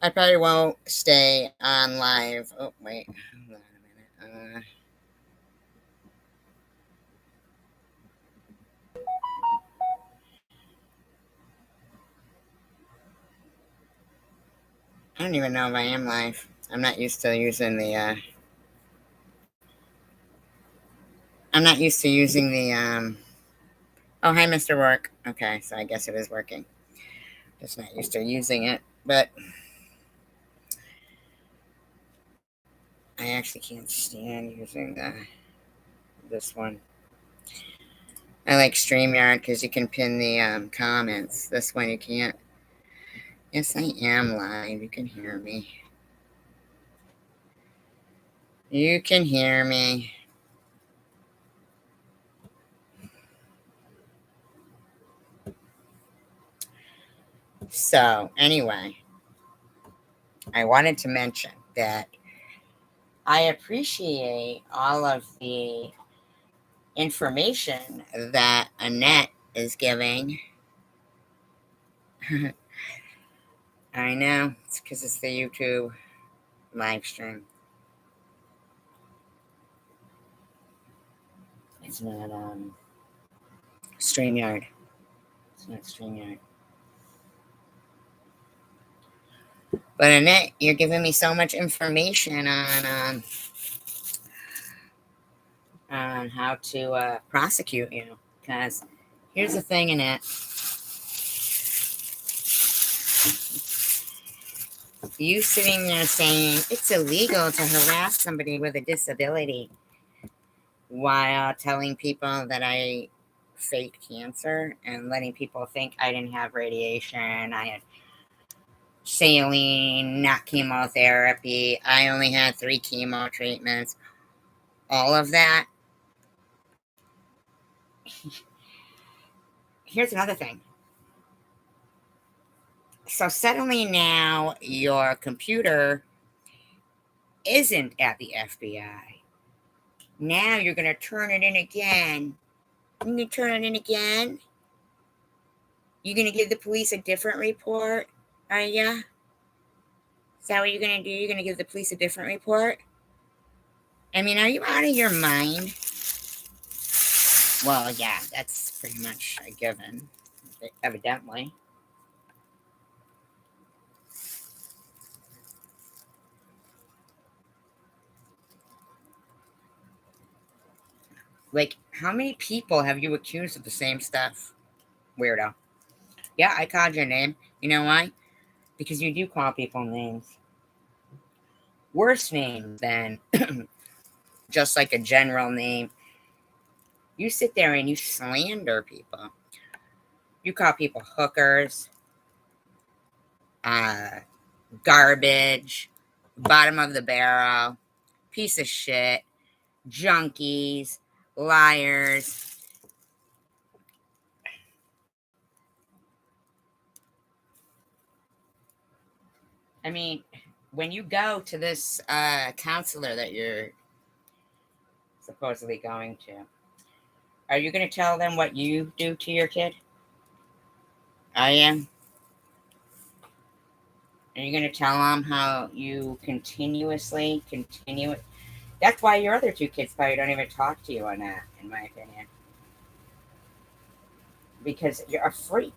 I probably won't stay on live. Oh, wait. Hold on a minute. I don't even know if I am live. I'm not used to using the, I'm not used to using the, oh, hi, Mr. Work. Okay, so I guess it is working. Just not used to using it. But I actually can't stand using this one. I like StreamYard because you can pin the comments. This one you can't. Yes, I am live. You can hear me. You can hear me. So, anyway, I wanted to mention that I appreciate all of the information that Annette is giving. I know, it's because it's the YouTube live stream. It's not StreamYard. It's not StreamYard. But Annette, you're giving me so much information on how to prosecute you. Because here's the thing, Annette. You sitting there saying it's illegal to harass somebody with a disability while telling people that I faked cancer and letting people think I didn't have radiation, I had saline, not chemotherapy, I only had 3 chemo treatments, all of that. Here's another thing. So suddenly now your computer isn't at the FBI. Now you're going to turn it in again. You're going to turn it in again? You're going to give the police a different report? Are ya? Is that what you're going to do? You're going to give the police a different report? I mean, are you out of your mind? Well, yeah, that's pretty much a given, evidently. Like, how many people have you accused of the same stuff? Weirdo. Yeah, I called your name. You know why? Because you do call people names. Worse names than just like a general name. You sit there and you slander people. You call people hookers, garbage, bottom of the barrel, piece of shit, junkies, liars. I mean, when you go to this counselor that you're supposedly going to, are you going to tell them what you do to your kid? I am. Are you going to tell them how you continuously continue it? That's why your other 2 kids probably don't even talk to you on that, in my opinion. Because you're a freak.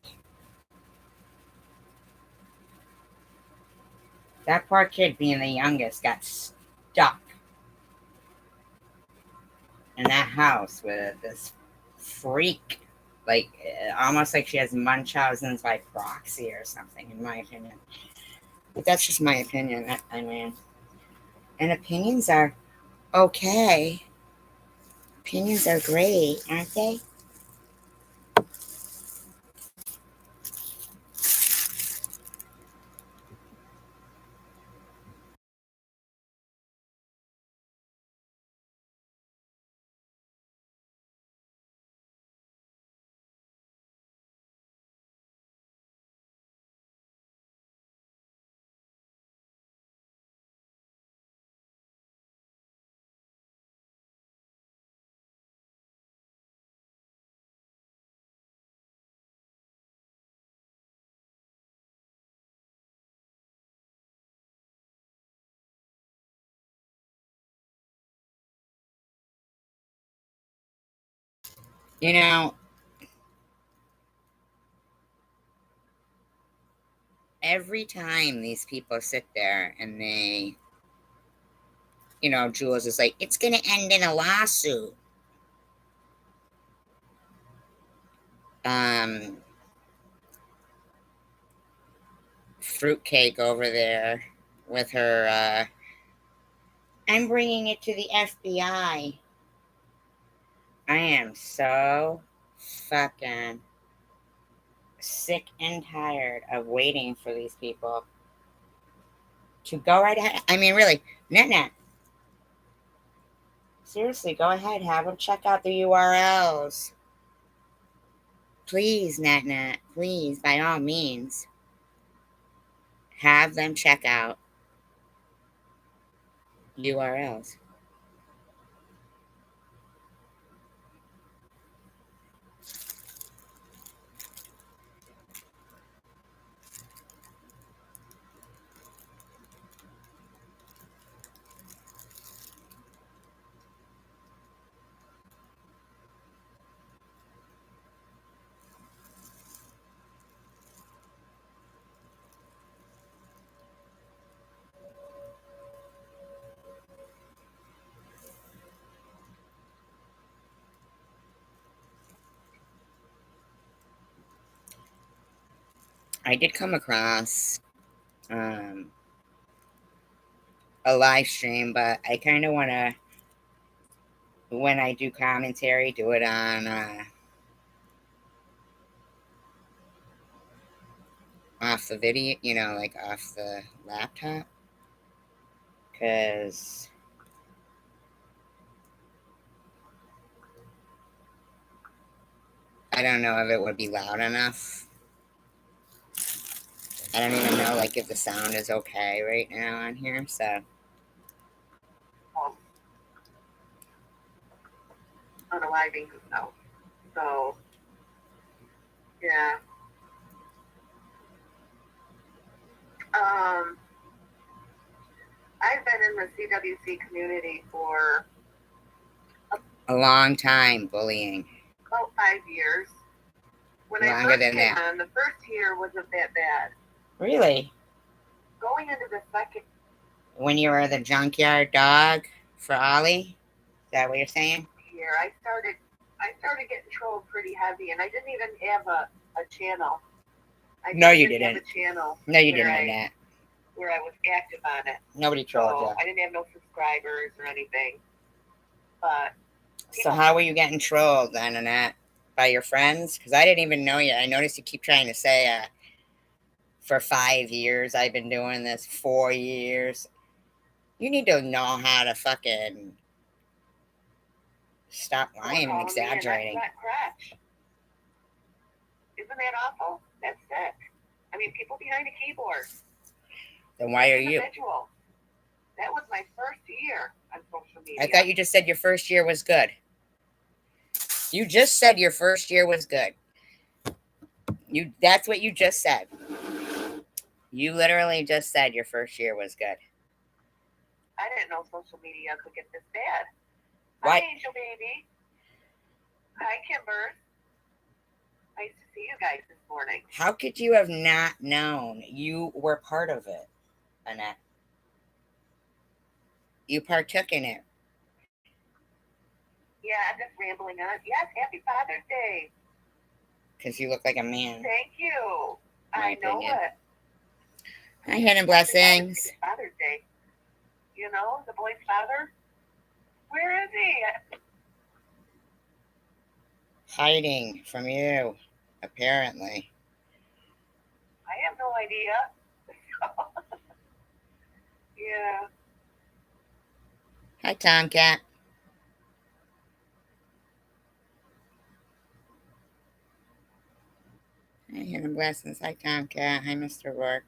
That poor kid, being the youngest, got stuck in that house with this freak. Like, almost like she has Munchausen's by proxy or something, in my opinion. But that's just my opinion. I mean, and opinions are okay. Opinions are great, aren't they? You know, every time these people sit there and they, Jules is like, it's going to end in a lawsuit. Um, Fruitcake over there with her, I'm bringing it to the FBI. I am so fucking sick and tired of waiting for these people to go right ahead. I mean, really, Net. Seriously, go ahead. Have them check out the URLs. Please, Net. Please, by all means, have them check out URLs. I did come across a live stream, but I kind of want to, when I do commentary, do it on off the video, like off the laptop, because I don't know if it would be loud enough. I don't even know, like, if the sound is okay right now on here, so. Unaliving himself. So, yeah. I've been in the CWC community for a long time bullying. About 5 years. When Longer I first than came that. on, the first year wasn't that bad. Really? Going into the second. When you were the junkyard dog for Ollie? Is that what you're saying? Year, I started getting trolled pretty heavy, and I didn't even have a channel. No, you didn't. Have a channel. No, you didn't. Where I was active on it. Nobody trolled you. I didn't have no subscribers or anything. But so how were you getting trolled then, Annette? By your friends? Because I didn't even know you. I noticed you keep trying to say for 5 years I've been doing this, 4 years. You need to know how to fucking stop lying and exaggerating. Isn't that awful? That's sick. I mean, people behind a keyboard. Then why are you? That was my first year on social media. I thought you just said your first year was good. You just said your first year was good. That's what you just said. You literally just said your first year was good. I didn't know social media could get this bad. What? Hi, Angel Baby. Hi, Kimber. Nice to see you guys this morning. How could you have not known? You were part of it, Annette. You partook in it. Yeah, I'm just rambling on. Yes, happy Father's Day. Because you look like a man. Thank you. I know it. Hi, hidden blessings. Father's Day. You know, the boy's father? Where is he? Hiding from you, apparently. I have no idea. Yeah. Hi, Tomcat. Hi, hidden blessings. Hi, Tomcat. Hi, Mr. Rourke.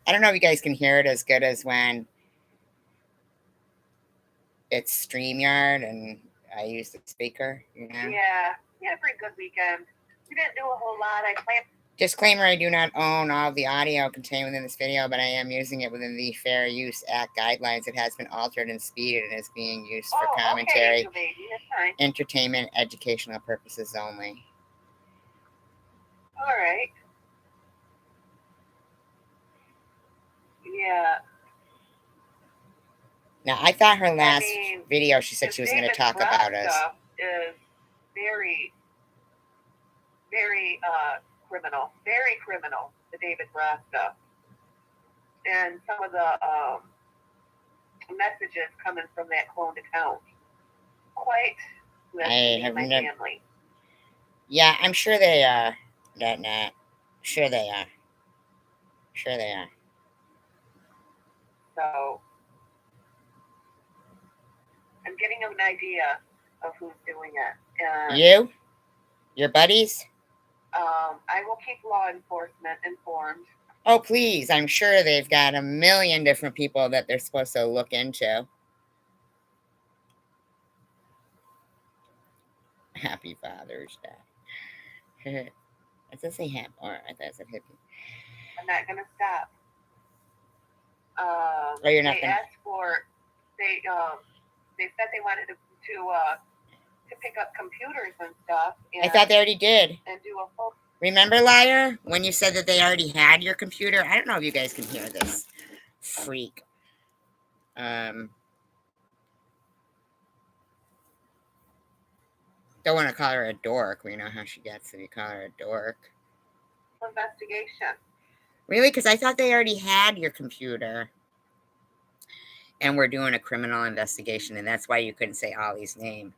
I don't know if you guys can hear it as good as when it's StreamYard and I use the speaker, Yeah, we had a pretty good weekend. We didn't do a whole lot. I Disclaimer, I do not own all of the audio contained within this video, but I am using it within the Fair Use Act guidelines. It has been altered and speeded and is being used for commentary, okay, that's fine. entertainment, educational purposes only. All right. Yeah. Now, I thought her last video, she said she was going to talk about us. Is very, very criminal. Very criminal, the David Ross stuff. And some of the messages coming from that cloned account. Quite with my family. Yeah, I'm sure they are. Sure they are. Sure they are. So, I'm getting an idea of who's doing it. And, you? Your buddies? I will keep law enforcement informed. Oh, please. I'm sure they've got a million different people that they're supposed to look into. Happy Father's Day. It does say happy, or I thought it said hippie. I'm not going to stop. Oh, you're not they asked for, they said they wanted to pick up computers and stuff. And, I thought they already did. And do a full. Remember, liar, when you said that they already had your computer? I don't know if you guys can hear this. Freak. Don't want to call her a dork. We know how she gets if you call her a dork. Investigation. Really? Because I thought they already had your computer. And we're doing a criminal investigation, and that's why you couldn't say Ollie's name.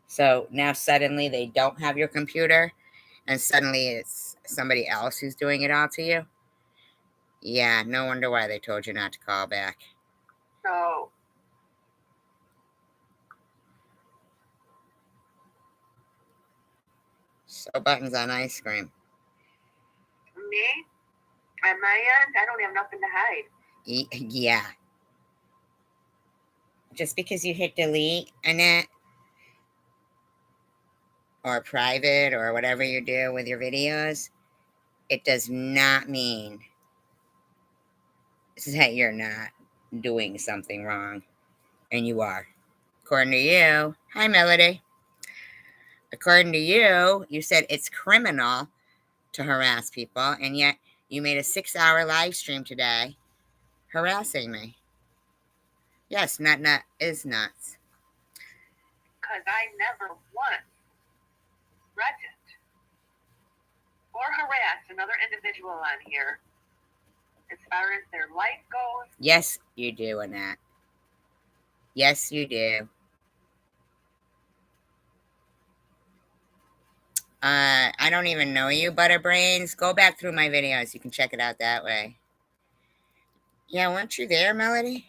So now suddenly they don't have your computer, and suddenly it's somebody else who's doing it all to you? Yeah, no wonder why they told you not to call back. So buttons on ice cream. Me? On my end, I don't have nothing to hide. Yeah. Just because you hit delete, Annette, or private, or whatever you do with your videos, it does not mean that you're not doing something wrong. And you are. According to you, hi, Melody. According to you, you said it's criminal to harass people, and yet you made a 6-hour live stream today harassing me. Yes, nut is nuts. Because I never once threatened or harassed another individual on here as far as their life goes. Yes, you do, Annette. Yes, you do. I don't even know you, Butterbrains. Go back through my videos. You can check it out that way. Yeah, weren't you there, Melody?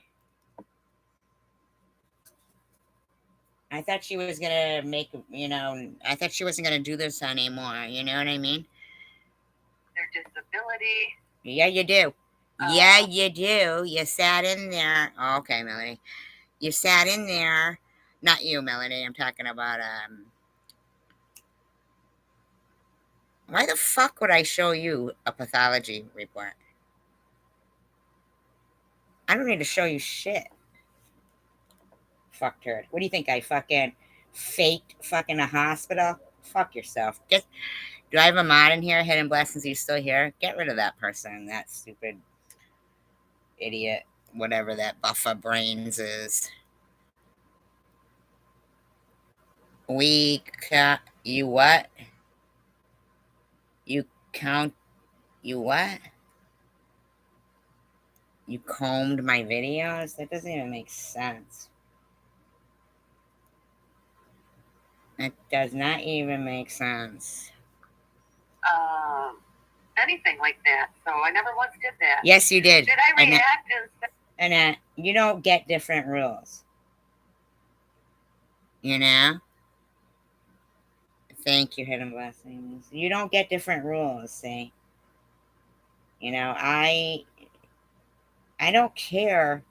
I thought she was going to make, I thought she wasn't going to do this anymore. You know what I mean? Their disability. Yeah, you do. Yeah, you do. You sat in there. Oh, okay, Melody. You sat in there. Not you, Melody. I'm talking about, why the fuck would I show you a pathology report? I don't need to show you shit. Fuck turd. What do you think? I fucking faked fucking a hospital? Fuck yourself. Do I have a mod in here? Hidden Blessings, you still here? Get rid of that person. That stupid idiot. Whatever that Buffer Brains is. You what? You what? You combed my videos? That doesn't even make sense. That does not even make sense. Anything like that. So I never once did that. Yes, you did. Did I react? And you don't get different rules. You know? Thank you, Hidden Blessings. You don't get different rules, see? You know, I don't care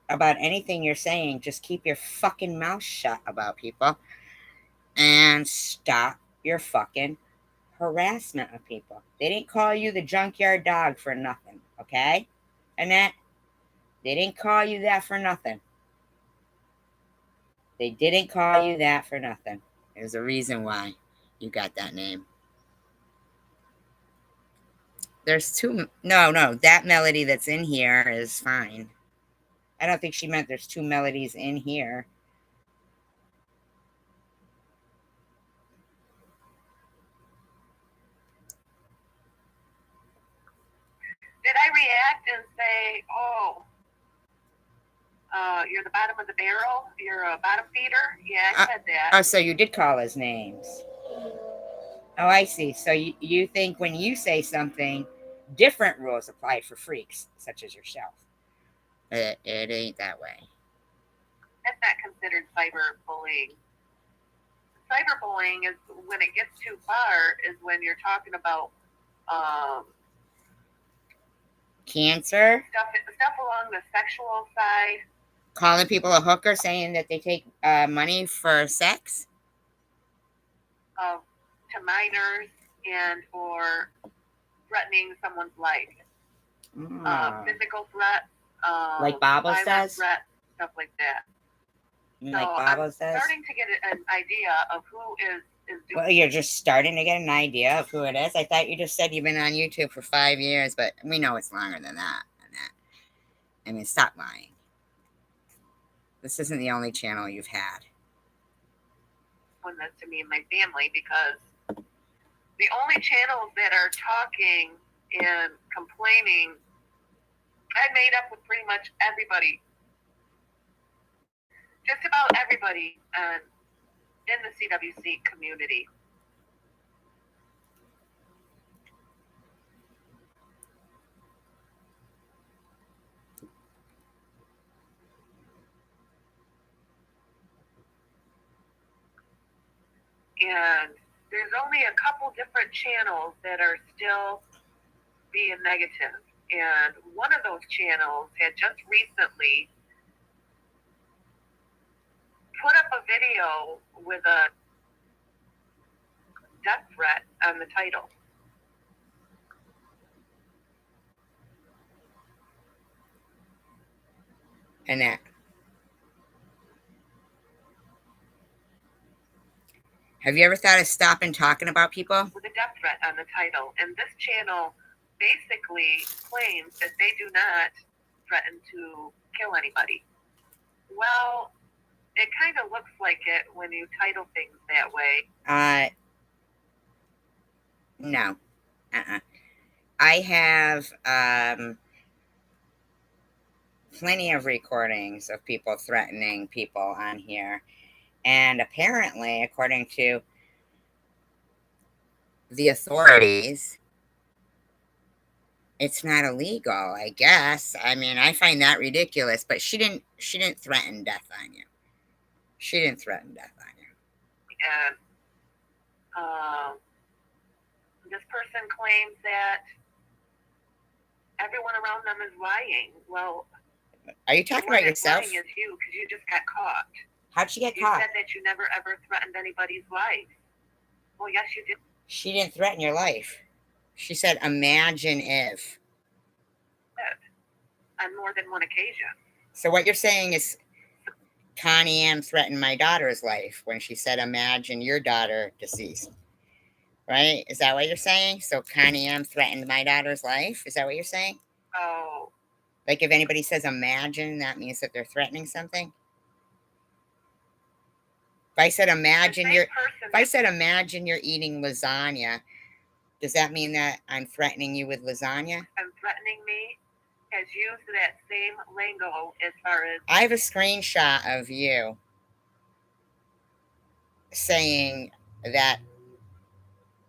about anything you're saying. Just keep your fucking mouth shut about people. And stop your fucking harassment of people. They didn't call you the junkyard dog for nothing, okay? Annette, they didn't call you that for nothing. They didn't call you that for nothing. There's a reason why you got that name. There's two. No, that melody that's in here is fine. I don't think she meant there's two melodies in here. Did I react and say, oh, you're the bottom of the barrel? You're a bottom feeder? Yeah, I said that. Oh, so you did call us names. Oh, I see. So you think when you say something, different rules apply for freaks, such as yourself. It ain't that way. That's not considered cyberbullying. Cyberbullying is when it gets too far, is when you're talking about cancer, stuff along the sexual side. Calling people a hooker, saying that they take money for sex to minors, and or threatening someone's life. Physical threats, like Baba says, threats, stuff like that. Like Baba says. Starting to get an idea of who is doing. Well, you're just starting to get an idea of who it is. I thought you just said you've been on YouTube for 5 years, but we know it's longer than that. I mean, stop lying. This isn't the only channel you've had. One that's to me and my family, because the only channels that are talking and complaining, I made up with pretty much everybody. Just about everybody in the CWC community. And there's only a couple different channels that are still being negative. And one of those channels had just recently put up a video with a death threat on the title. And that. Have you ever thought of stopping talking about people? With a death threat on the title. And this channel basically claims that they do not threaten to kill anybody. Well, it kind of looks like it when you title things that way. No. I have plenty of recordings of people threatening people on here. And apparently, according to the authorities, it's not illegal, I guess. I mean, I find that ridiculous, but she didn't threaten death on you. She didn't threaten death on you. And this person claims that everyone around them is lying. Well, are you talking about yourself? Lying is you, because you just got caught. How'd she get caught? You said that you never ever threatened anybody's life. Well, yes, you did. She didn't threaten your life. She said, imagine if. On more than one occasion. So what you're saying is Connie M threatened my daughter's life when she said, imagine your daughter deceased. Right? Is that what you're saying? So Connie M threatened my daughter's life? Is that what you're saying? Oh. Like if anybody says imagine, that means that they're threatening something? If I said imagine you're eating lasagna, does that mean that I'm threatening you with lasagna? I'm threatening me has used that same lingo as far as... I have a screenshot of you saying that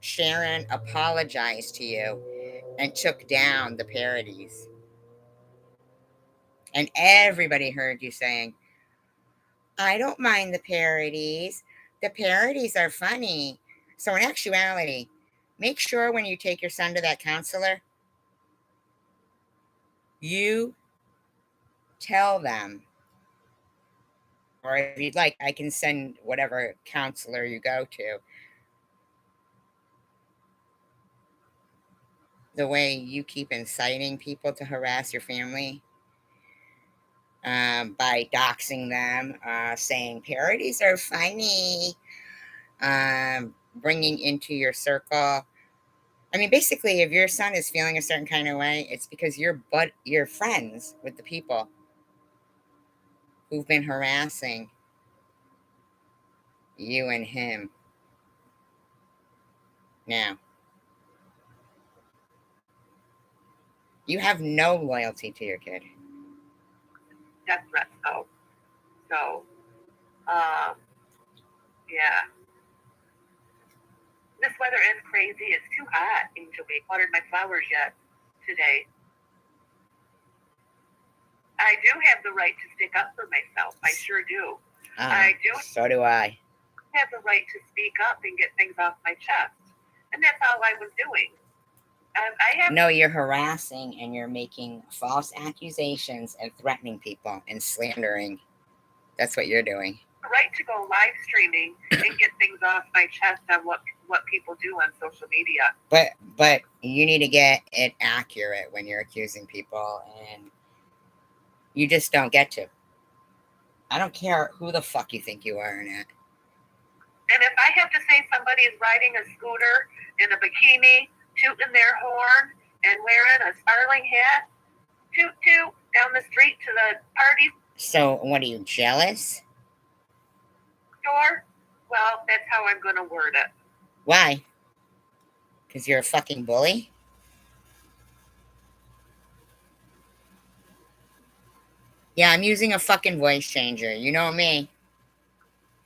Sharon apologized to you and took down the parodies. And everybody heard you saying, I don't mind the parodies. The parodies are funny. So in actuality, make sure when you take your son to that counselor, you tell them, or if you'd like, I can send whatever counselor you go to. the way you keep inciting people to harass your family by doxing them, saying parodies are funny, bringing into your circle. I mean, basically, if your son is feeling a certain kind of way, it's because you're friends with the people who've been harassing you and him. Now, you have no loyalty to your kid. Death threats though. So, yeah. This weather is crazy. It's too hot, Angel. We watered my flowers yet today. I do have the right to stick up for myself. I sure do. I do So do I. have the right to speak up and get things off my chest. And that's all I was doing. No, you're harassing and you're making false accusations and threatening people and slandering. That's what you're doing. The right to go live streaming and get things off my chest on what people do on social media. But you need to get it accurate when you're accusing people, and you just don't get to. I don't care who the fuck you think you are, Annette. And if I have to say somebody's riding a scooter in a bikini, tooting their horn, and wearing a sparkling hat, toot toot, down the street to the party So, what are you, jealous? store, well, that's how I'm going to word it. Why? Because you're a fucking bully? Yeah, I'm using a fucking voice changer. You know me.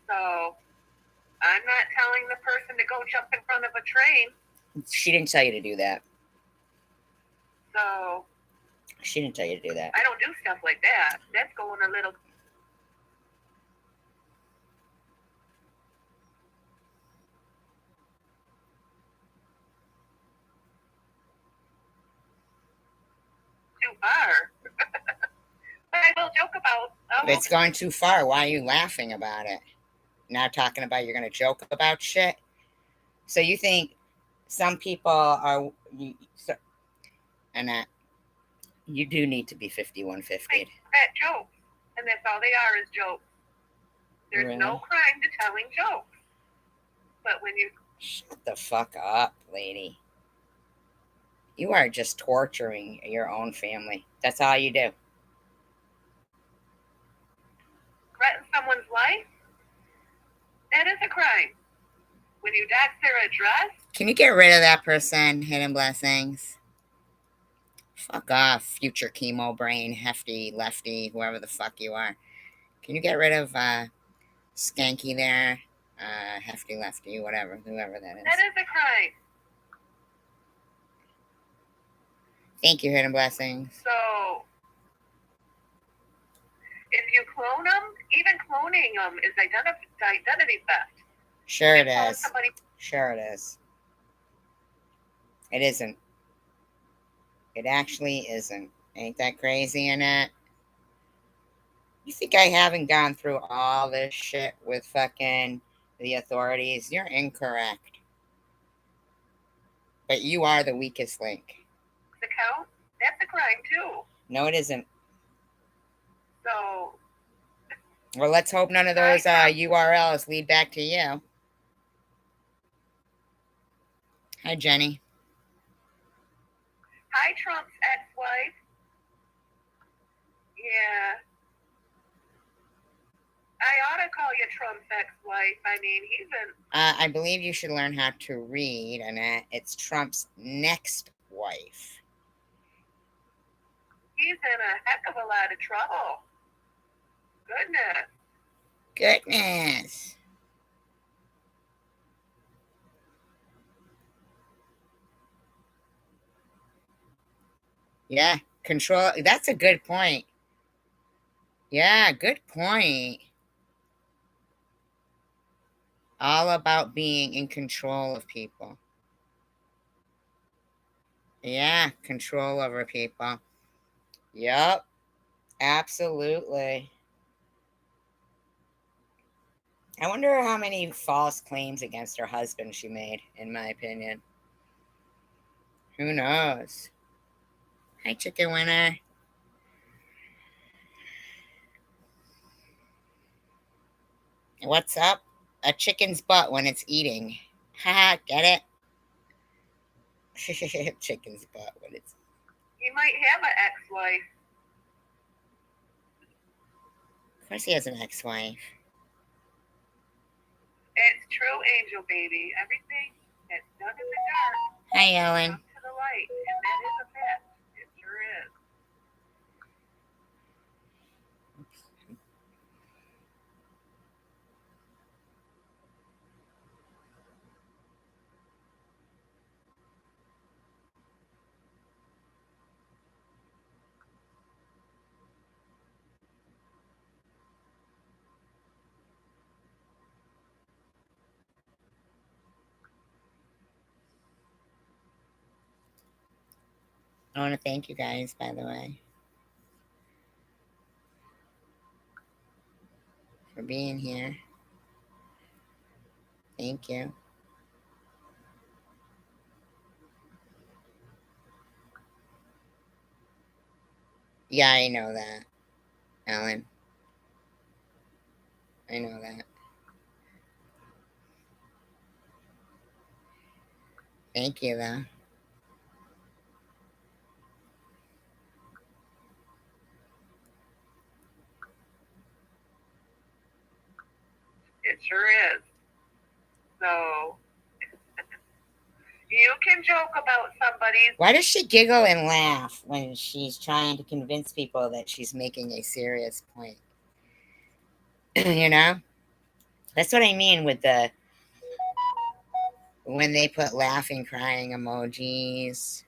So, I'm not telling the person to go jump in front of a train. She didn't tell you to do that. So, She didn't tell you to do that. I don't do stuff like that. That's going a little too far. But I will joke about. If it's gone too far, why are you laughing about it? Now talking about you're going to joke about shit? So you think some people are... and that you do need to be 5150. Fat jokes. And that's all they are, is jokes. There's Really? no crime to telling jokes. But when you... Shut the fuck up, lady. You are just torturing your own family. That's all you do. threaten someone's life, that is a crime. When you dox their address... Can you get rid of that person, Hidden Blessings? Fuck off, future chemo brain, hefty, lefty, whoever the fuck you are. Can you get rid of Skanky there? Hefty, lefty, whoever that is. That is a crime. Thank you, Hidden Blessings. So, if you clone them, even cloning them is identity theft. Sure it is. Sure it is. It isn't. It actually isn't. Ain't that crazy, Annette? You think I haven't gone through all this shit with fucking the authorities? You're incorrect. But you are the weakest link. Account? That's a crime too. No, it isn't. So... Well, let's hope none of those URLs lead back to you. Hi, Jenny. Hi, Trump's ex-wife. Yeah. I ought to call you Trump's ex-wife. I mean, he's an... I believe you should learn how to read, Annette. It's Trump's next wife. He's in a heck of a lot of trouble. Goodness. Yeah, control. That's a good point. Yeah, good point. All about being in control of people. Yeah, control over people. Yep, absolutely. I wonder how many false claims against her husband she made, in my opinion. Who knows? Hi, chicken winner. What's up? A chicken's butt when it's eating. Haha, get it? Chicken's butt when it's... He might have an ex-wife. Of course he has an ex-wife. It's true, Angel Baby. Everything that's done in the dark Hi, Ellen. comes to the light, and that is a fact. It sure is. I want to thank you guys, by the way, for being here. Thank you. Yeah, I know that, Ellen. I know that. Thank you, though. It sure is. So, you can joke about somebody's... Why does she giggle and laugh when she's trying to convince people that she's making a serious point? You know? That's what I mean with the... when they put laughing, crying emojis.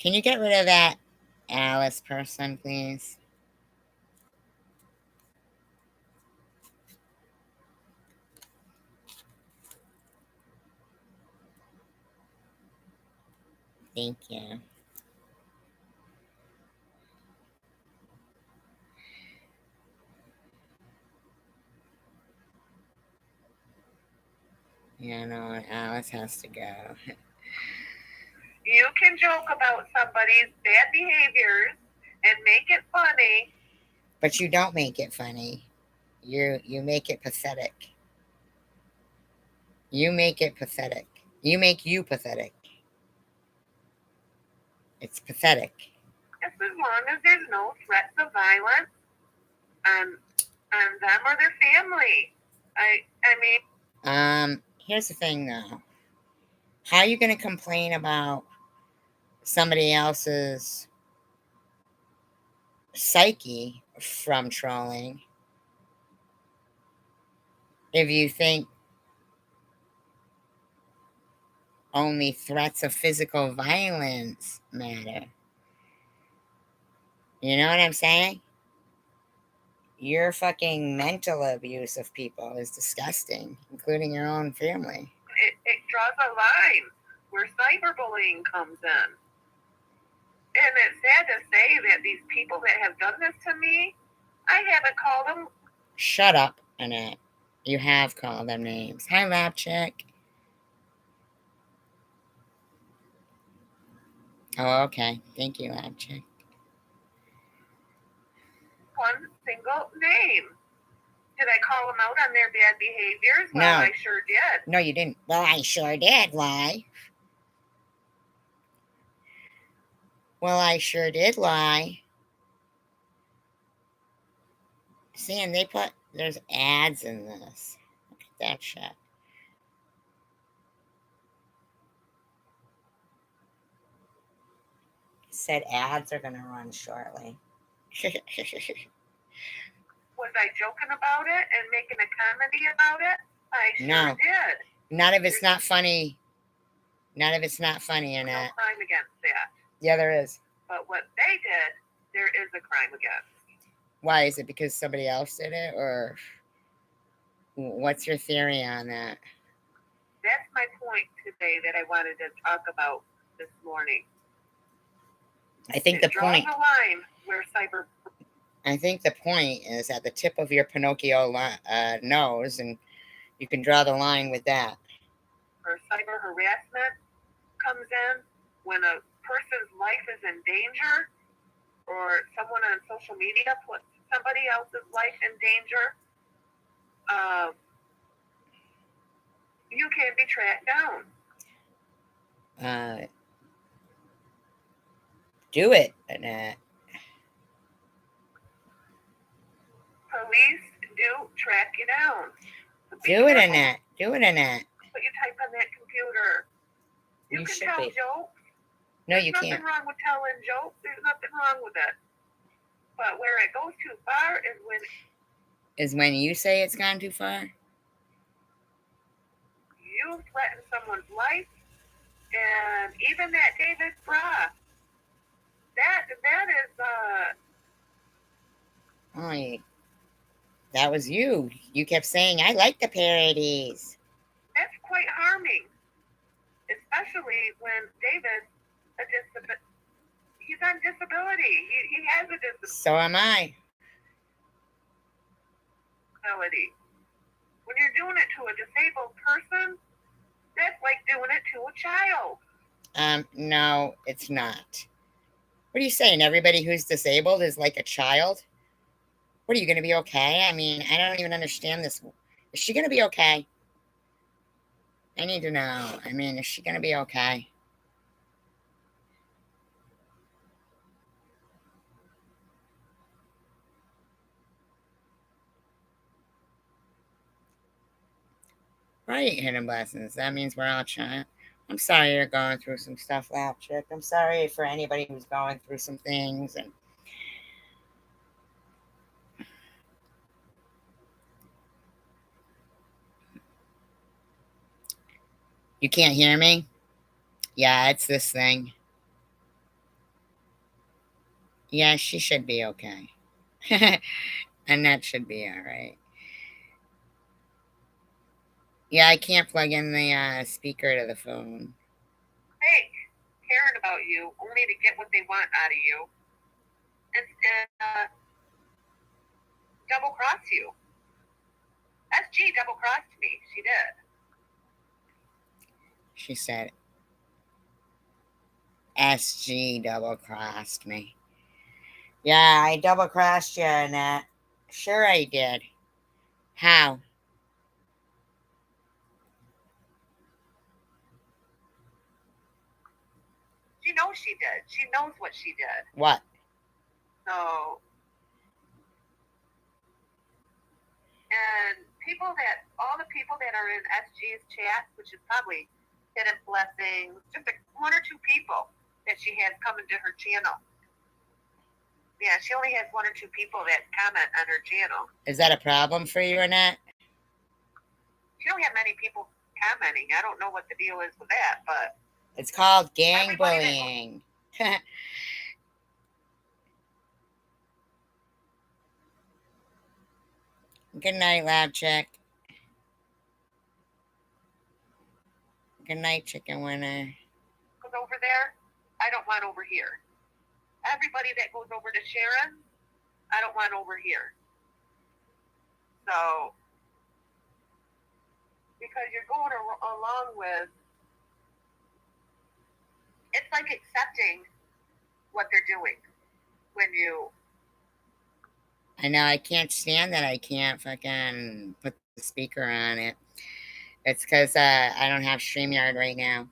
Can you get rid of that Alice person, please? Thank you. Yeah, no, Alice has to go. You can joke about somebody's bad behaviors and make it funny. But you don't make it funny. You make it pathetic. You make it pathetic. You make you pathetic. It's pathetic. Just as long as there's no threats of violence on them or their family. I mean... Here's the thing, though. How are you going to complain about somebody else's psyche from trolling if you think only threats of physical violence matter? You know what I'm saying? Your fucking mental abuse of people is disgusting, including your own family. It draws a line where cyberbullying comes in. And it's sad to say that these people that have done this to me, I haven't called them... Shut up, Annette. You have called them names. Hi, Lab Chick. Oh, okay. Thank you, Lab Chick. one single name. Did I call them out on their bad behaviors? No. Well, I sure did. No, you didn't. Well, I sure did lie. Well, I sure did lie. See, and there's ads in this. Look at that shit. It said ads are gonna run shortly. Was I joking about it and making a comedy about it? I sure did. None of it's not funny. None of it's not funny, Annette. No crime against that. Yeah, there is. But what they did, there is a crime against. Why? Is it because somebody else did it, or what's your theory on that? That's my point today that I wanted to talk about this morning. I think the point... draws a line where I think the point is at the tip of your Pinocchio nose, and you can draw the line with that. For cyber harassment comes in when a person's life is in danger, or someone on social media puts somebody else's life in danger, you can be tracked down. Do it, Annette. Police do track you down. Do it, Annette. Do it, Annette. What you type on that computer. You can tell jokes. No, There's you nothing can't. wrong with telling jokes. There's nothing wrong with it. But where it goes too far is when you say it's gone too far. You threaten someone's life, and even that David bra. That is Oh, that was you. You kept saying, I like the parodies. That's quite harming. Especially when David, he's on disability. He has a disability. So am I. When you're doing it to a disabled person, that's like doing it to a child. No, it's not. What are you saying? Everybody who's disabled is like a child? What, are you going to be okay? I mean, I don't even understand this. Is she going to be okay? I need to know. I mean, is she going to be okay? Right, hidden blessings. That means we're all trying. I'm sorry you're going through some stuff, Lap Chick. I'm sorry for anybody who's going through some things. And you can't hear me? Yeah, it's this thing. Yeah, she should be okay. And that should be all right. Yeah, I can't plug in the speaker to the phone. Fake caring about you only to get what they want out of you. And double cross you. SG double crossed me. She did. She said, SG double crossed me. Yeah, I double crossed you, Annette. Sure, I did. How? She knows she did. She knows what she did. What? So, and all the people that are in SG's chat, which is probably hidden blessings, just one or two people that she has coming to her channel. Yeah, she only has one or two people that comment on her channel. Is that a problem for you, Annette? She don't have many people commenting. I don't know what the deal is with that, but it's called gang bullying. Good night, Lab Chick. Good night, Chicken Winner. Goes over there, I don't want over here. Everybody that goes over to Sharon, I don't want over here. So, because you're going along with, it's like accepting what they're doing when you. I know, I can't stand that I can't fucking put the speaker on it. It's because I don't have StreamYard right now.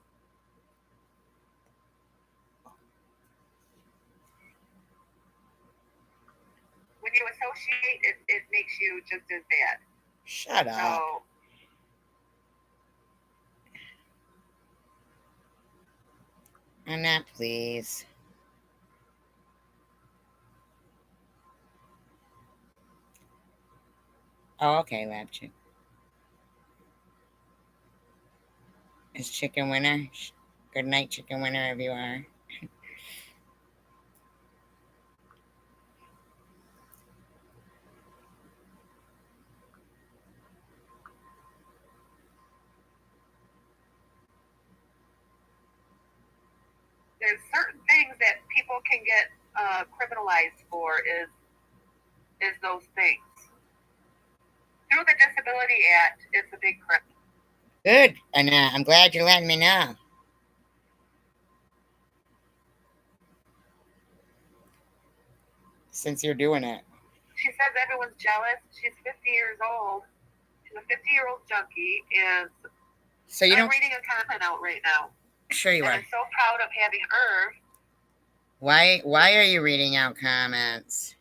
When you associate, it makes you just as bad. Shut up. So, Annette, please. Oh, okay, Lab Chick. It's Chicken Winner. Good night, Chicken Winner, if you are. there's certain things that people can get criminalized for is those things. Through the Disability Act, it's a big crime. Good, and I'm glad you're letting me know. since you're doing it. She says everyone's jealous. She's 50 years old. She's a 50-year-old junkie, and So you I'm don't. reading a comment out right now. Sure you And are. I'm so proud of having her. Why are you reading out comments?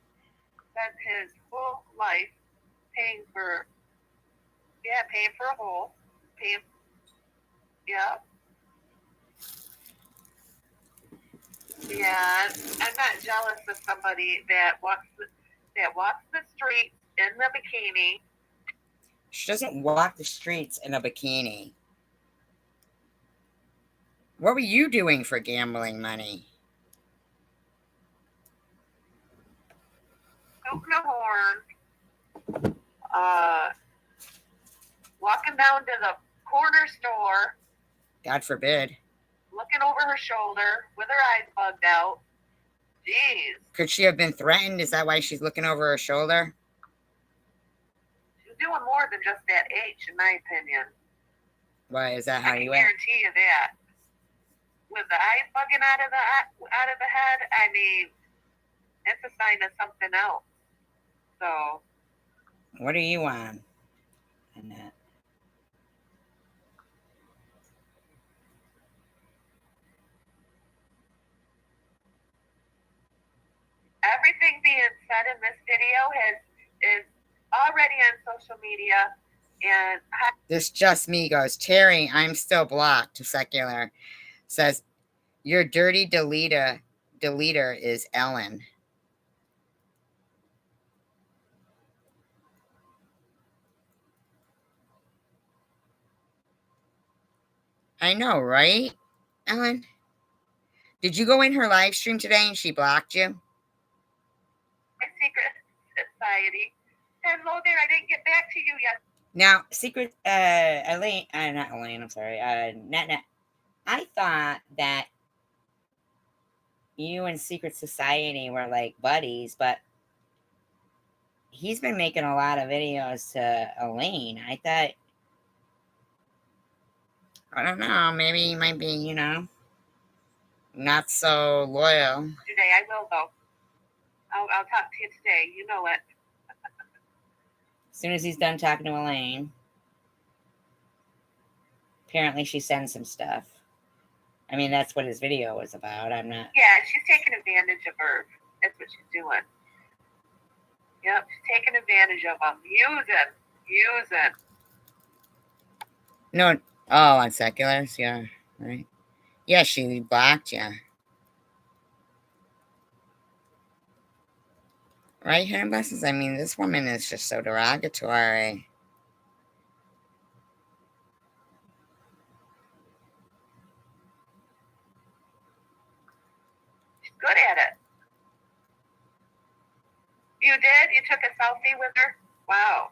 Spent his full life paying for a hole. Paying, yeah. Yeah, I'm not jealous of somebody that walks the streets in the bikini. She doesn't walk the streets in a bikini. What were you doing for gambling money? Tooting a horn. Walking down to the corner store. God forbid. Looking over her shoulder with her eyes bugged out. Jeez. Could she have been threatened? Is that why she's looking over her shoulder? She's doing more than just that H, in my opinion. Why is that how I can you act? guarantee you that. With the eyes bugging out of the head, I mean, it's a sign of something else. So, What are you on? Annette? everything being said in this video is already on social media, and This just me goes, Terry, I'm still blocked. Secular says, your dirty deleter is Ellen. I know, right, Ellen? Did you go in her live stream today and she blocked you? my secret society. Hello there, I didn't get back to you yet. Now, secret, Elaine, not Elaine, I'm sorry, Nat. I thought that you and Secret Society were like buddies, but he's been making a lot of videos to Elaine. I thought, I don't know, maybe he might be, not so loyal. Today I will though. I'll talk to you today. You know it. As soon as he's done talking to Elaine, apparently she sends him stuff. I mean, that's what his video was about. I'm not. Yeah, she's taking advantage of her. That's what she's doing. Yep, she's taking advantage of him. Using. No. Oh, on seculars? Yeah, right. Yeah, she blocked you. Right, Hidden Blessings? I mean, this woman is just so derogatory. She's good at it. You did? You took a selfie with her? Wow.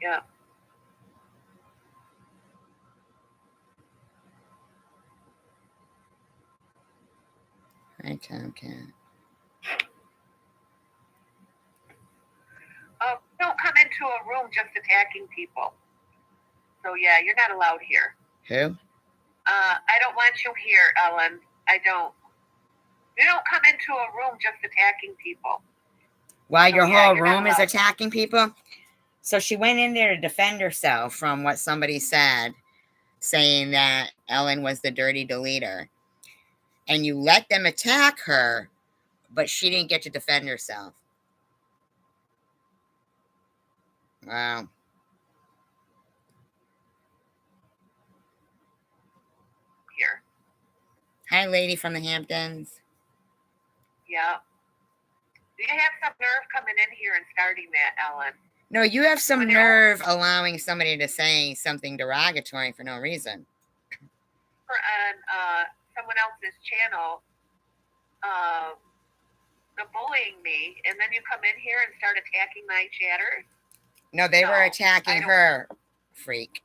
Yeah. Hi, Tomcat. Don't come into a room just attacking people. So yeah, you're not allowed here. Who? I don't want you here, Ellen. I don't. You don't come into a room just attacking people. Why, So, your yeah, whole you're not room is allowed. attacking people? So she went in there to defend herself from what somebody said, saying that Ellen was the dirty deleter. And you let them attack her, but she didn't get to defend herself. Wow. Here. Hi, lady from the Hamptons. Yeah. You have some nerve coming in here and starting that, Ellen. No, you have some When nerve allowing somebody to say something derogatory for no reason. On someone else's channel, bullying me, and then you come in here and start attacking my chatters. No, they were attacking her, freak.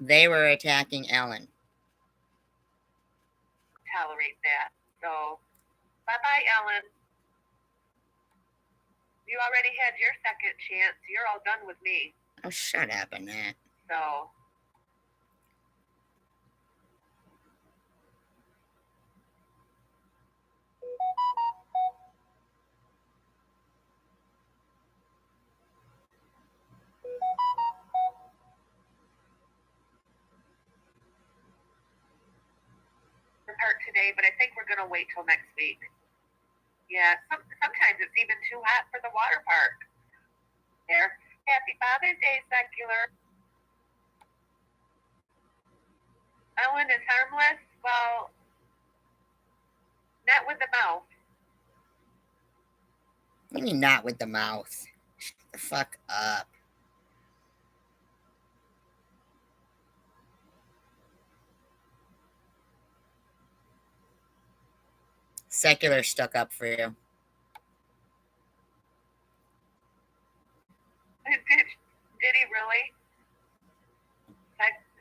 They were attacking Ellen. Tolerate that. So, bye-bye, Ellen. You already had your second chance. You're all done with me. Oh, shut up, Annette. So. Part today, but I think we're going to wait till next week. Yeah, sometimes it's even too hot for the water park. There. Happy Father's Day, Secular. Ellen is harmless? Well, not with the mouth. What do you mean not with the mouth? Shut the fuck up. Secular stuck up for you. Did he really?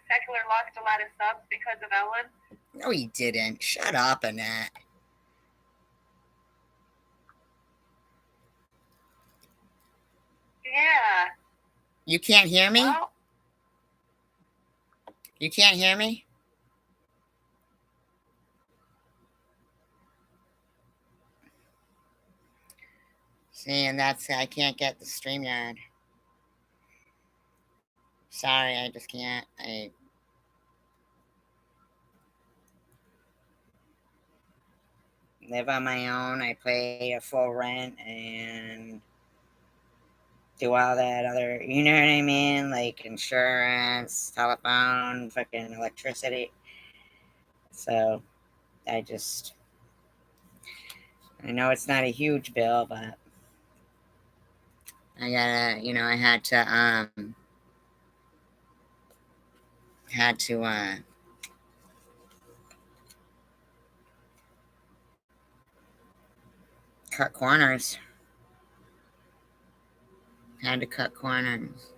Secular lost a lot of subs because of Ellen? No, he didn't. Shut up, Annette. Yeah. You can't hear me? Well, you can't hear me? See, and that's, I can't get the StreamYard. Sorry, I just can't. I live on my own. I pay a full rent and do all that other, you know what I mean? Like insurance, telephone, fucking electricity. So I just, I know it's not a huge bill, but I gotta, I had to, cut corners. Had to cut corners.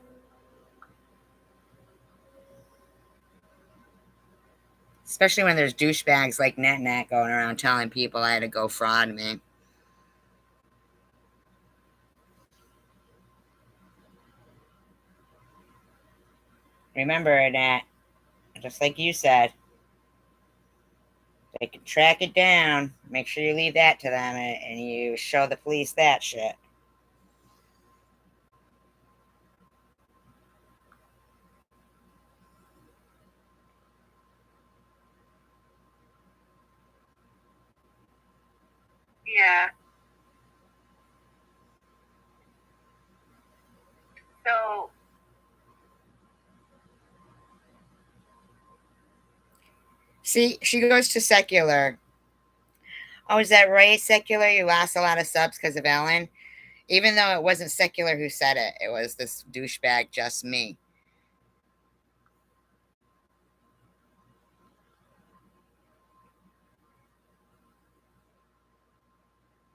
Especially when there's douchebags like Net going around telling people I had to go fraud me. Remember that, just like you said, they can track it down. Make sure you leave that to them and you show the police that shit. yeah. So. See, she goes to Secular. Oh, is that right, Secular? You lost a lot of subs because of Ellen? Even though it wasn't Secular who said it, it was this douchebag, just me.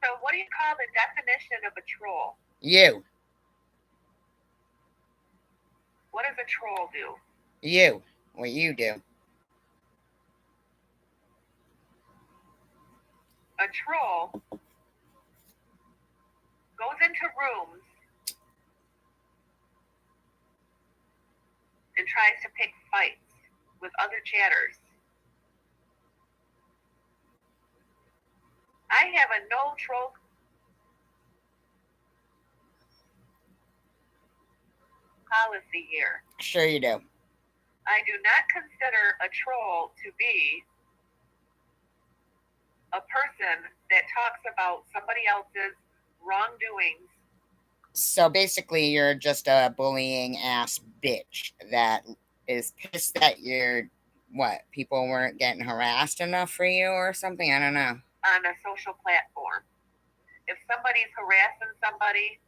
So what do you call the definition of a troll? You. What does a troll do? You. What you do. A troll goes into rooms and tries to pick fights with other chatters. I have a no troll policy here. Sure you do. I do not consider a troll to be a person that talks about somebody else's wrongdoings. So basically, you're just a bullying ass bitch that is pissed that you're, what, people weren't getting harassed enough for you or something? I don't know. On a social platform. If somebody's harassing somebody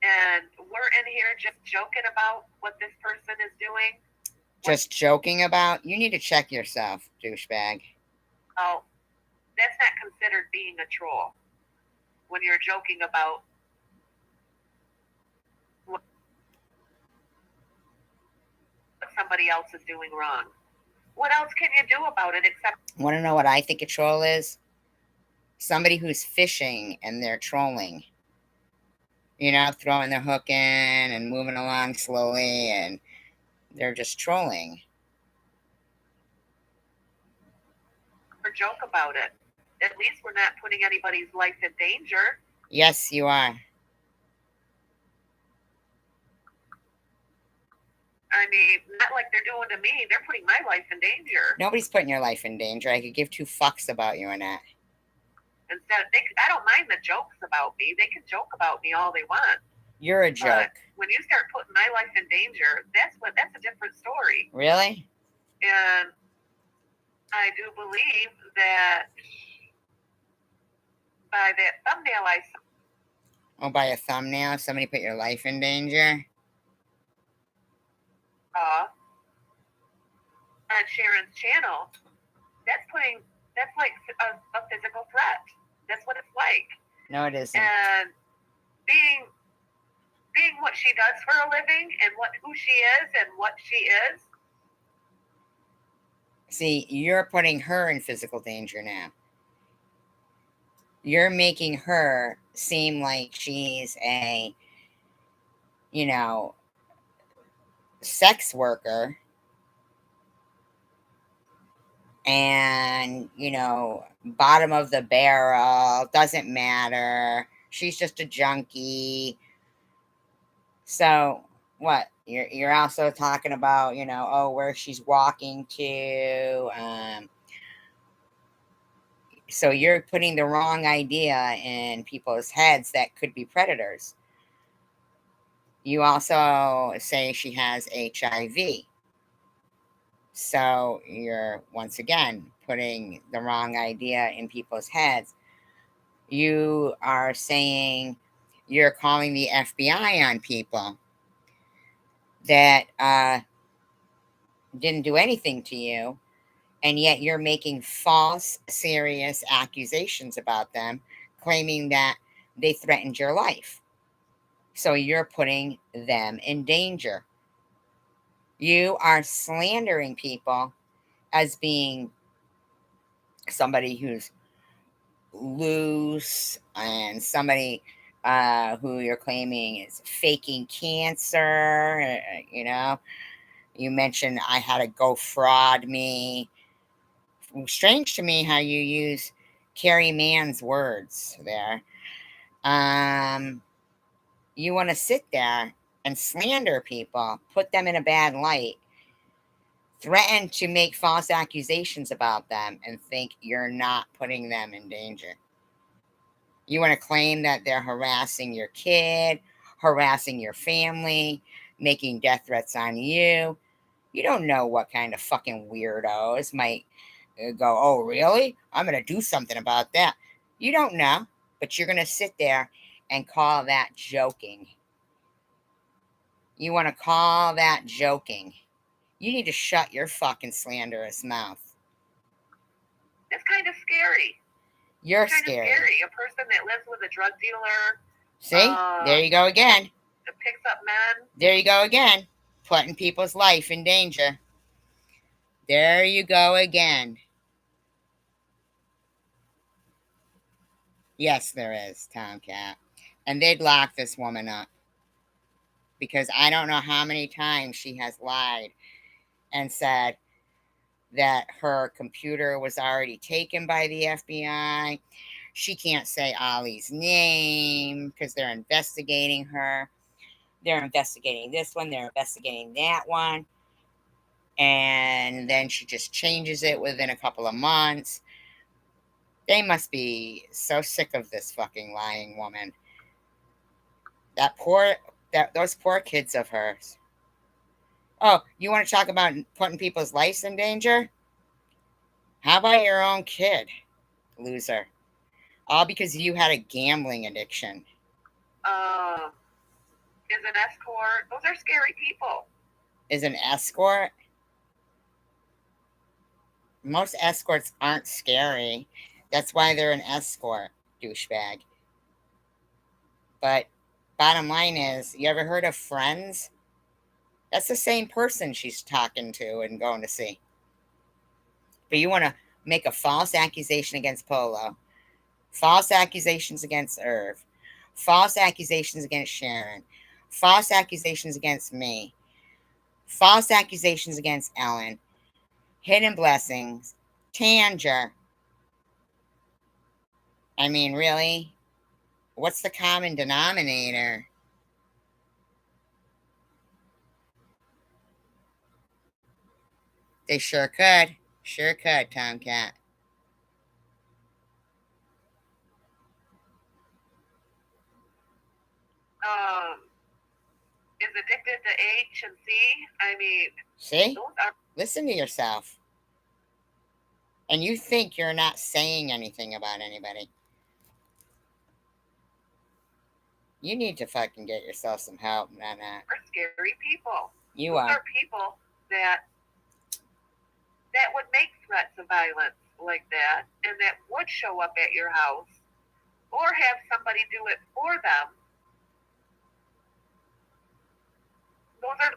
and we're in here just joking about what this person is doing. Just joking about? You need to check yourself, douchebag. Oh, that's not considered being a troll. When you're joking about what somebody else is doing wrong. What else can you do about it except... Want to know what I think a troll is? Somebody who's fishing and they're trolling, you know, throwing their hook in and moving along slowly, and they're just trolling. Or joke about it. At least we're not putting anybody's life in danger. Yes, you are. I mean, not like they're doing to me. They're putting my life in danger. Nobody's putting your life in danger. I could give two fucks about you or not. Instead, I don't mind the jokes about me. They can joke about me all they want. You're a joke. But when you start putting my life in danger, that's a different story. Really? And I do believe that by that thumbnail I saw. Oh, by a thumbnail? Somebody put your life in danger? On Sharon's channel, that's like a physical threat. That's what it's like. No, it isn't. And being what she does for a living and who she is and what she is. See, you're putting her in physical danger now. You're making her seem like she's a, you know, sex worker. And, you know, bottom of the barrel, doesn't matter. She's just a junkie. So, what? You're also talking about, you know, oh, where she's walking to. So you're putting the wrong idea in people's heads that could be predators. You also say she has HIV. So you're once again putting the wrong idea in people's heads. You are saying you're calling the FBI on people that didn't do anything to you, and yet you're making false, serious accusations about them, claiming that they threatened your life. So you're putting them in danger. You are slandering people as being somebody who's loose and somebody who you're claiming is faking cancer. You know, you mentioned I had to go fraud me. Strange to me how you use Carrie Mann's words there. You want to sit there and slander people, put them in a bad light, threaten to make false accusations about them, and think you're not putting them in danger. You want to claim that they're harassing your kid, harassing your family, making death threats on you. You don't know what kind of fucking weirdos might go, oh, really? I'm going to do something about that. You don't know, but you're going to sit there and call that joking. You want to call that joking. You need to shut your fucking slanderous mouth. It's kind of scary. You're scary. A person that lives with a drug dealer. See? There you go again. That picks up men. There you go again. Putting people's life in danger. There you go again. Yes, there is, Tomcat. And they'd lock this woman up. Because I don't know how many times she has lied and said that her computer was already taken by the FBI. She can't say Ollie's name because they're investigating her. They're investigating this one, they're investigating that one. And then she just changes it within a couple of months. They must be so sick of this fucking lying woman. Those poor kids of hers. Oh, you want to talk about putting people's lives in danger? How about your own kid, loser? All because you had a gambling addiction. Is an escort. Those are scary people. Is an escort? Most escorts aren't scary. That's why they're an escort, douchebag. But bottom line is, you ever heard of Friends? That's the same person she's talking to and going to see. But you want to make a false accusation against Polo, false accusations against Irv, false accusations against Sharon, false accusations against me, false accusations against Ellen, hidden blessings, Tanger. I mean, really? What's the common denominator? They sure could. Sure could, Tomcat. Is addicted to H and C. I mean, See? those are Listen to yourself. And you think you're not saying anything about anybody. You need to fucking get yourself some help, Nana. scary people. You Those are. people that would make threats of violence like that, and that would show up at your house, or have somebody do it for them. Those are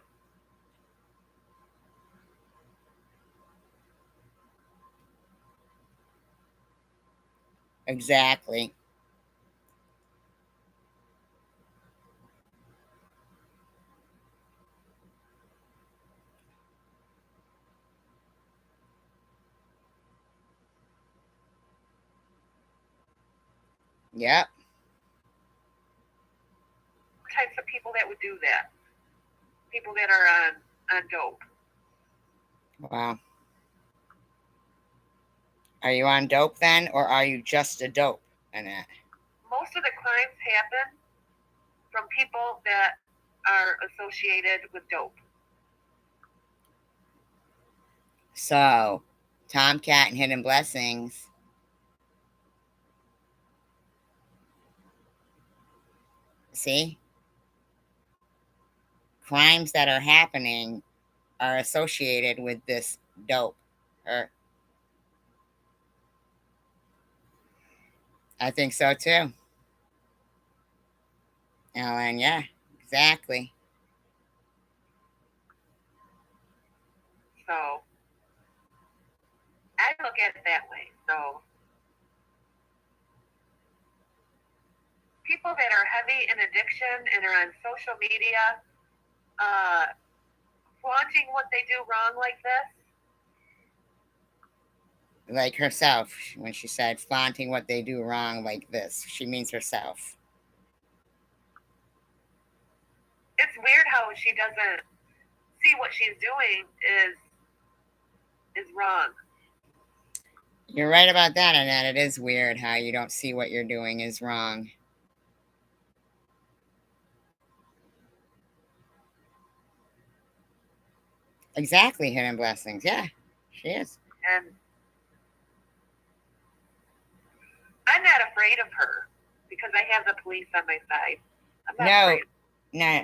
Exactly. Yep. types of people that would do that. People that are on dope. Wow. Are you on dope then, or are you just a dope, Annette? Most of the crimes happen from people that are associated with dope. So, Tomcat and Hidden Blessings. See? Crimes that are happening are associated with this dope. Or I think so too. Ellen, yeah, exactly. So I look at it that way. So people that are heavy in addiction and are on social media, flaunting what they do wrong like this. Like herself, when she said flaunting what they do wrong like this, she means herself. It's weird how she doesn't see what she's doing is wrong. You're right about that, Annette. It is weird how you don't see what you're doing is wrong. Exactly, Hidden Blessings. Yeah, she is. And I'm not afraid of her because I have the police on my side. I'm not afraid. No.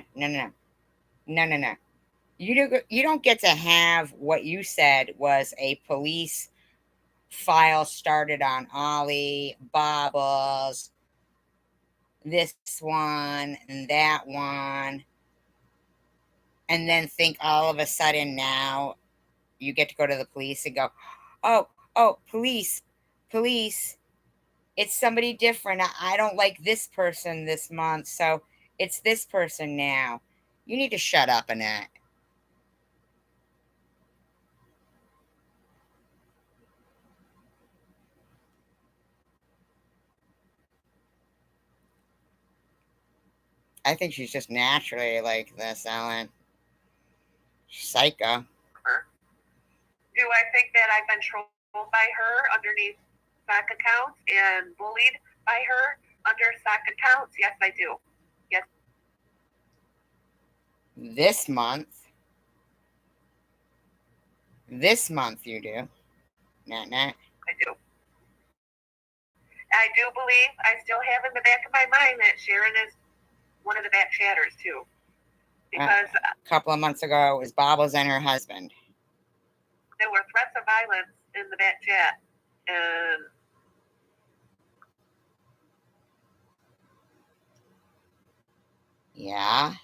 You don't get to have what you said was a police file started on Ollie, Bobbles, this one and that one, and then think all of a sudden now you get to go to the police and go, oh, police, it's somebody different. I don't like this person this month, so it's this person now. You need to shut up, Annette. I think she's just naturally like this, Ellen. Psycho. Do I think that I've been trolled by her underneath sock accounts and bullied by her under sock accounts? Yes, I do. Yes. This month. This month you do. Nah. I do. I do believe I still have in the back of my mind that Sharon is one of the back chatters too. Because a couple of months ago it was Bobbles and her husband. There were threats of violence in the back chat. And yeah.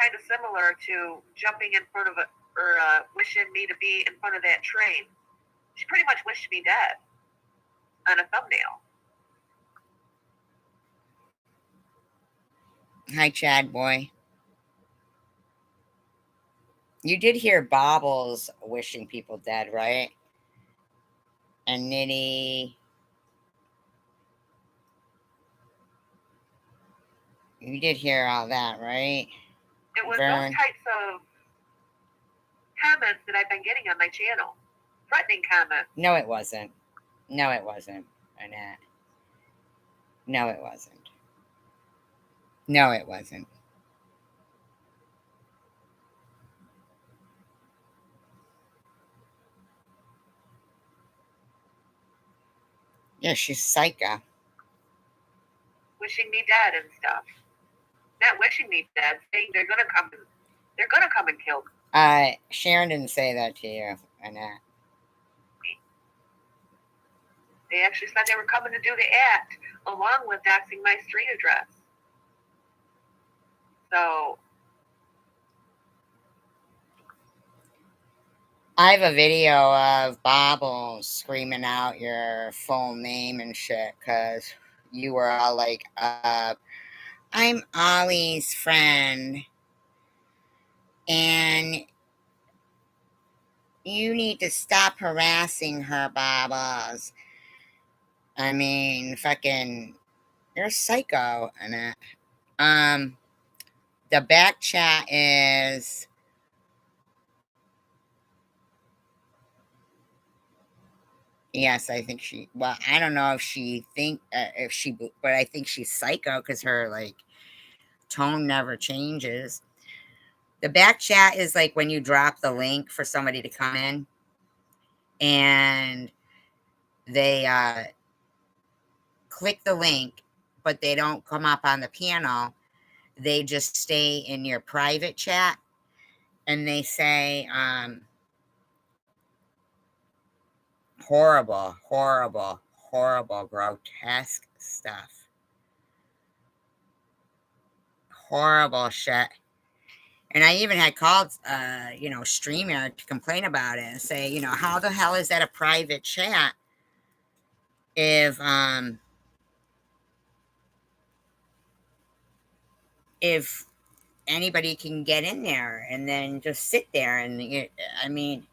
kind of similar to jumping in front of or wishing me to be in front of that train. She pretty much wished me dead on a thumbnail. Hi, Chad boy. You did hear Bobbles wishing people dead, right? And Nitty. You did hear all that, right? It was Vern. those types of comments that I've been getting on my channel. Threatening comments. No, it wasn't. No, it wasn't, Annette. No, it wasn't. No, it wasn't. Yeah, she's psycho. Wishing me dead and stuff. Not wishing me dead, saying they're gonna come and kill me. Sharon didn't say that to you, Annette. They actually said they were coming to do the act along with doxing my street address. So I have a video of Bobbles screaming out your full name and shit because you were all like, I'm Ollie's friend, and you need to stop harassing her, Bobbles. I mean, fucking, you're a psycho, Annette. The back chat is... Yes, I think she. Well, I don't know if she but I think she's psycho because her like tone never changes. The back chat is like when you drop the link for somebody to come in, and they click the link, but they don't come up on the panel. They just stay in your private chat, and they say horrible, horrible, horrible, grotesque stuff. Horrible shit. And I even had called, Streamer to complain about it and say, how the hell is that a private chat if anybody can get in there and then just sit there I mean,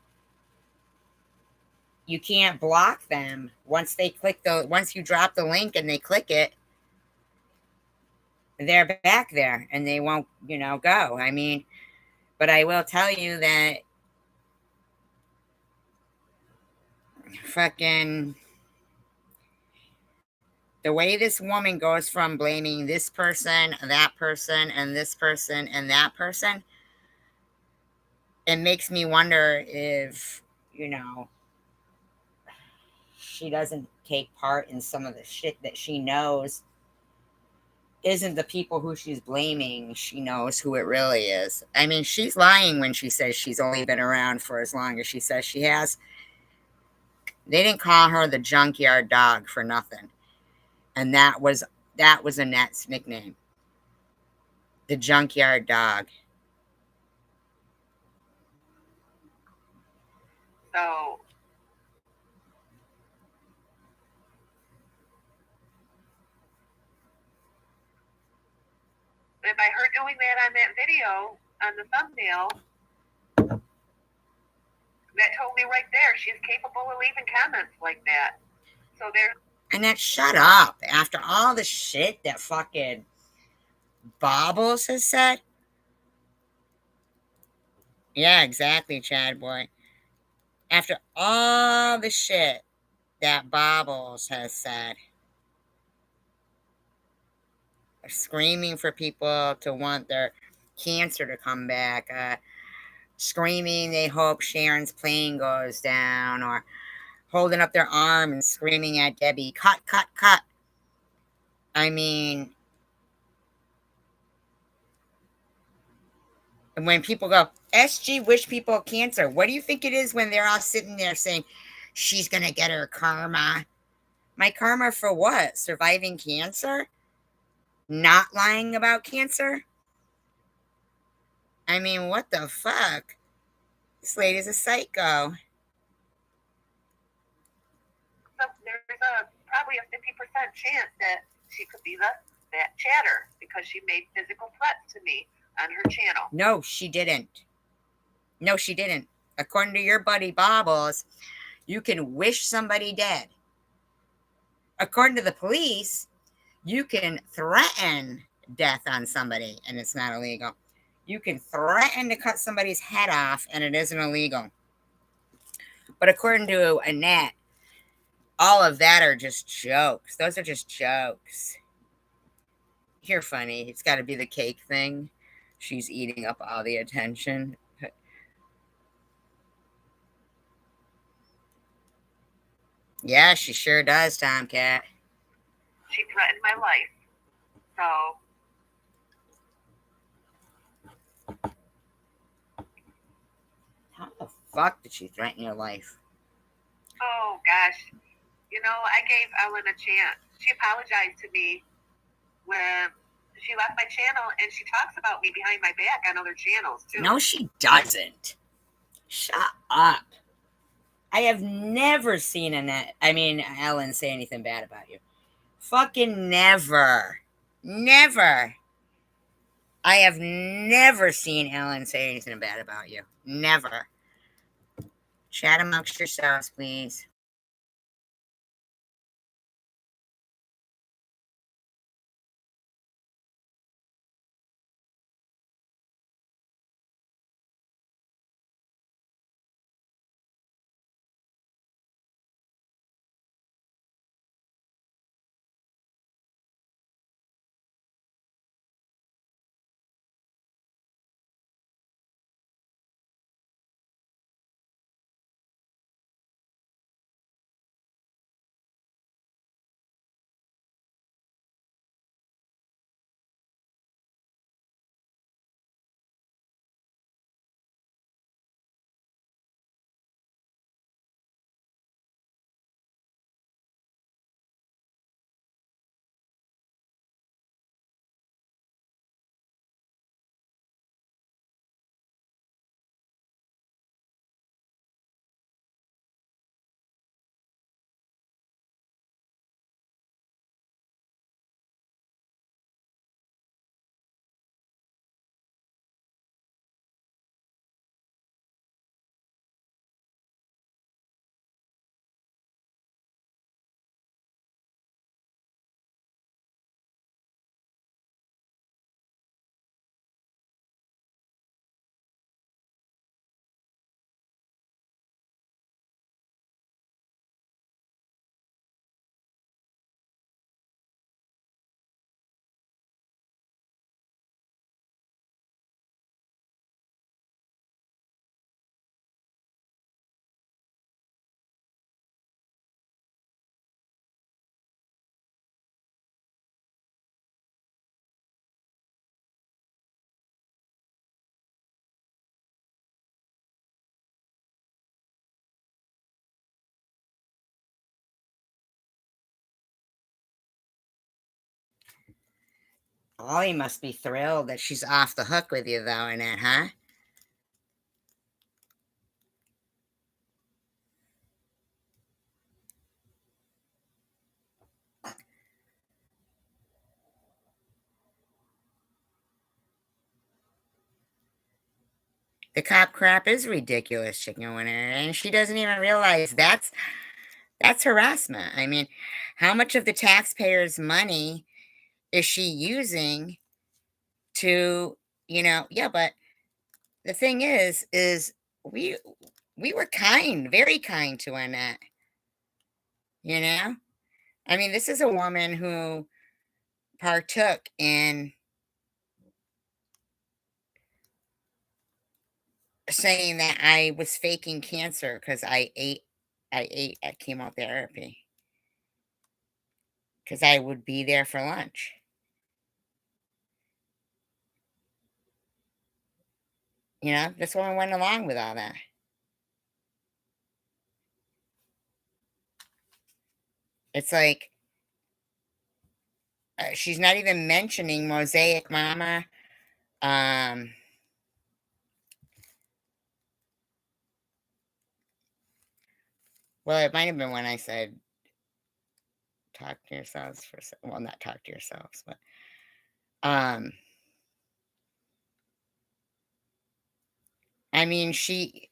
you can't block them once you drop the link and they click it, they're back there and they won't, go. I mean, but I will tell you that fucking the way this woman goes from blaming this person, that person, and this person, and that person, it makes me wonder if, she doesn't take part in some of the shit that she knows isn't the people who she's blaming. She knows who it really is. I mean, she's lying when she says she's only been around for as long as she says she has. They didn't call her the junkyard dog for nothing. And that was Annette's nickname. The junkyard dog. So and by her doing that on that video, on the thumbnail, that told me right there she's capable of leaving comments like that. So there's... And that shut up after all the shit that fucking Bobbles has said. Yeah, exactly, Chad boy. After all the shit that Bobbles has said, screaming for people to want their cancer to come back, screaming they hope Sharon's plane goes down, or holding up their arm and screaming at Debbie, cut, cut, cut. I mean, when people go, SG wish people cancer, what do you think it is when they're all sitting there saying, she's going to get her karma? My karma for what? Surviving cancer? Not lying about cancer? I mean, what the fuck? This lady's a psycho. So there's probably a 50% chance that she could be that chatter because she made physical threats to me on her channel. No, she didn't. No, she didn't. According to your buddy Bobbles, you can wish somebody dead. According to the police, you can threaten death on somebody and it's not illegal. You can threaten to cut somebody's head off and it isn't illegal. But according to Annette, all of that are just jokes. Those are just jokes. You're funny. It's got to be the cake thing. She's eating up all the attention. Yeah, she sure does, Tomcat. She threatened my life. So how the fuck did she threaten your life? oh gosh, I gave Ellen a chance. She apologized to me when she left my channel, and she talks about me behind my back on other channels too. No, she doesn't. Shut up. I have never seen Ellen say anything bad about you. Fucking never. Never. I have never seen Ellen say anything bad about you. Never. Chat amongst yourselves, please. Ollie must be thrilled that she's off the hook with you, though, Annette, huh? The cop crap is ridiculous, chicken winner, and she doesn't even realize that's harassment. I mean, how much of the taxpayers' money is she using to, yeah, but the thing is we we were kind, very kind to Annette, you know? I mean, this is a woman who partook in saying that I was faking cancer because I ate at chemotherapy because I would be there for lunch. This woman went along with all that. It's like she's not even mentioning Mosaic Mama. Um, Well, it might have been when I said talk to yourselves for well, not talk to yourselves, but um I mean, she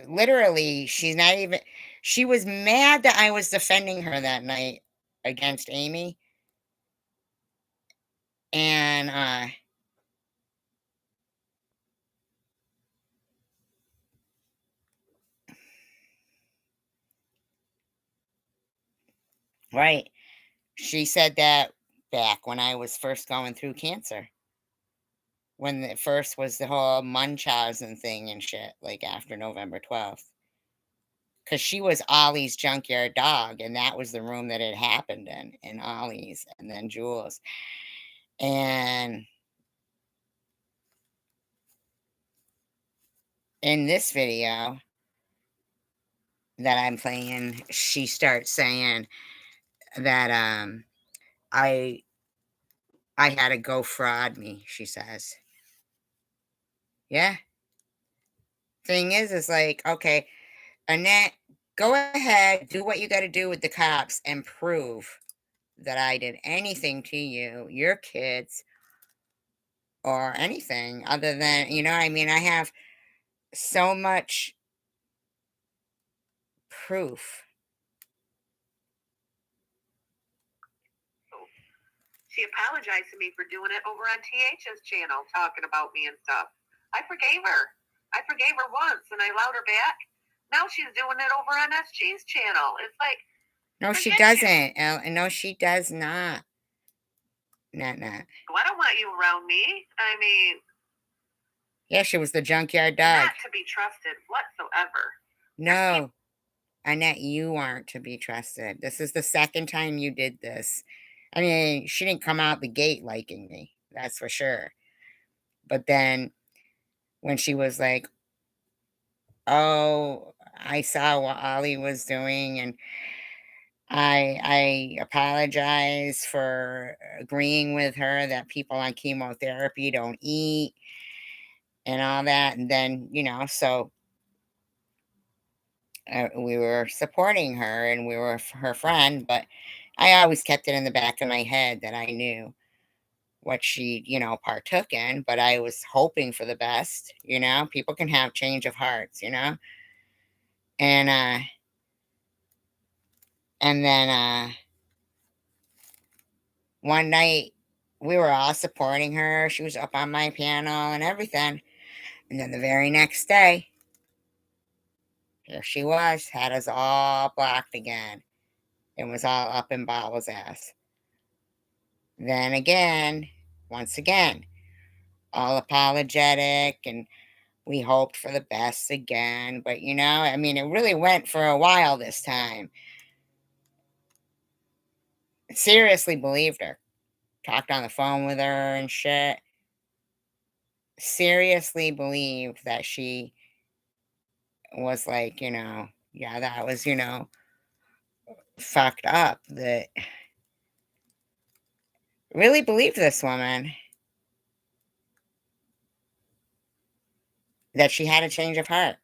literally, she's not even, she was mad that I was defending her that night against Amy. And right, she said that back when I was first going through cancer, when the first was the whole Munchausen thing and shit, like after November 12th. Because she was Ollie's junkyard dog, and that was the room that it happened in Ollie's, and then Jules. And in this video that I'm playing, she starts saying that I I had to go fraud me, she says. Yeah. Thing is like, okay, Annette, go ahead, do what you got to do with the cops and prove that I did anything to you, your kids, or anything other than, you know what I mean? I have so much proof. She apologized to me for doing it over on TH's channel, talking about me and stuff. I forgave her. I forgave her once, and I allowed her back. Now she's doing it over on SG's channel. It's like, No, she forget you. doesn't. No, she does not. Not. Well, I don't want you around me. I mean, Yeah, she was the junkyard you're dog. not to be trusted whatsoever. No, Annette, you aren't to be trusted. This is the second time you did this. I mean, she didn't come out the gate liking me, that's for sure. But then when she was like, oh, I saw what Ollie was doing, and I apologize for agreeing with her that people on chemotherapy don't eat and all that. And then, so we were supporting her and we were her friend, but I always kept it in the back of my head that I knew what she, partook in, but I was hoping for the best, people can have change of hearts. And then one night we were all supporting her. She was up on my panel and everything. And then the very next day, here she was, had us all blocked again. It was all up in Bowles' ass. Then again, once again, all apologetic, and we hoped for the best again. But I mean, it really went for a while this time. Seriously believed her. Talked on the phone with her and shit. Seriously believed that she was like, yeah, that was, fucked up. That really believed this woman that she had a change of heart.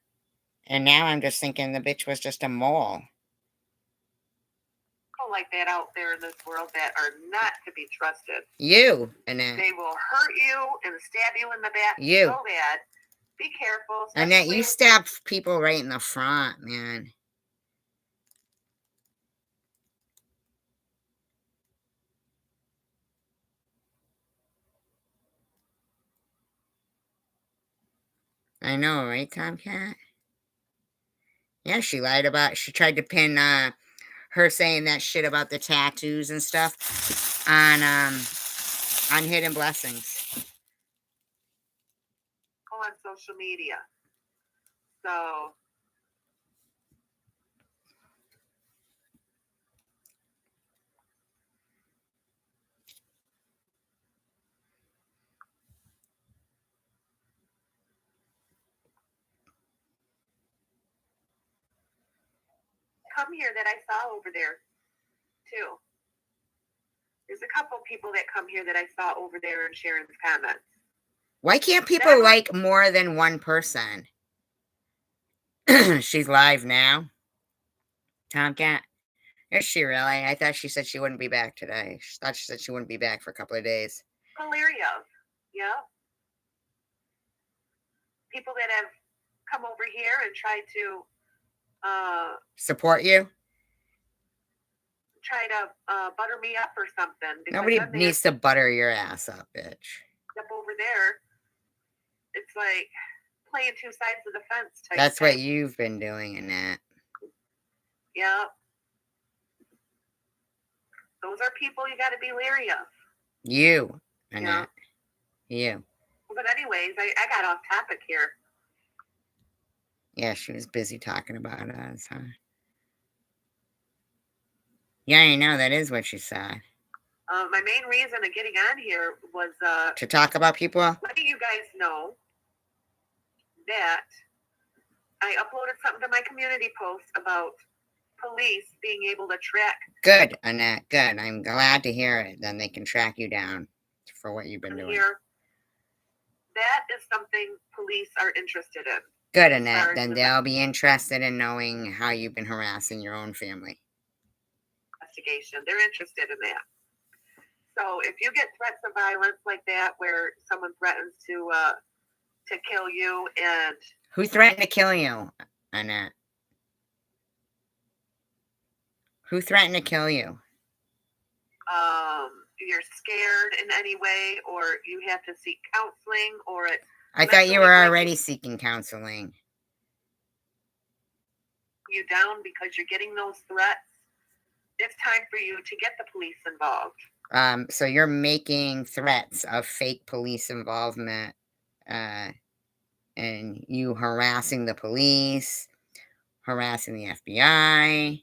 And now I'm just thinking the bitch was just a mole. People like that out there in this world that are not to be trusted. You, Annette. They will hurt you and stab you in the back You. so bad. Be careful. Annette, you stab people right in the front, man. I know, right, Tomcat? Yeah, she lied about, she tried to pin her saying that shit about the tattoos and stuff on Hidden Blessings. On social media. So come here that I saw over there too. There's a couple people that come here that I saw over there in Sharon's comments. Why can't people like more than one person? She's live now. Tomcat? Is she really? I thought she said she wouldn't be back today. She said she wouldn't be back for a couple of days. Hilarious. Yeah. People that have come over here and tried to support you? Try to butter me up or something. Nobody needs to butter your ass up, bitch. Up over there, it's like playing two sides of the fence type That's thing. what you've been doing in that. Yeah. Those are people you got to be leery of. You, Annette. Yeah. You. But anyways, I got off topic here. Yeah, she was busy talking about us, huh? Yeah, I know. That is what she said. My main reason of getting on here was to talk about people. Letting you guys know that I uploaded something to my community post about police being able to track. Good, Annette. Good. I'm glad to hear it. Then they can track you down for what you've been doing. Here, that is something police are interested in. Good, Annette. Then they'll be interested in knowing how you've been harassing your own family. Investigation. They're interested in that. So if you get threats of violence like that, where someone threatens to kill you, and who threatened to kill you, Annette? Who threatened to kill you? You're scared in any way, or you have to seek counseling, or it. I thought you were already seeking counseling. You down because you're getting those threats. It's time for you to get the police involved. So you're making threats of fake police involvement, and you harassing the police, harassing the FBI.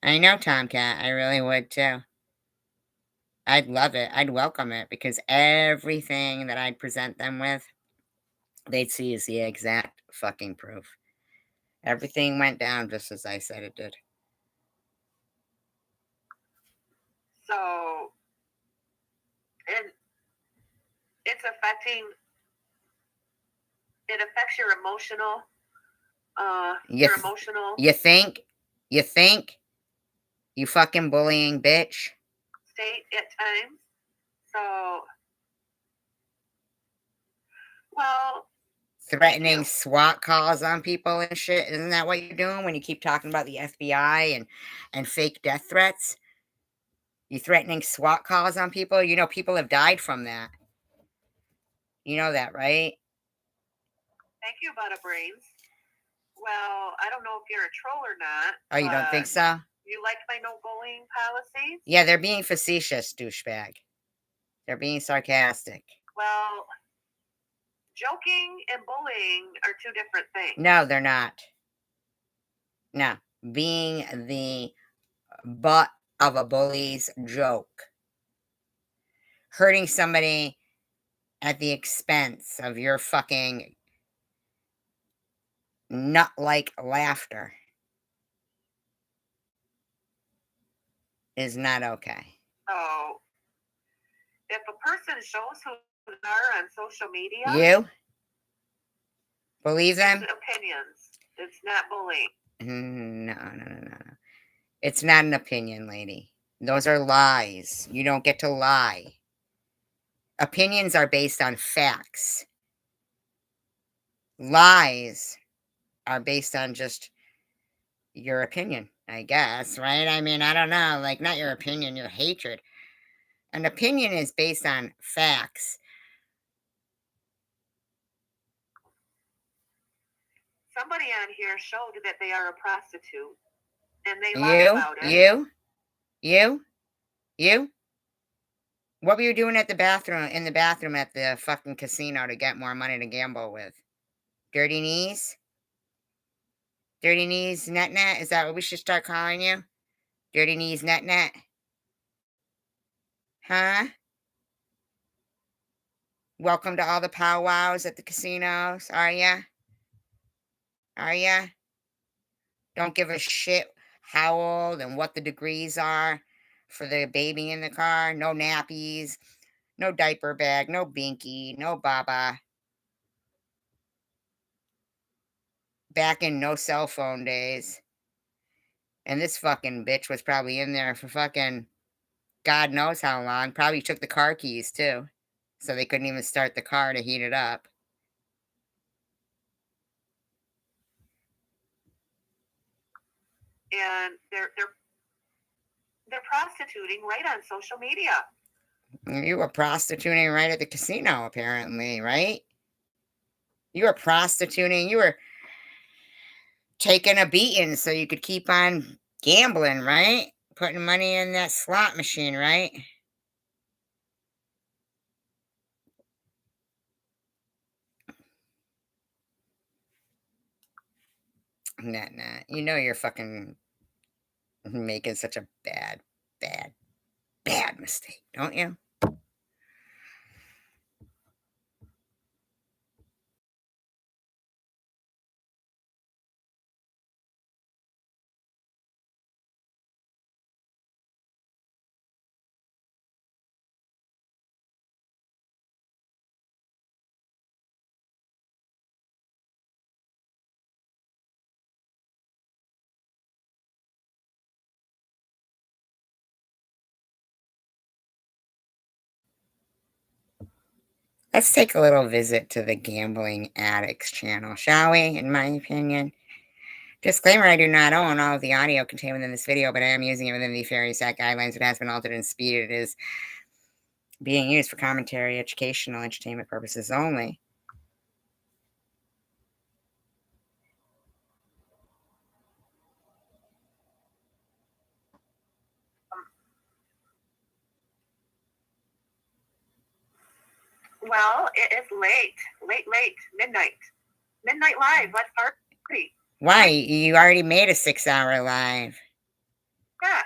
I know, Tomcat. I really would too. I'd love it. I'd welcome it, because everything that I'd present them with, they'd see as the exact fucking proof. Everything went down just as I said it did. So, and it affects your emotional, emotional. You think? You fucking bullying bitch. State at times. So, well. Threatening SWAT calls on people and shit. Isn't that what you're doing when you keep talking about the FBI and fake death threats? You threatening SWAT calls on people? You know, people have died from that. You know that, right? Thank you, Butterbrains. Well, I don't know if you're a troll or not. Oh, you don't think so? You like my no bullying policies? Yeah, they're being facetious, douchebag. They're being sarcastic. Well, joking and bullying are two different things. No, they're not. No, being the butt of a bully's joke, hurting somebody at the expense of your fucking nut-like laughter is not okay. So, if a person shows who they are on social media, you believe them? Opinions. It's not bullying. No. It's not an opinion, lady. Those are lies. You don't get to lie. Opinions are based on facts. Lies are based on just your opinion, I guess, right? I mean, I don't know. Like, not your opinion, your hatred. An opinion is based on facts. Somebody on here showed that they are a prostitute, and they lied about it. You? What were you doing in the bathroom at the fucking casino to get more money to gamble with? Dirty knees? Dirty knees, net? Is that what we should start calling you? Dirty knees, net? Huh? Welcome to all the powwows at the casinos, are ya? Are ya? Don't give a shit how old and what the degrees are for the baby in the car. No nappies, no diaper bag, no binky, no baba. Back in no cell phone days. And this fucking bitch was probably in there for fucking God knows how long. Probably took the car keys too. So they couldn't even start the car to heat it up. And they're prostituting right on social media. You were prostituting right at the casino, apparently, right? You were prostituting. You were taking a beating so you could keep on gambling, right? Putting money in that slot machine, right? Nah. You know you're fucking making such a bad mistake, don't you? Let's take a little visit to the Gambling Addicts channel, shall we? In my opinion. Disclaimer, I do not own all of the audio contained within this video, but I am using it within the Fair Act guidelines. It has been altered and speeded. It is being used for commentary, educational, entertainment purposes only. Well, it is late, midnight live. Let's party. Why? You already made a 6-hour live. Yeah,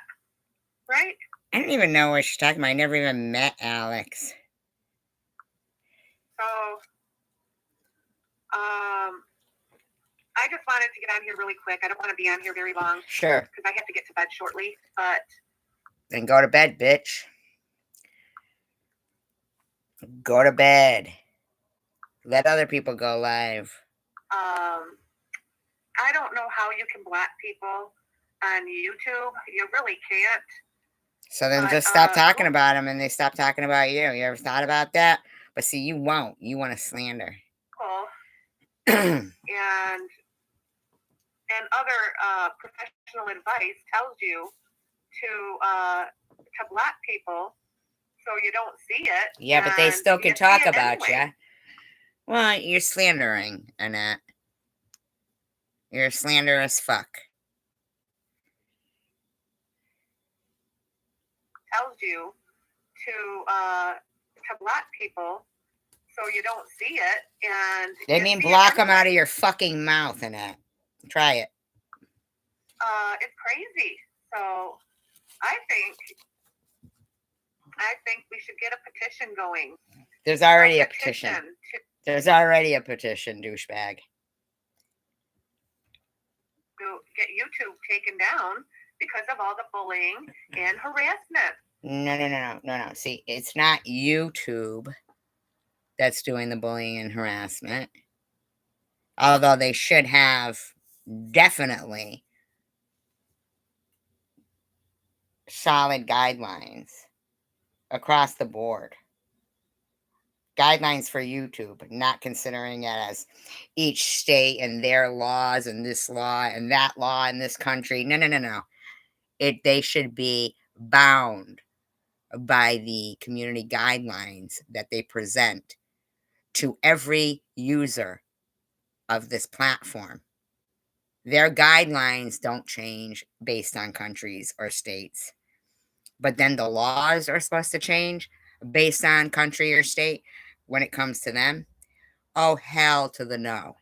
right? I don't even know what she's talking about. I never even met Alex. So, I just wanted to get on here really quick. I don't want to be on here very long. Sure. Because I have to get to bed shortly. But then go to bed, bitch. Go to bed. Let other people go live. I don't know how you can block people on YouTube. You really can't. So then just stop talking about them and they stop talking about you. You ever thought about that? But see, you won't. You want to slander. Cool. and other professional advice tells you to block people so you don't see it. Yeah, but they still can talk about you. Well, you're slandering, Annette. You're a slanderous fuck. Tells you to block people so you don't see it. And they mean block them out of your fucking mouth, Annette. Try it. It's crazy. So I think we should get a petition going. There's already a petition. There's already a petition, douchebag. To get YouTube taken down because of all the bullying and harassment. No. See, it's not YouTube that's doing the bullying and harassment. Although they should have definitely solid guidelines across the board. Guidelines for YouTube, not considering it as each state and their laws and this law and that law in this country. No. They should be bound by the community guidelines that they present to every user of this platform. Their guidelines don't change based on countries or states. But then the laws are supposed to change based on country or state when it comes to them. Oh, hell to the no.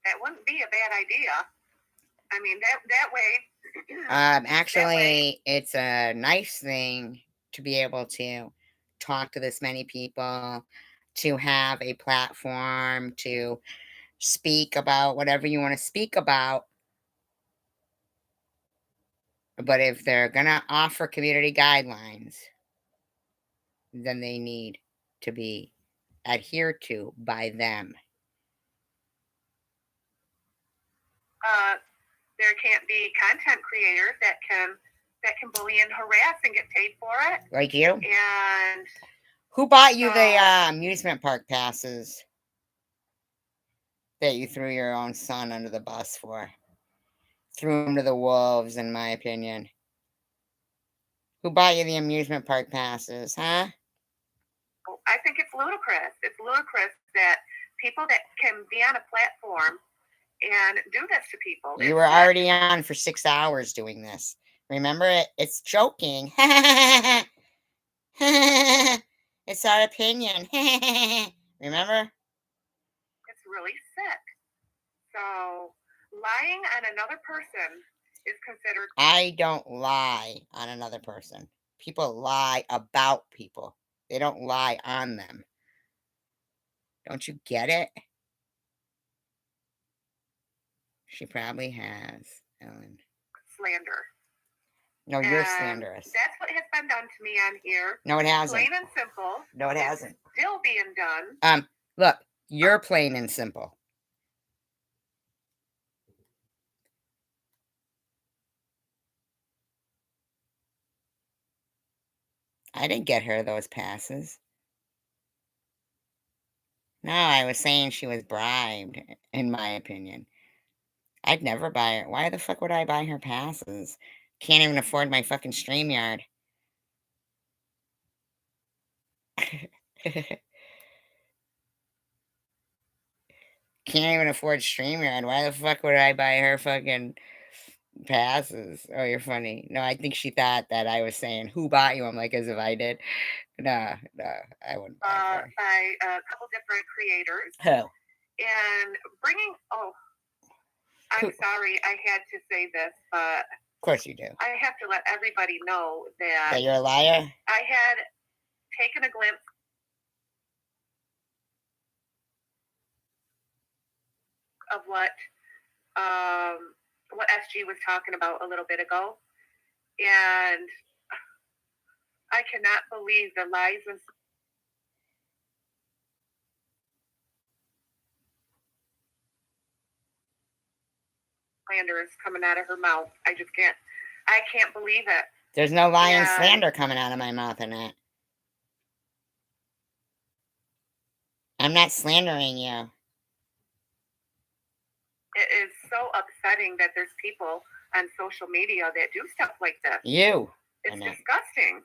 That wouldn't be a bad idea. I mean, that way. Actually, it's a nice thing to be able to talk to this many people, to have a platform, to speak about whatever you want to speak about. But if they're going to offer community guidelines, then they need to be adhered to by them. there can't be content creators that can bully and harass and get paid for it. Like you? And who bought you the amusement park passes that you threw your own son under the bus for? Threw him to the wolves, in my opinion. Who bought you the amusement park passes, huh? I think it's ludicrous. It's ludicrous that people that can be on a platform and do this to people. You were already on for 6 hours doing this. Remember it? It's joking. It's our opinion. Remember? It's really sick. So lying on another person is considered. I don't lie on another person. People lie about people. They don't lie on them. Don't you get it? She probably has, Ellen. Slander. No, you're slanderous. That's what has been done to me on here. No, it hasn't. Plain and simple. No, it hasn't. Still being done. Look, you're plain and simple. I didn't get her those passes. No, I was saying she was bribed, in my opinion. I'd never buy her. Why the fuck would I buy her passes? Can't even afford my fucking StreamYard. Can't even afford StreamYard. Why the fuck would I buy her fucking passes? Oh, you're funny. No, I think she thought that I was saying, who bought you? I'm like, as if I did. No, I wouldn't buy her. By a couple different creators. Who? And bringing, I'm sorry, I had to say this, but of course you do. I have to let everybody know that you're a liar? I had taken a glimpse of what SG was talking about a little bit ago, and I cannot believe the lies and slander is coming out of her mouth. I can't believe it. There's no lie and slander coming out of my mouth in that. I'm not slandering you. It is so upsetting that there's people on social media that do stuff like this. It's disgusting.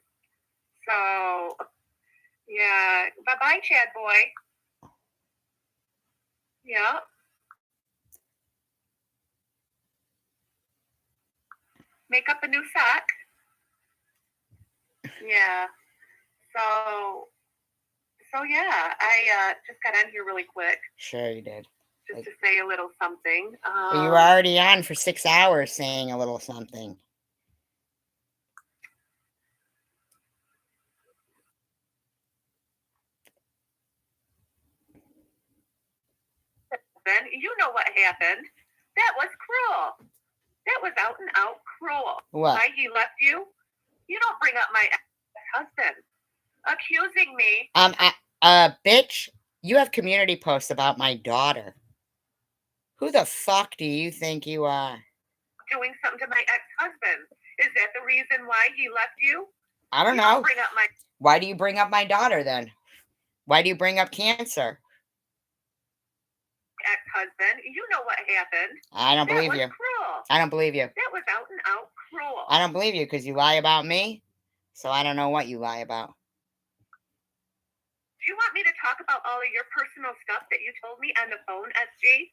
So, yeah. Bye-bye, Chad boy. Yeah. Make up a new sock. Yeah. So yeah, I just got on here really quick. Sure you did. Just to say a little something. You were already on for 6 hours saying a little something. Then you know what happened. That was cruel. That was out and out cruel. What? Why he left you? You don't bring up my husband. Accusing me. Bitch, you have community posts about my daughter. Who the fuck do you think you are? Doing something to my ex-husband. Is that the reason why he left you? I don't know. Why do you bring up my daughter then? Why do you bring up cancer? Ex-husband, you know what happened. I don't believe you. Cruel. I don't believe you. That was out and out cruel. I don't believe you because you lie about me. So I don't know what you lie about. Do you want me to talk about all of your personal stuff that you told me on the phone, SG?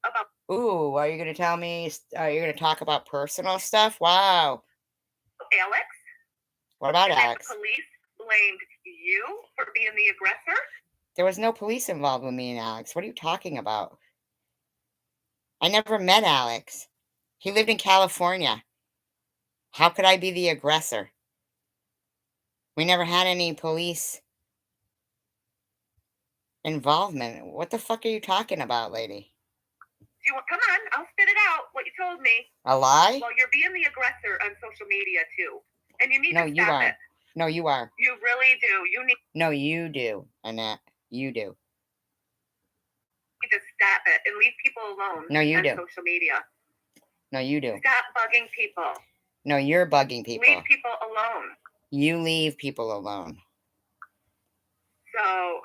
About. Ooh, are you going to tell me? You're going to talk about personal stuff? Wow. Alex? What about Alex? The police blamed you for being the aggressor? There was no police involved with me and Alex. What are you talking about? I never met Alex. He lived in California. How could I be the aggressor? We never had any police involvement. What the fuck are you talking about, lady? Come on, I'll spit it out, what you told me. A lie? Well, you're being the aggressor on social media, too. And you need to stop it. No, you are. You really do. No, you do, Annette. You do. You need to stop it and leave people alone. No, you do. Social media. No, you do. Stop bugging people. No, you're bugging people. Leave people alone. You leave people alone. So,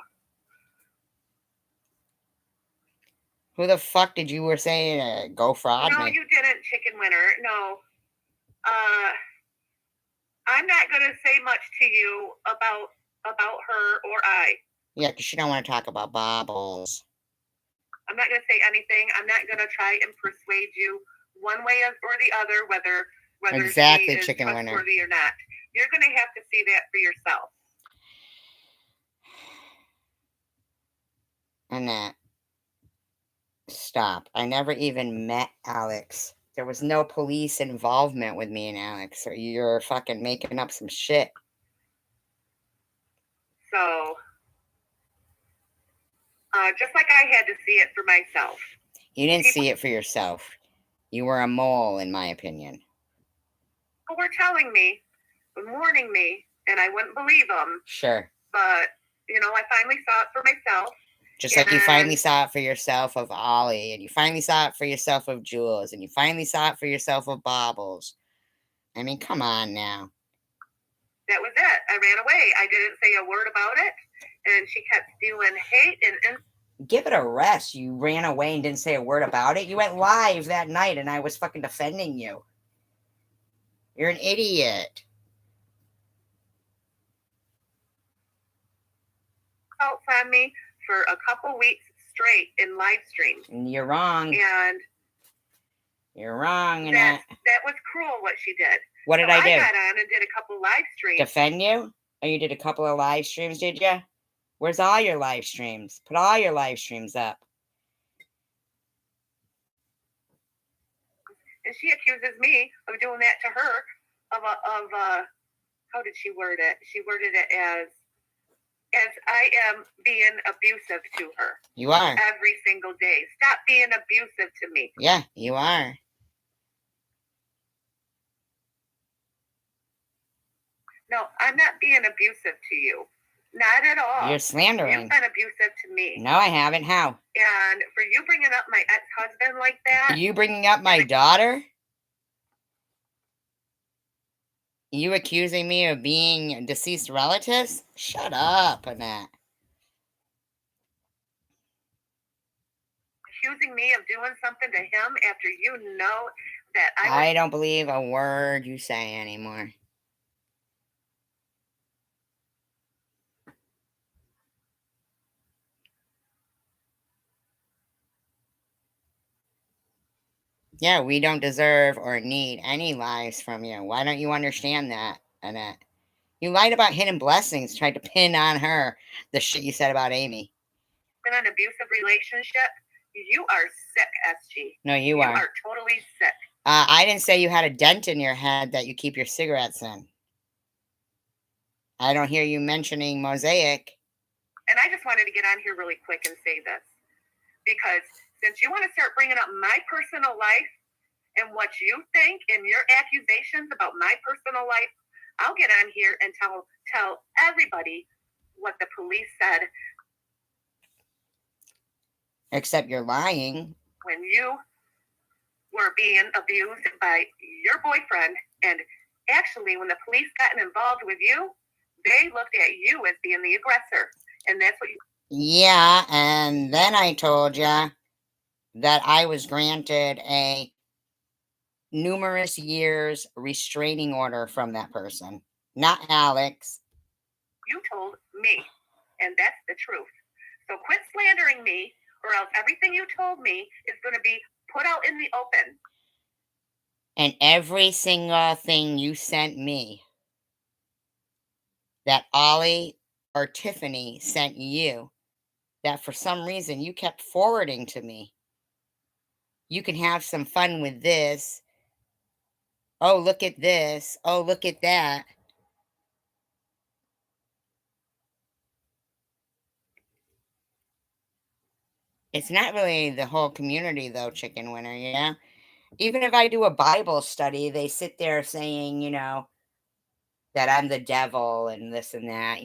who the fuck did you were saying go fraud no, me? you didn't, chicken winner. No. I'm not going to say much to you about her or I. Yeah, because she don't want to talk about baubles. I'm not going to say anything. I'm not going to try and persuade you one way or the other whether exactly, she is chicken winner, trustworthy or not. You're going to have to see that for yourself. Annette, stop. I never even met Alex. There was no police involvement with me and Alex. Or you're fucking making up some shit. So, just like I had to see it for myself. You didn't see it for yourself. You were a mole, in my opinion. People were telling me, warning me, and I wouldn't believe them. Sure. But, I finally saw it for myself. Just like you finally saw it for yourself of Ollie, and you finally saw it for yourself of Jules, and you finally saw it for yourself of Bobbles. I mean, come on now. That was it. I ran away. I didn't say a word about it, and she kept spewing hate and give it a rest. You ran away and didn't say a word about it. You went live that night, and I was fucking defending you. You're an idiot. Felt on me for a couple weeks straight in live streams. And you're wrong. And you're wrong. And that was cruel what she did. What did I do? I got on and did a couple live streams. Defend you? Oh, you did a couple of live streams, did you? Where's all your live streams? Put all your live streams up. And she accuses me of doing that to her. How did she word it? She worded it as I am being abusive to her. You are. Every single day. Stop being abusive to me. Yeah, you are. No, I'm not being abusive to you. Not at all. You're slandering. You've been abusive to me. No, I haven't. How? And for you bringing up my ex-husband like that. You bringing up my daughter? You accusing me of being deceased relatives? Shut up, Annette. Accusing me of doing something to him after you know that I don't believe a word you say anymore. Yeah, we don't deserve or need any lies from you. Why don't you understand that, Annette? You lied about hidden blessings, tried to pin on her the shit you said about Amy. In an abusive relationship, you are sick, SG. No, you are. You are totally sick. I didn't say you had a dent in your head that you keep your cigarettes in. I don't hear you mentioning Mosaic. And I just wanted to get on here really quick and say this. Because since you want to start bringing up my personal life and what you think and your accusations about my personal life, I'll get on here and tell everybody what the police said. Except you're lying. When you were being abused by your boyfriend, and actually when the police gotten involved with you, they looked at you as being the aggressor. And that's what you... Yeah, and then I told you that I was granted a numerous years restraining order from that person, not Alex. You told me, and that's the truth. So quit slandering me, or else everything you told me is going to be put out in the open. And every single thing you sent me that Ollie or Tiffany sent you, that for some reason you kept forwarding to me. You can have some fun with this. Oh, look at this. Oh, look at that. It's not really the whole community, though, Chicken Winner, yeah? Even if I do a Bible study, they sit there saying, that I'm the devil and this and that,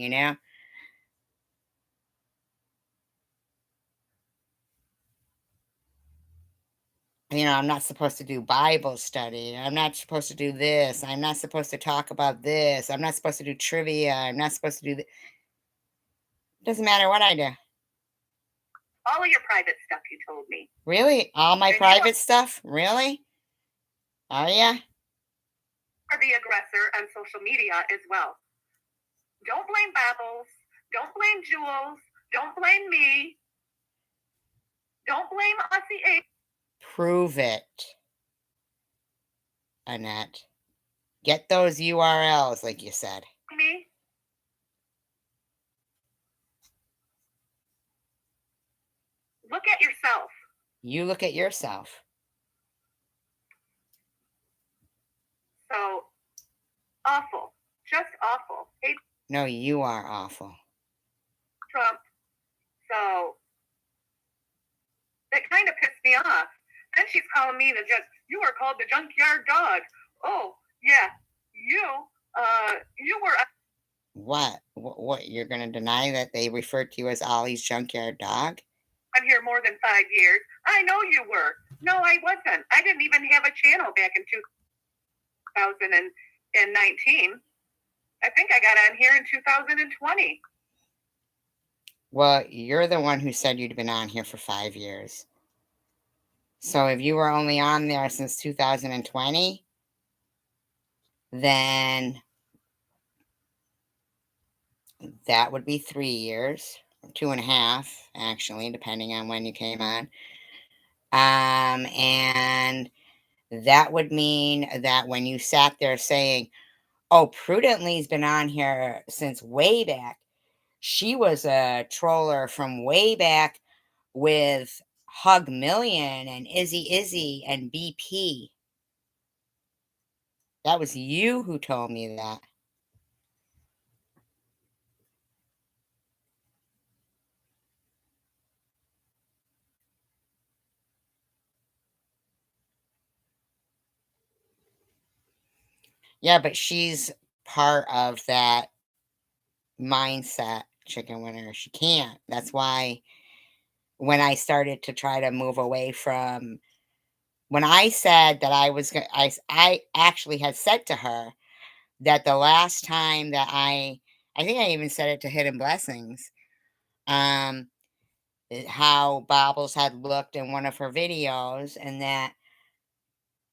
I'm not supposed to do Bible study. I'm not supposed to do this. I'm not supposed to talk about this. I'm not supposed to do trivia. I'm not supposed to do this. Doesn't matter what I do. All of your private stuff, you told me. Really? All my And private stuff? Really? Are ya? Are the aggressor on social media as well. Don't blame Babbles. Don't blame Jules. Don't blame me. Don't blame Aussie A. Prove it, Annette. Get those URLs, like you said. Me. Look at yourself. You look at yourself. So awful. Just awful. Hey, No, you are awful. Trump. So that kind of pissed me off. Then she's calling me you were called the junkyard dog. Oh, yeah. You were. What? You're going to deny that they referred to you as Ollie's junkyard dog? I'm here more than 5 years. I know you were. No, I wasn't. I didn't even have a channel back in 2019. I think I got on here in 2020. Well, you're the one who said you'd been on here for 5 years. So if you were only on there since 2020, then that would be 3 years, 2.5, actually, depending on when you came on. And that would mean that when you sat there saying, oh, Prudently's been on here since way back. She was a troller from way back with Hug Million and Izzy and BP. That was you who told me that. Yeah, but she's part of that mindset, chicken winner. She can't. That's why when I started to try to move away from, when I said that I actually had said to her that the last time that I think I even said it to Hidden Blessings, how Bobbles had looked in one of her videos, and that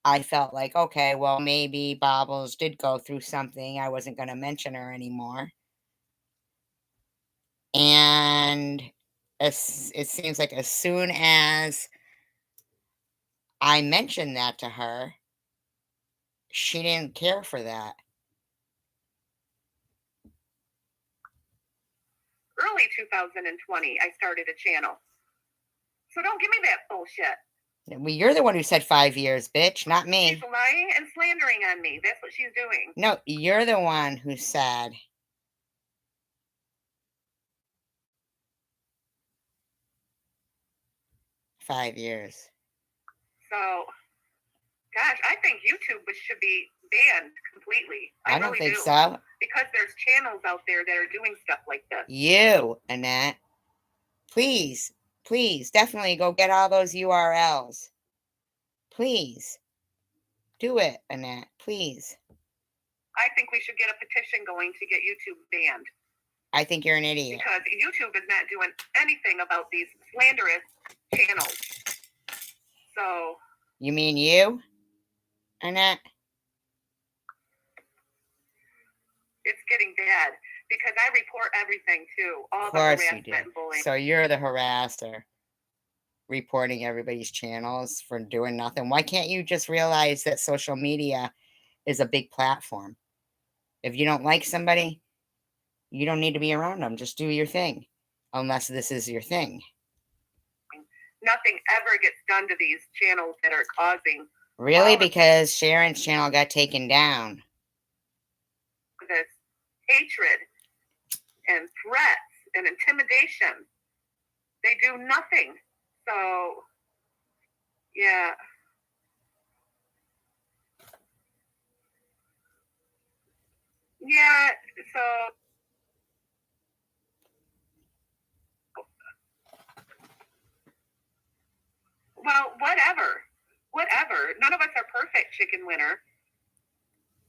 I felt like, okay, well, maybe Bobbles did go through something. I wasn't going to mention her anymore. And it seems like as soon as I mentioned that to her, she didn't care for that. Early 2020, I started a channel. So don't give me that bullshit. Well, you're the one who said 5 years, bitch, not me. She's lying and slandering on me. That's what she's doing. No, you're the one who said 5 years. So, gosh, I think YouTube should be banned completely. I don't think so. Because there's channels out there that are doing stuff like this. You, Annette. Please, definitely go get all those URLs. Please. Do it, Annette. Please. I think we should get a petition going to get YouTube banned. I think you're an idiot. Because YouTube is not doing anything about these slanderous channels. So. You mean you, Annette? It's getting bad because I report everything too. All the harassment and bullying. So you're the harasser, reporting everybody's channels for doing nothing. Why can't you just realize that social media is a big platform? If you don't like somebody, you don't need to be around them. Just do your thing, unless this is your thing. Nothing ever gets done to these channels that are causing. Really? Because Sharon's channel got taken down. This hatred and threats and intimidation. They do nothing. So, yeah. Yeah, so. Well, whatever. None of us are perfect, Chicken Winner.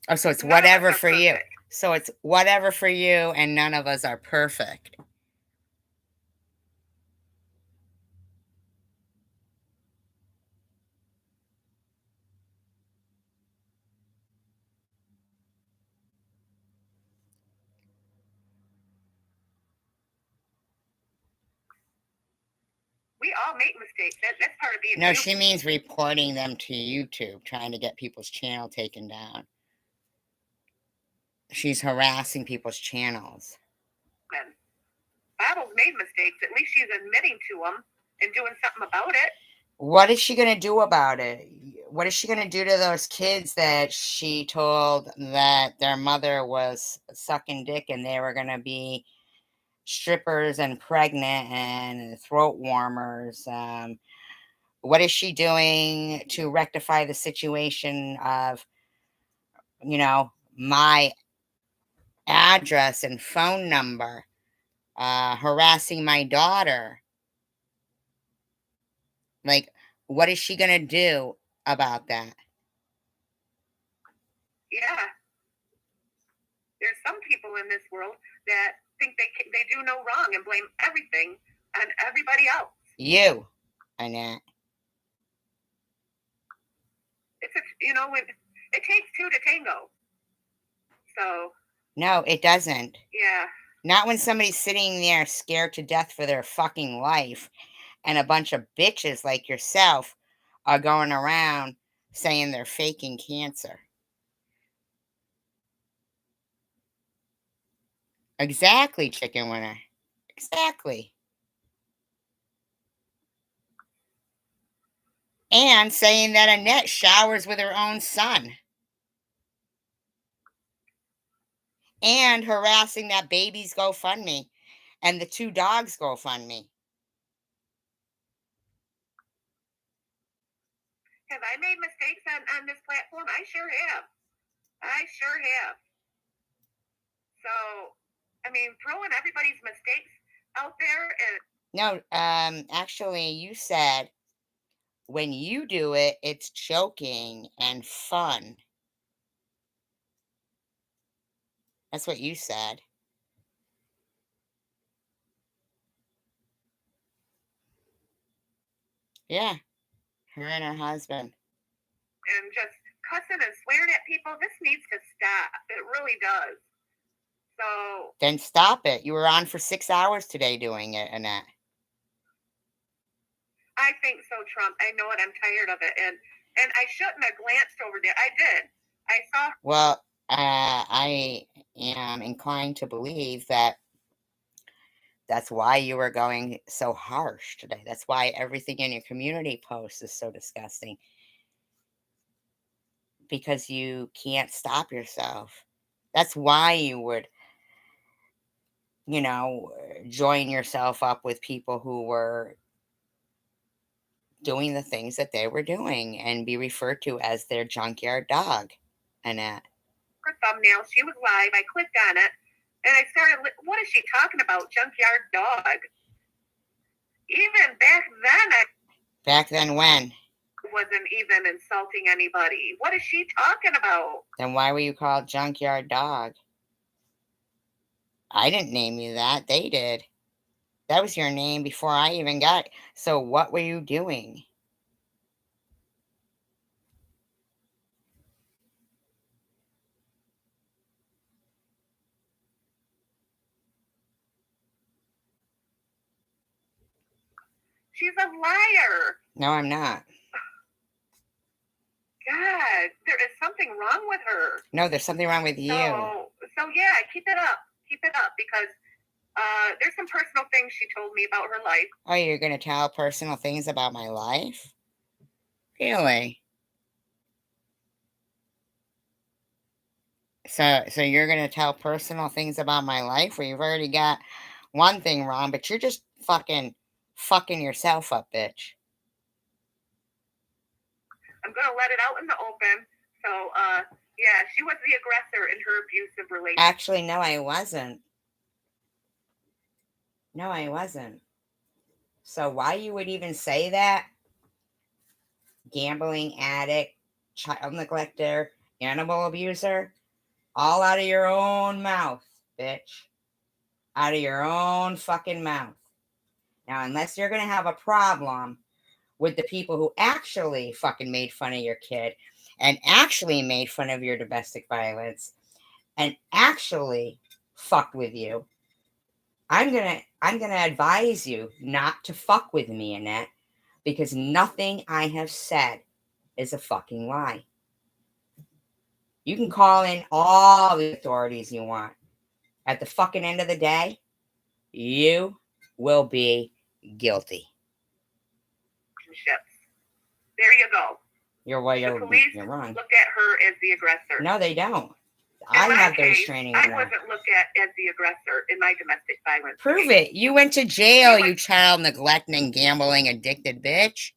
Oh, so it's None of us whatever are for you. perfect. So it's whatever for you, and none of us are perfect. We all make mistakes. That's part of being No, human. she means reporting them to YouTube, trying to get people's channel taken down. She's harassing people's channels. Battle's made mistakes. At least she's admitting to them and doing something about it. What is she going to do about it? What is she going to do to those kids that she told that their mother was sucking dick and they were going to be strippers and pregnant and throat warmers? What is she doing to rectify the situation of, my address and phone number, harassing my daughter? Like, what is she going to do about that? Yeah. There's some people in this world that think they do no wrong and blame everything on everybody else. You, Annette. It takes two to tango. So. No, it doesn't. Yeah. Not when somebody's sitting there scared to death for their fucking life and a bunch of bitches like yourself are going around saying they're faking cancer. Exactly, Chicken Winner. Exactly. And saying that Annette showers with her own son. And harassing that baby's GoFundMe and the 2 dogs GoFundMe. Have I made mistakes on this platform? I sure have. So, I mean, throwing everybody's mistakes out there and. No, actually, you said when you do it, it's joking and fun. That's what you said. Yeah, her and her husband. And just cussing and swearing at people, this needs to stop. It really does. So. Then stop it. You were on for 6 hours today doing it, Annette. I think so, Trump. I know it. I'm tired of it. And I shouldn't have glanced over there. I did. I saw. Well, I am inclined to believe that that's why you were going so harsh today. That's why everything in your community post is so disgusting. Because you can't stop yourself. That's why you would, join yourself up with people who were doing the things that they were doing and be referred to as their junkyard dog, Annette. Her thumbnail. She was live. I clicked on it and I started. What is she talking about? Junkyard dog. Even back then, Back then, when? Wasn't even insulting anybody. What is she talking about? Then why were you called junkyard dog? I didn't name you that. They did. That was your name before I even got it. So what were you doing? She's a liar. No, I'm not. God, there is something wrong with her. No, there's something wrong with you. So yeah, keep it up. Keep it up because there's some personal things she told me about her life. Oh, you're going to tell personal things about my life? Really? So you're going to tell personal things about my life where you've already got one thing wrong, but you're just fucking yourself up, bitch. I'm going to let it out in the open. So, yeah, she was the aggressor in her abusive relationship. Actually, no, I wasn't. No, I wasn't. So why you would even say that? Gambling addict, child neglector, animal abuser, all out of your own mouth, bitch. Out of your own fucking mouth. Now, unless you're going to have a problem with the people who actually fucking made fun of your kid and actually made fun of your domestic violence and actually fucked with you, I'm gonna advise you not to fuck with me, Annette, because nothing I have said is a fucking lie. You can call in all the authorities you want. At the fucking end of the day, you will be guilty. There you go. You're wrong. Look at her as the aggressor. No, they don't. I have those training. I wasn't looked at as the aggressor in my domestic violence. Prove it. You went to jail, you child neglecting, gambling, addicted bitch.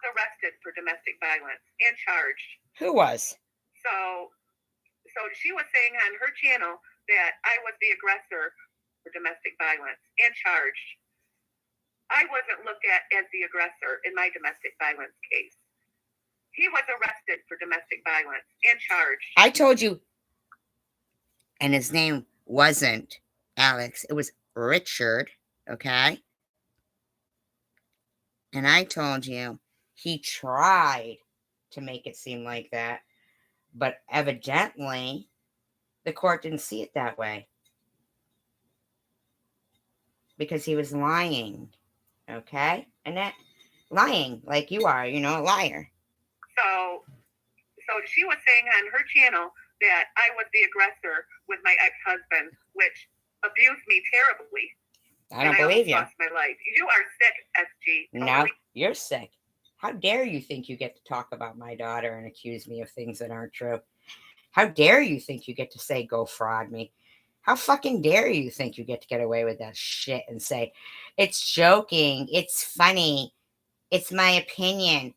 Arrested for domestic violence and charged. Who was? So she was saying on her channel that I was the aggressor for domestic violence and charged. I wasn't looked at as the aggressor in my domestic violence case. He was arrested for domestic violence and charged. I told you. And his name wasn't Alex. It was Richard, okay? And I told you he tried to make it seem like that. But evidently, the court didn't see it that way. Because he was lying. Okay? And that lying like you are, a liar. So she was saying on her channel that I was the aggressor with my ex-husband, which abused me terribly. I don't believe you. Lost my life. You are sick, SG. Totally. No, you're sick. How dare you think you get to talk about my daughter and accuse me of things that aren't true? How dare you think you get to say, go fraud me? How fucking dare you think you get to get away with that shit and say, it's joking, it's funny, it's my opinion.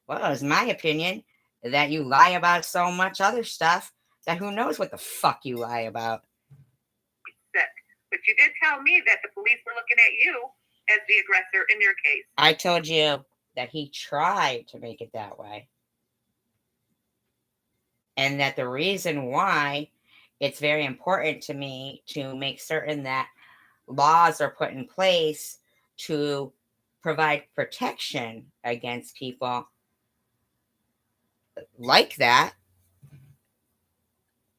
Well, it's my opinion that you lie about so much other stuff that who knows what the fuck you lie about. But you did tell me that the police were looking at you as the aggressor in your case. I told you that he tried to make it that way. And that the reason why it's very important to me to make certain that laws are put in place to provide protection against people like that.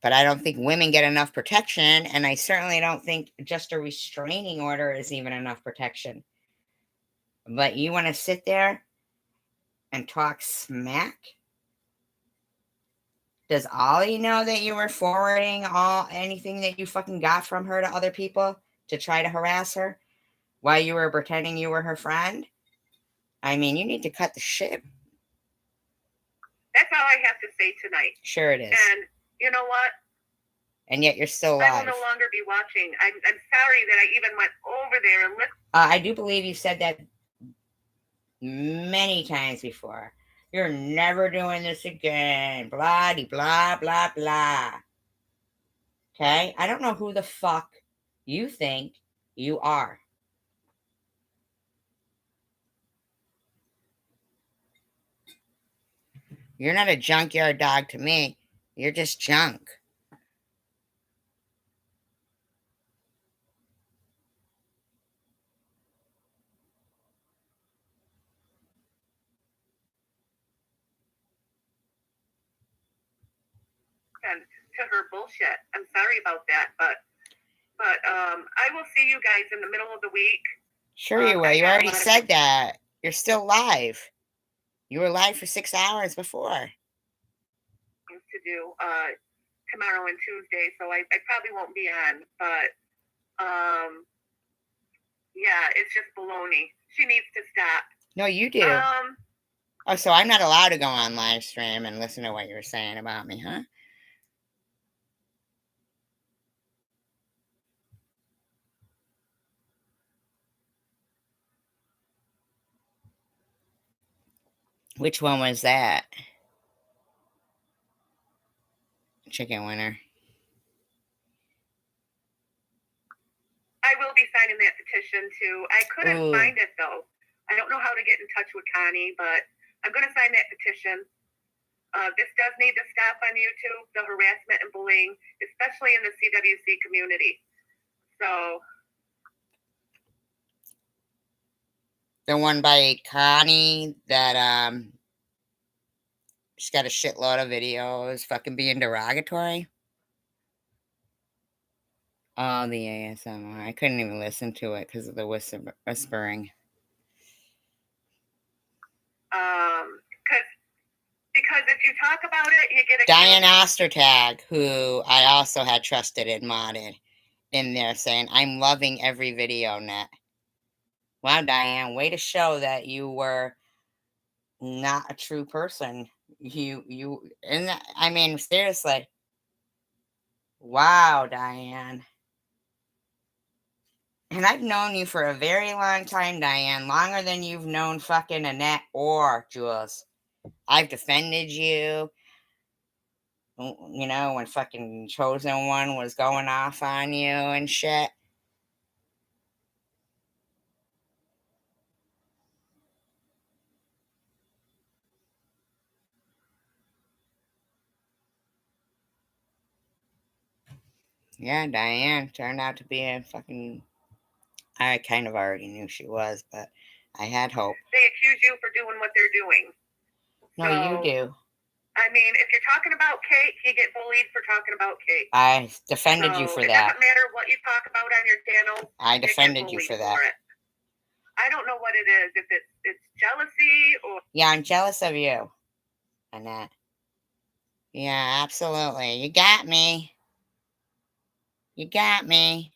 But I don't think women get enough protection, and I certainly don't think just a restraining order is even enough protection. But you want to sit there and talk smack? Does Ollie know that you were forwarding anything that you fucking got from her to other people to try to harass her while you were pretending you were her friend? I mean, you need to cut the shit. That's all I have to say tonight. Sure it is. And you know what? And yet you're still alive. I will no longer be watching. I'm sorry that I even went over there and listened. I do believe you said that many times before. You're never doing this again. Blah, blah, blah, blah. Okay? I don't know who the fuck you think you are. You're not a junkyard dog to me. You're just junk. And to her bullshit. I'm sorry about that, but I will see you guys in the middle of the week. Sure you will. You already said that. You're still live. You were live for 6 hours before. To do tomorrow and Tuesday, so I probably won't be on, but yeah, it's just baloney. She needs to stop. No, you do. Oh, so I'm not allowed to go on live stream and listen to what you're saying about me, huh? Which one was that? Chicken winner. I will be signing that petition too. I couldn't find it though. I don't know how to get in touch with Connie, but I'm going to sign that petition. This does need to stop on YouTube, the harassment and bullying, especially in the CWC community. So. The one by Connie that, she's got a shitload of videos fucking being derogatory. Oh, the ASMR. I couldn't even listen to it because of the whispering. Because if you talk about it, you get a Diane Ostertag, who I also had trusted and modded, in there saying, "I'm loving every video, net." Wow, Diane, way to show that you were not a true person. I mean, seriously. Wow, Diane. And I've known you for a very long time, Diane, longer than you've known fucking Annette or Jules. I've defended you. You know, when fucking Chosen One was going off on you and shit. Yeah, Diane turned out to be a fucking... I kind of already knew she was, but I had hope. They accuse you for doing what they're doing. No, so, you do. I mean, if you're talking about Kate, you get bullied for talking about Kate. I defended you for that. It doesn't matter what you talk about on your channel. I defended you for that. I don't know what it is. If it's jealousy or... Yeah, I'm jealous of you, Annette. Yeah, absolutely. You got me. You got me.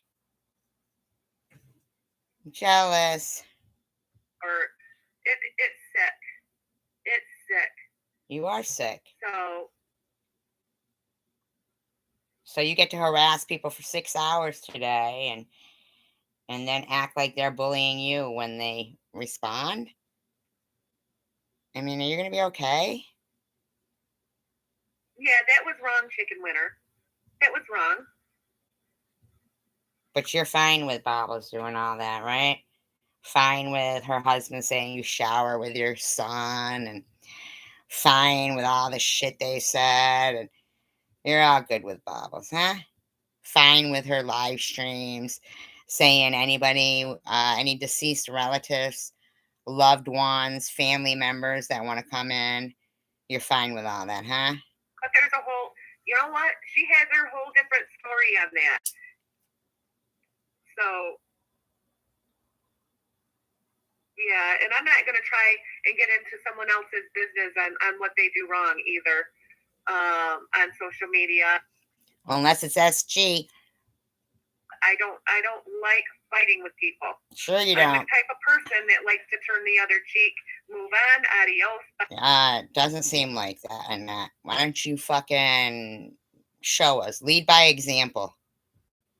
I'm jealous. Or it's sick. It's sick. You are sick. So you get to harass people for 6 hours today and then act like they're bullying you when they respond? I mean, are you going to be okay? Yeah, that was wrong, Chicken Winner. That was wrong. But you're fine with Bobbles doing all that, right? Fine with her husband saying you shower with your son, and fine with all the shit they said, and you're all good with Bobbles, huh? Fine with her live streams saying anybody, any deceased relatives, loved ones, family members that want to come in, you're fine with all that, huh? But there's a whole, you know what? She has her whole different story on that. So, yeah, and I'm not going to try and get into someone else's business on what they do wrong either on social media. Well, unless it's SG. I don't like fighting with people. Sure you don't. I'm the type of person that likes to turn the other cheek, move on, adios. Doesn't seem like that, Annette. Why don't you fucking show us? Lead by example.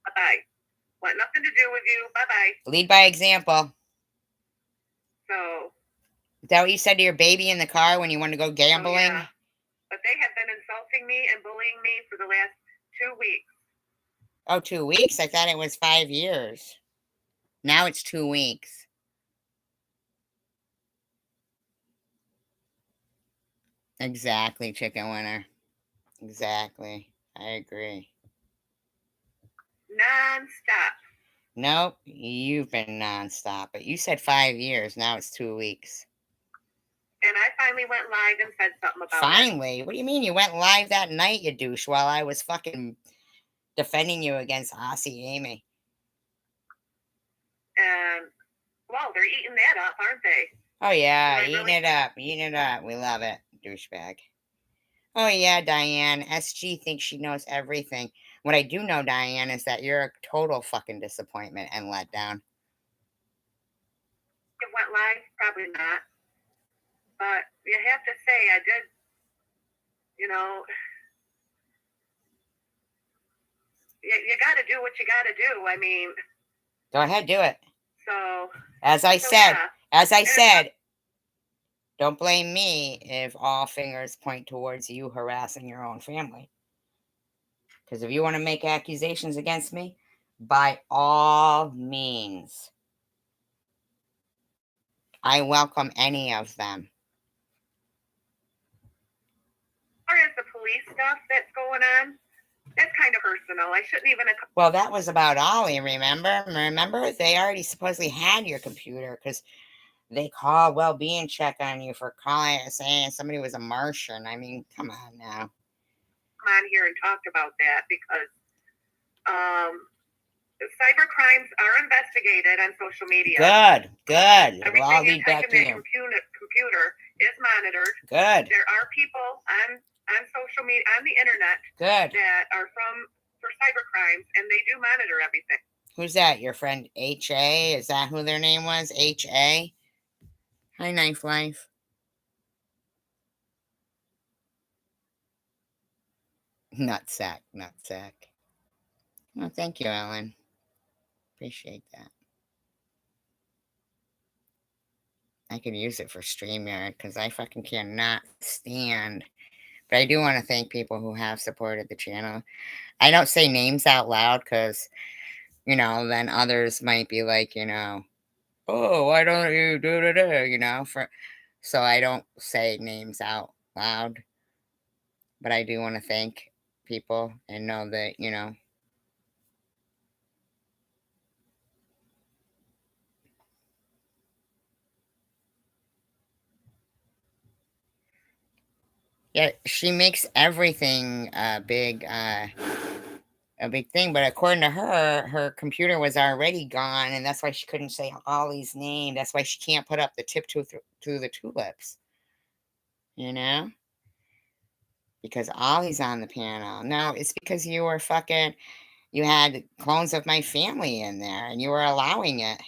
Bye-bye. Want nothing to do with you. Bye-bye. Lead by example. So. Is that what you said to your baby in the car when you wanted to go gambling? Oh, yeah. But they have been insulting me and bullying me for the last 2 weeks. Oh, 2 weeks? I thought it was 5 years. Now it's 2 weeks. Exactly, Chicken Winner. Exactly. I agree. Non-stop. Nope, you've been non-stop. But you said 5 years. Now it's 2 weeks. And I finally went live and said something about it. Finally? What do you mean you went live that night, you douche, while I was fucking defending you against Aussie Amy? And, well, they're eating that up, aren't they? Oh, yeah, eating it up. Eating it up. We love it, douchebag. Oh, yeah, Diane. SG thinks she knows everything. What I do know, Diane, is that you're a total fucking disappointment and letdown. It went live? Probably not. But you have to say, I did, you know, you got to do what you got to do. I mean. Go ahead, do it. So. As I said, don't blame me if all fingers point towards you harassing your own family. Because if you want to make accusations against me, by all means. I welcome any of them. Or is the police stuff that's going on? That's kind of personal. I shouldn't even have. Well, that was about Ollie, remember? Remember? They already supposedly had your computer because they called well-being check on you for calling saying somebody was a Martian. I mean, come on now. Come on here and talk about that because cyber crimes are investigated on social media. Good. Everything you type in that computer is monitored. Good. There are people on social media, on the internet, that are for cyber crimes, and they do monitor everything. Who's that? Your friend H.A.? Is that who their name was? H.A.? Hi, Knife Life. Nutsack. Well, thank you, Ellen. Appreciate that. I could use it for StreamYard because I fucking cannot stand. But I do want to thank people who have supported the channel. I don't say names out loud because, then others might be like, oh, why don't you do it? So I don't say names out loud. But I do want to thank people and know that, yeah, she makes everything a big thing. But according to her, her computer was already gone, and that's why she couldn't say Ollie's name. That's why she can't put up the tip to the tulips. Because Ollie's on the panel. No, it's because you had clones of my family in there, and you were allowing it.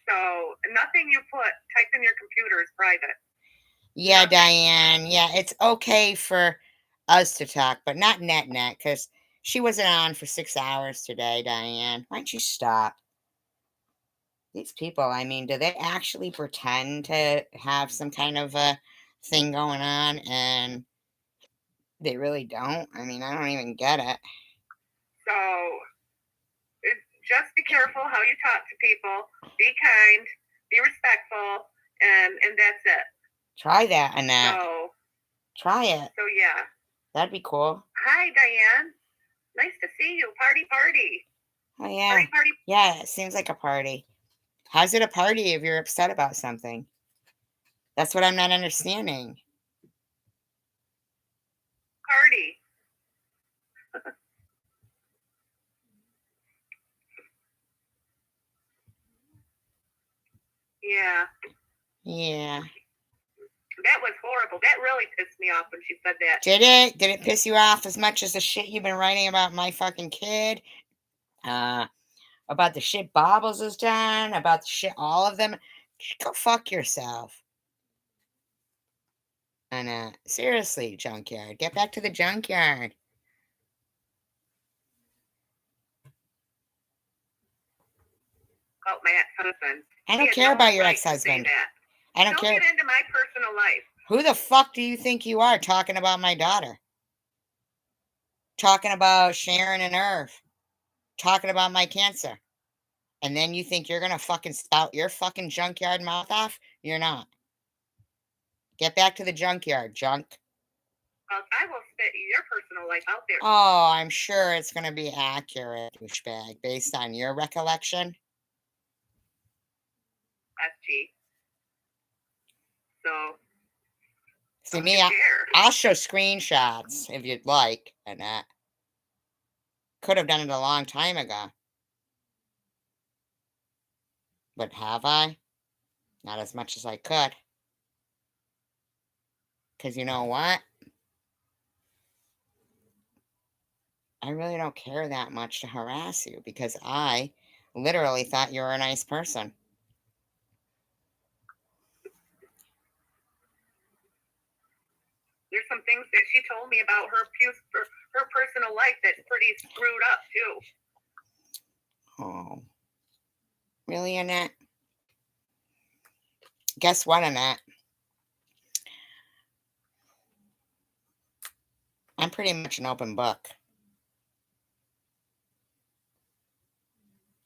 So nothing you type in your computer is private. Yeah, nothing. Diane. Yeah, it's okay for us to talk, but not net, because she wasn't on for 6 hours today, Diane. Why don't you stop? These people, I mean, do they actually pretend to have some kind of a thing going on and they really don't? I mean, I don't even get it. So just be careful how you talk to people. Be kind, be respectful, and that's it. Try that, Annette. Try it. So yeah. That'd be cool. Hi, Diane. Nice to see you. Party. Oh, yeah. Party. Yeah, it seems like a party. How's it a party if you're upset about something? That's what I'm not understanding. Party. Yeah. That was horrible. That really pissed me off when she said that. Did it? Did it piss you off as much as the shit you've been writing about my fucking kid? About the shit Bobbles has done? About the shit all of them? Go fuck yourself. And seriously, junkyard. Get back to the junkyard. Oh, my ex-husband. I don't care about your ex-husband. I don't care. Don't get into my personal life. Who the fuck do you think you are talking about my daughter? Talking about Sharon and Irv. Talking about my cancer. And then you think you're going to fucking spout your fucking junkyard mouth off? You're not. Get back to the junkyard, junk. I will spit your personal life out there. Oh, I'm sure it's going to be accurate, douchebag, based on your recollection. SG. So. See me, I'll show screenshots if you'd like, and that. Could have done it a long time ago. But have I? Not as much as I could. Because you know what? I really don't care that much to harass you because I literally thought you were a nice person. There's some things that she told me about her personal life that's pretty screwed up, too. Oh. Really, Annette? Guess what, Annette? I'm pretty much an open book.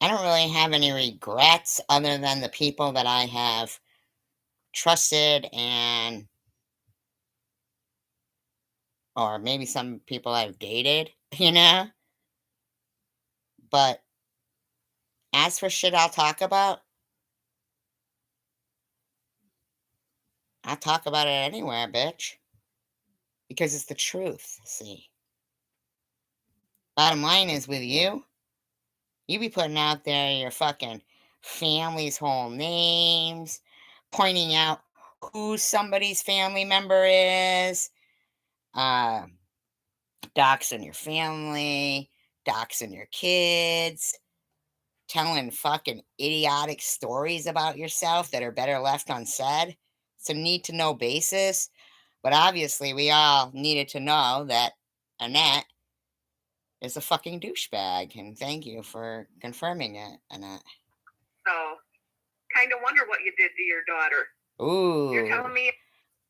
I don't really have any regrets other than the people that I have trusted and, or maybe some people I've dated, you know? But as for shit I'll talk about it anywhere, bitch. Because it's the truth, see. Bottom line is with you be putting out there your fucking family's whole names, pointing out who somebody's family member is, uh, doxing your family, doxing your kids, telling fucking idiotic stories about yourself that are better left unsaid. It's a need to know basis. But obviously, we all needed to know that Annette is a fucking douchebag. And thank you for confirming it, Annette. So, kind of wonder what you did to your daughter. Ooh. You're telling me.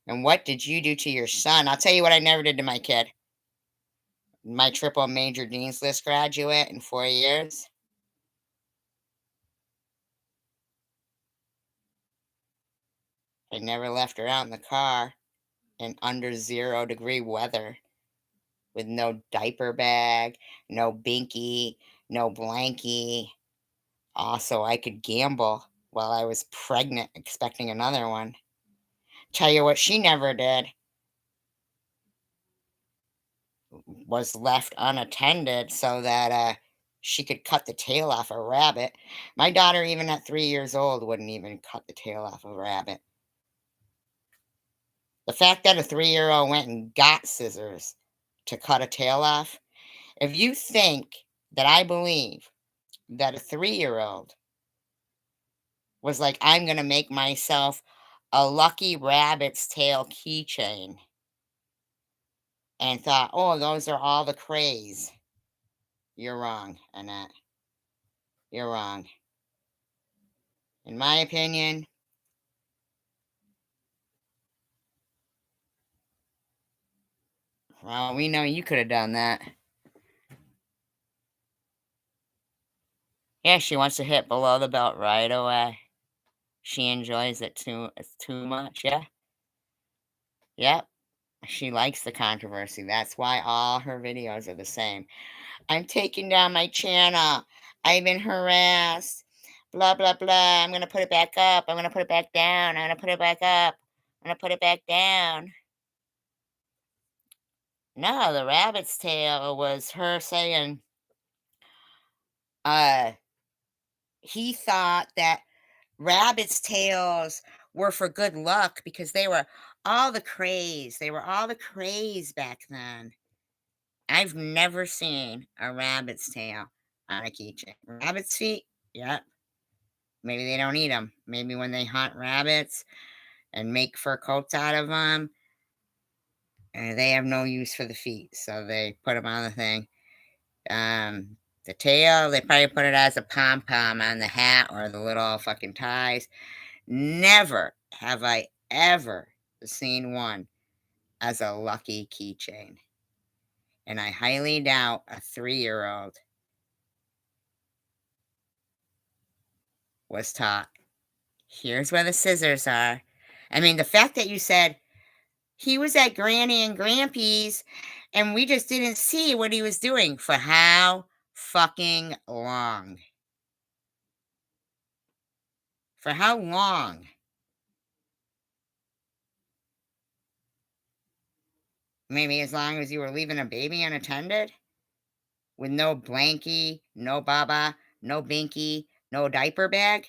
And what did you do to your son? I'll tell you what I never did to my kid. My triple major dean's list graduate in 4 years. I never left her out in the car in under 0-degree weather with no diaper bag, no binky, no blankie. Also, I could gamble while I was pregnant, expecting another one. Tell you what she never did was left unattended so that she could cut the tail off a rabbit. My daughter, even at 3 years old, wouldn't even cut the tail off a rabbit. The fact that a 3-year-old went and got scissors to cut a tail off, if you think that I believe that a 3-year-old was like, I'm going to make myself a lucky rabbit's tail keychain and thought, oh, those are all the craze, you're wrong, Annette. You're wrong. In my opinion, well, we know you could have done that. Yeah, she wants to hit below the belt right away. She enjoys it too much, yeah? Yep. She likes the controversy. That's why all her videos are the same. I'm taking down my channel. I've been harassed. Blah, blah, blah. I'm going to put it back up. I'm going to put it back down. I'm going to put it back up. I'm going to put it back down. No, the rabbit's tail was her saying, he thought that rabbit's tails were for good luck because they were all the craze. They were all the craze back then. I've never seen a rabbit's tail on a keychain. Rabbit's feet? Yep. Maybe they don't eat them. Maybe when they hunt rabbits and make fur coats out of them, they have no use for the feet, so they put them on the thing. The tail, they probably put it as a pom-pom on the hat or the little fucking ties. Never have I ever seen one as a lucky keychain. And I highly doubt a 3-year-old was taught, here's where the scissors are. I mean, the fact that you said he was at Granny and Grampy's and we just didn't see what he was doing for how fucking long? For how long? Maybe as long as you were leaving a baby unattended? With no blankie, no baba, no binky, no diaper bag?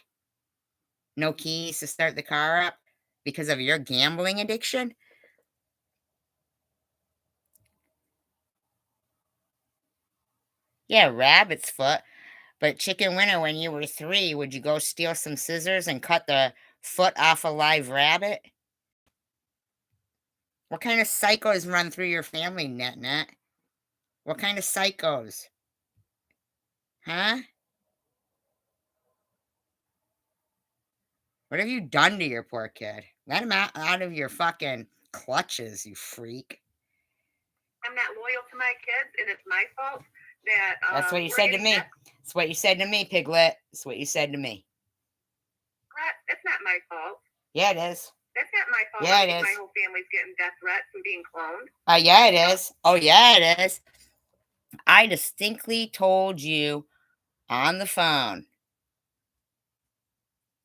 No keys to start the car up because of your gambling addiction? Yeah, rabbit's foot. But chicken winter, when you were 3, would you go steal some scissors and cut the foot off a live rabbit? What kind of psychos run through your family, Net? What kind of psychos? Huh? What have you done to your poor kid? Let him out of your fucking clutches, you freak. I'm not loyal to my kids, and it's my fault. that That's what you we're said to getting me. death That's what you said to me, Piglet. That's what you said to me. threats. That's not my fault. Yeah, it is. That's not my fault. Yeah, I it think my is. whole family's getting death threats and being cloned. Yeah, it is. Oh, yeah, it is. I distinctly told you on the phone.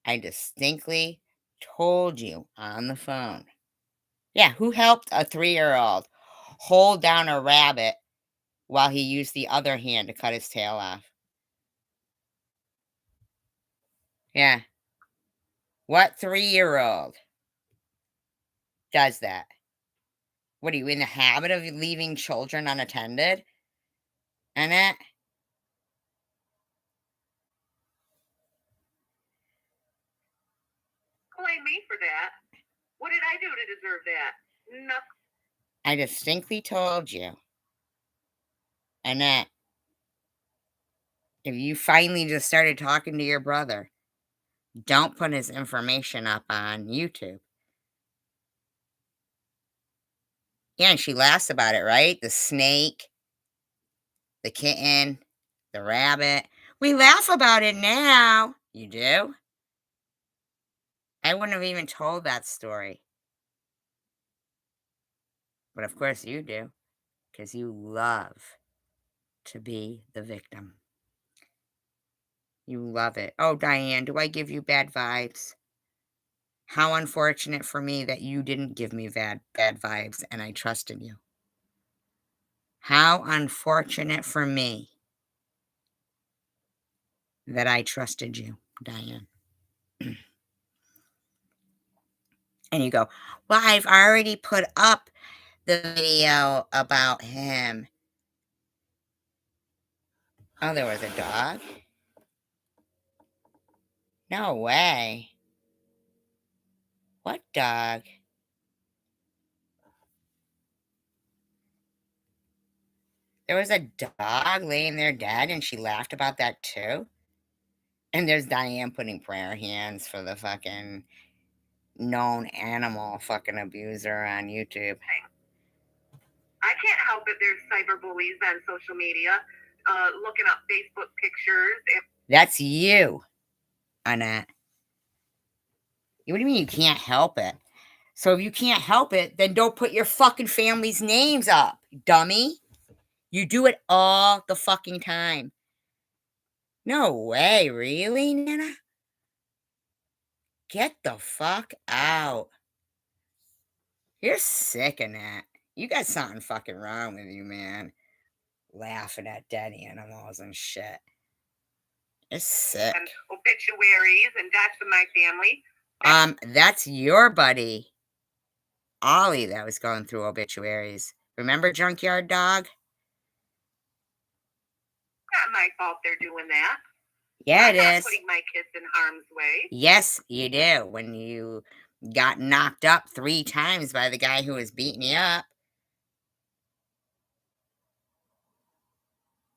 I distinctly told you on the phone. Yeah, who helped a 3-year-old hold down a rabbit while he used the other hand to cut his tail off? Yeah. What 3-year-old does that? What are you in the habit of leaving children unattended? Annette? Blame me for that. What did I do to deserve that? Nothing. I distinctly told you, Annette, if you finally just started talking to your brother, don't put his information up on YouTube. Yeah, and she laughs about it, right? The snake, the kitten, the rabbit. We laugh about it now. You do? I wouldn't have even told that story. But of course you do, because you love to be the victim. You love it. Oh, Diane, do I give you bad vibes? How unfortunate for me that you didn't give me bad vibes and I trusted you. How unfortunate for me that I trusted you, Diane. And you go, well, I've already put up the video about him. Oh, there was a dog? No way. What dog? There was a dog laying there dead and she laughed about that too? And there's Diane putting prayer hands for the fucking known animal fucking abuser on YouTube. I can't help it. There's cyberbullies on social media, looking up Facebook pictures. That's you, Annette. What do you mean you can't help it? So if you can't help it, then don't put your fucking family's names up, dummy. You do it all the fucking time. No way, really, Nana? Get the fuck out. You're sick, Annette. You got something fucking wrong with you, man. Laughing at dead animals and shit. You're sick. And obituaries and deaths in my family. That's your buddy, Ollie, that was going through obituaries. Remember Junkyard Dog? Not my fault they're doing that. Yeah, I'm it not is. putting my kids in harm's way. Yes, you do. When you got knocked up 3 times by the guy who was beating you up.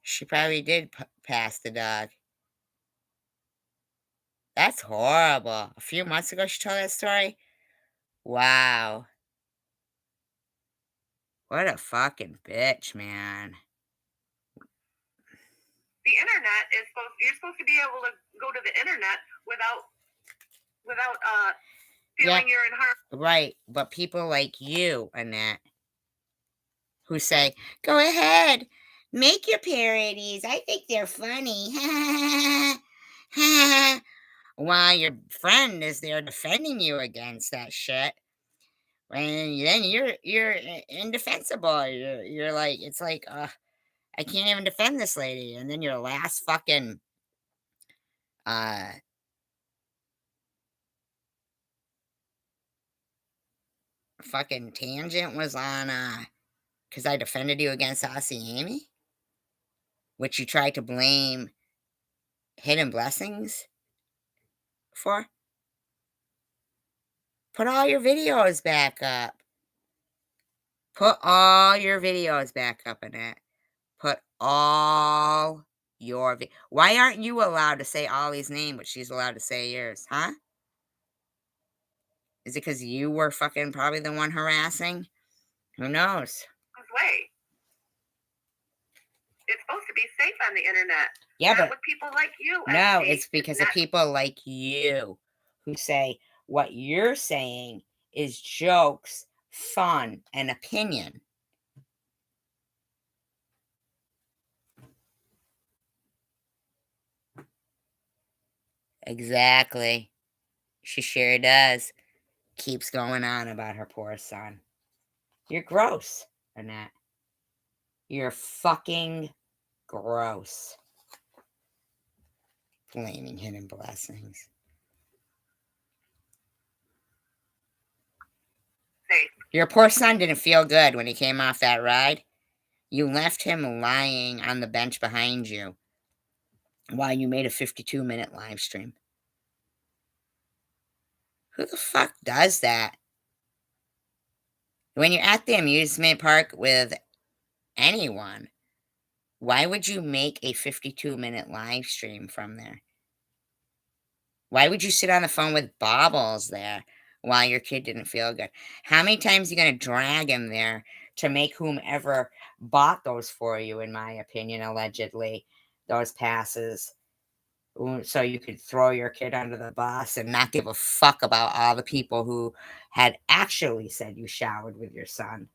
She probably did pass the dog. That's horrible. A few months ago, she told that story. Wow. What a fucking bitch, man. The internet is you're supposed to be able to go to the internet without feeling you're in harm. Right, but people like you, Annette, who say, go ahead, make your parodies. I think they're funny. While your friend is there defending you against that shit. And then you're indefensible. You're like, it's like, I can't even defend this lady. And then your last fucking fucking tangent was on because I defended you against Aussie Amy, which you tried to blame Hidden Blessings for. Put all your videos back up. Put all your videos back up, Annette. Put all your why aren't you allowed to say Ollie's name, but she's allowed to say yours, huh? Is it because you were fucking probably the one harassing? Who knows? Way. It's supposed to be safe on the internet. Yeah, Not but with people like you. no, SG. it's because of people like you who say what you're saying is jokes, fun, and opinion. Exactly. She sure does. Keeps going on about her poor son. You're gross, Annette. You're fucking gross. Blaming hidden blessings. Safe. Your poor son didn't feel good when he came off that ride. You left him lying on the bench behind you while you made a 52-minute live stream. Who the fuck does that? When you're at the amusement park with anyone, why would you make a 52-minute live stream from there? Why would you sit on the phone with Bobbles there while your kid didn't feel good? How many times are you going to drag him there to make whomever bought those for you, in my opinion, allegedly, those passes, so you could throw your kid under the bus and not give a fuck about all the people who had actually said you showered with your son?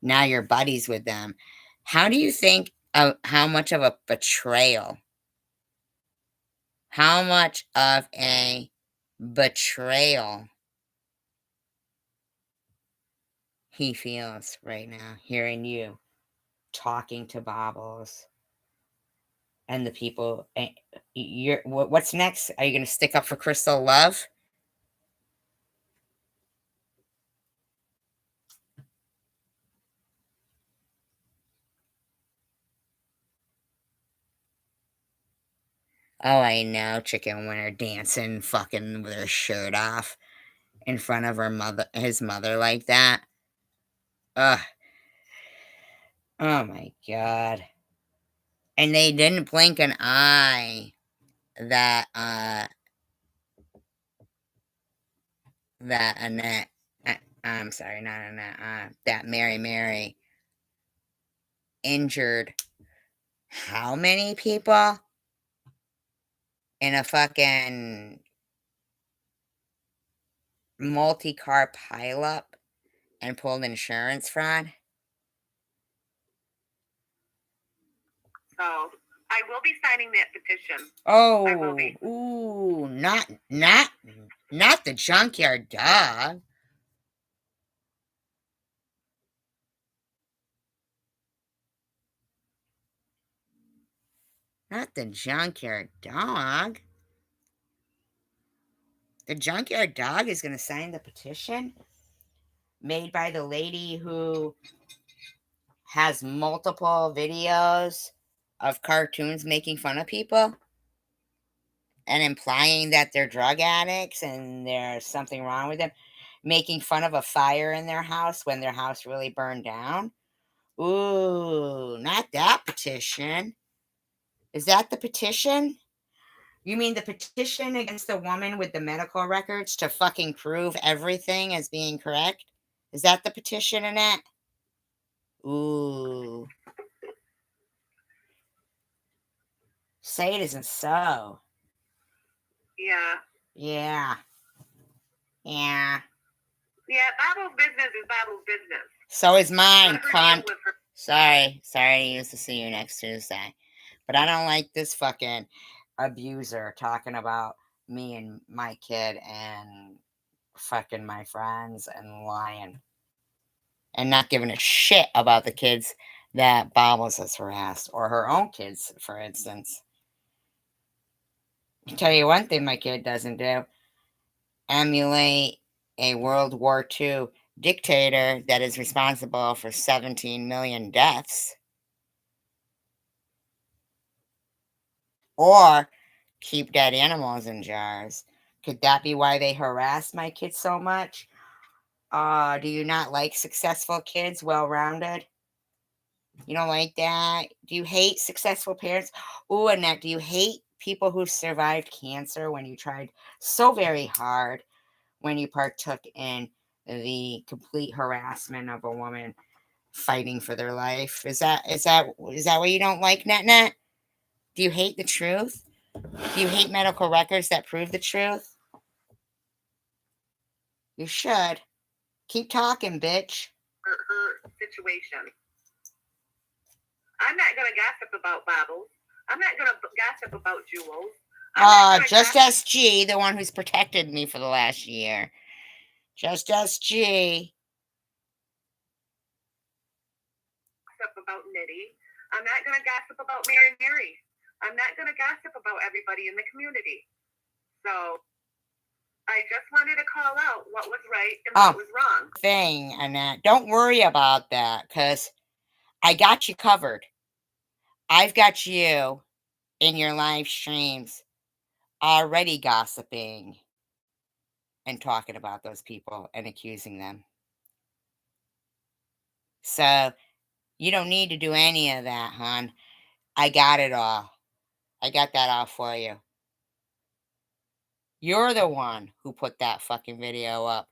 Now you're buddies with them. How do you think of how much of a betrayal? How much of a betrayal he feels right now, hearing you talking to Bobbles and the people. What's next? Are you going to stick up for Crystal Love? Oh, I know, chicken winner dancing, fucking with her shirt off in front of his mother like that. Ugh. Oh my god. And they didn't blink an eye that that Annette, I'm sorry, not Annette, that Mary injured how many people in a fucking multi-car pileup and pulled insurance fraud? So I will be signing that petition. I will Oh, be. ooh, not the junkyard dog. Not the junkyard dog. The junkyard dog is going to sign the petition made by the lady who has multiple videos of cartoons making fun of people and implying that they're drug addicts and there's something wrong with them, making fun of a fire in their house when their house really burned down. Ooh, not that petition. Is that the petition? You mean the petition against the woman with the medical records to fucking prove everything as being correct? Is that the petition, Annette? Ooh. Say it isn't so. Yeah. Yeah. Yeah. Yeah, Babble's business is Babble's business. So is mine, Let her cunt. deal with her. Sorry. I used to see you next Tuesday. But I don't like this fucking abuser talking about me and my kid and fucking my friends and lying. And not giving a shit about the kids that Bobbles has harassed, or her own kids, for instance. I can tell you one thing my kid doesn't do: emulate a World War II dictator that is responsible for 17 million deaths, or keep dead animals in jars. Could that be why they harass my kids so much? Do you not like successful kids, well rounded? You don't like that? Do you hate successful parents? Oh, Annette, do you hate people who survived cancer when you tried so very hard when you partook in the complete harassment of a woman fighting for their life. Is that what you don't like, Net? Do you hate the truth? Do you hate medical records that prove the truth? You should. Keep talking, bitch. her situation. I'm not going to gossip about Bobbles. I'm not going to gossip about Jewels. Just SG, the one who's protected me for the last year. Just SG. Gossip about Nitty. I'm not going to gossip about Mary. I'm not going to gossip about everybody in the community. So I just wanted to call out what was right and what was wrong. Thing, Annette. Don't worry about that, because I got you covered. I've got you in your live streams already gossiping and talking about those people and accusing them. So you don't need to do any of that, hon. I got it all. I got that all for you. You're the one who put that fucking video up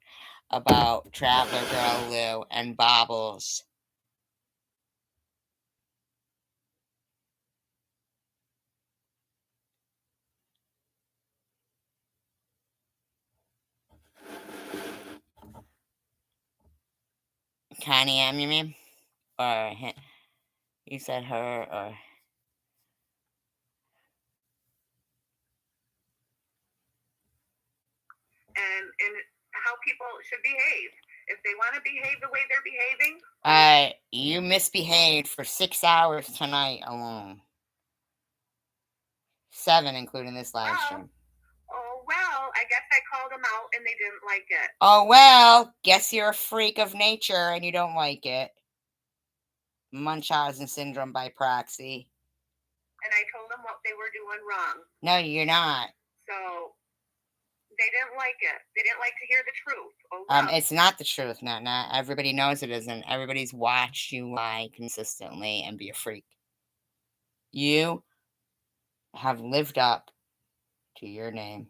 about Traveler Girl Lou and Bobbles. Connie M, you mean? Or you said her, or... And how people should behave. If they want to behave the way they're behaving. You misbehaved for 6 hours tonight alone. 7, including this live stream. Oh, well, I guess I called them out and they didn't like it. Oh, well, guess you're a freak of nature and you don't like it. Munchausen syndrome by proxy. And I told them what they were doing wrong. No, you're not. So they didn't like it. They didn't like to hear the truth. Oh, well. It's not the truth, not. Everybody knows it isn't. Everybody's watched you lie consistently and be a freak. You have lived up to your name.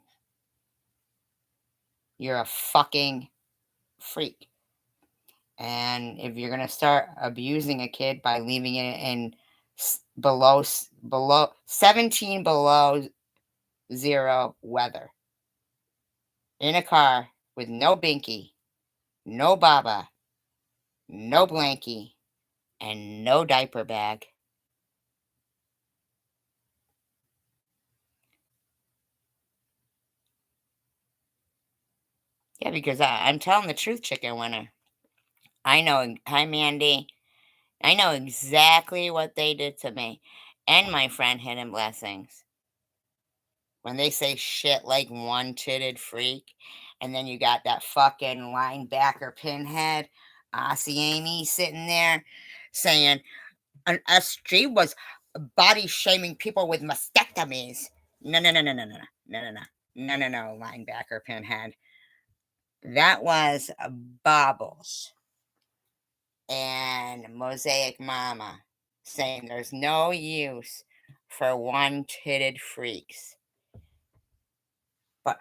You're a fucking freak. And if you're gonna start abusing a kid by leaving it in below 17 below zero weather in a car with no binky, no baba, no blankie, and no diaper bag. Yeah, because I'm telling the truth, chicken winner. I know. Hi, Mandy. I know exactly what they did to me and my friend Hidden Blessings. When they say shit like one-titted freak, and then you got that fucking linebacker pinhead, Aussie Amy, sitting there saying an SG was body shaming people with mastectomies. No, linebacker pinhead. That was Bobbles and Mosaic Mama saying there's no use for one-titted freaks. But,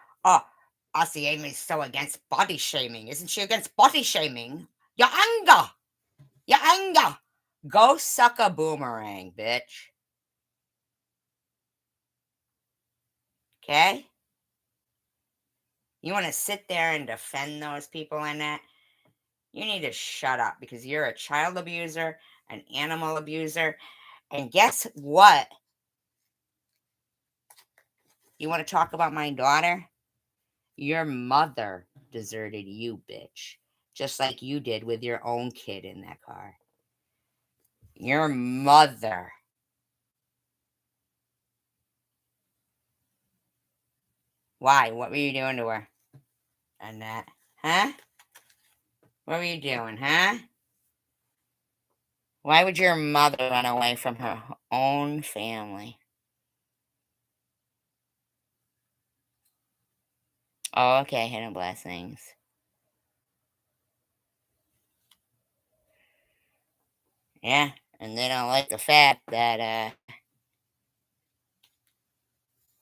Aussie Amy's so against body shaming. Isn't she against body shaming? Your anger. Go suck a boomerang, bitch. Okay? You want to sit there and defend those people in that? You need to shut up, because you're a child abuser, an animal abuser, and guess what? You want to talk about my daughter? Your mother deserted you, bitch. Just like you did with your own kid in that car. Your mother. Why? What were you doing to her? Annette? Huh? What were you doing, huh? Why would your mother run away from her own family? Oh, okay, Hidden Blessings. Yeah, and they don't like the fact that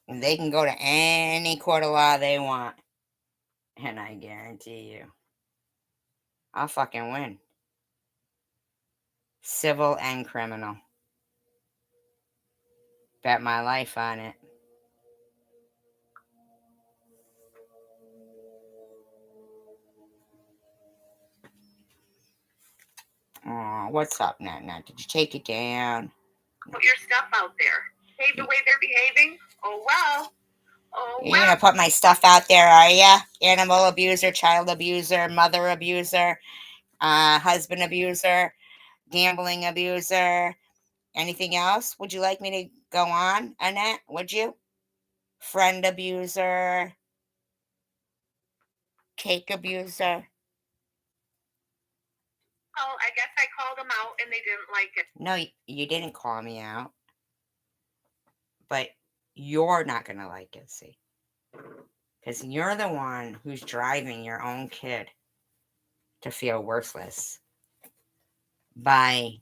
they can go to any court of law they want. And I guarantee you, I'll fucking win. Civil and criminal. Bet my life on it. Oh, what's up, Nat? Did you take it down? Put your stuff out there. Behave the way they're behaving. Oh well. Oh You're well. gonna put my stuff out there, are ya? Animal abuser, child abuser, mother abuser, husband abuser, gambling abuser. Anything else? Would you like me to go on, Annette? Would you? Friend abuser, cake abuser. Oh, I guess I called them out and they didn't like it. No, you didn't call me out. But you're not gonna like it, see? Because you're the one who's driving your own kid to feel worthless by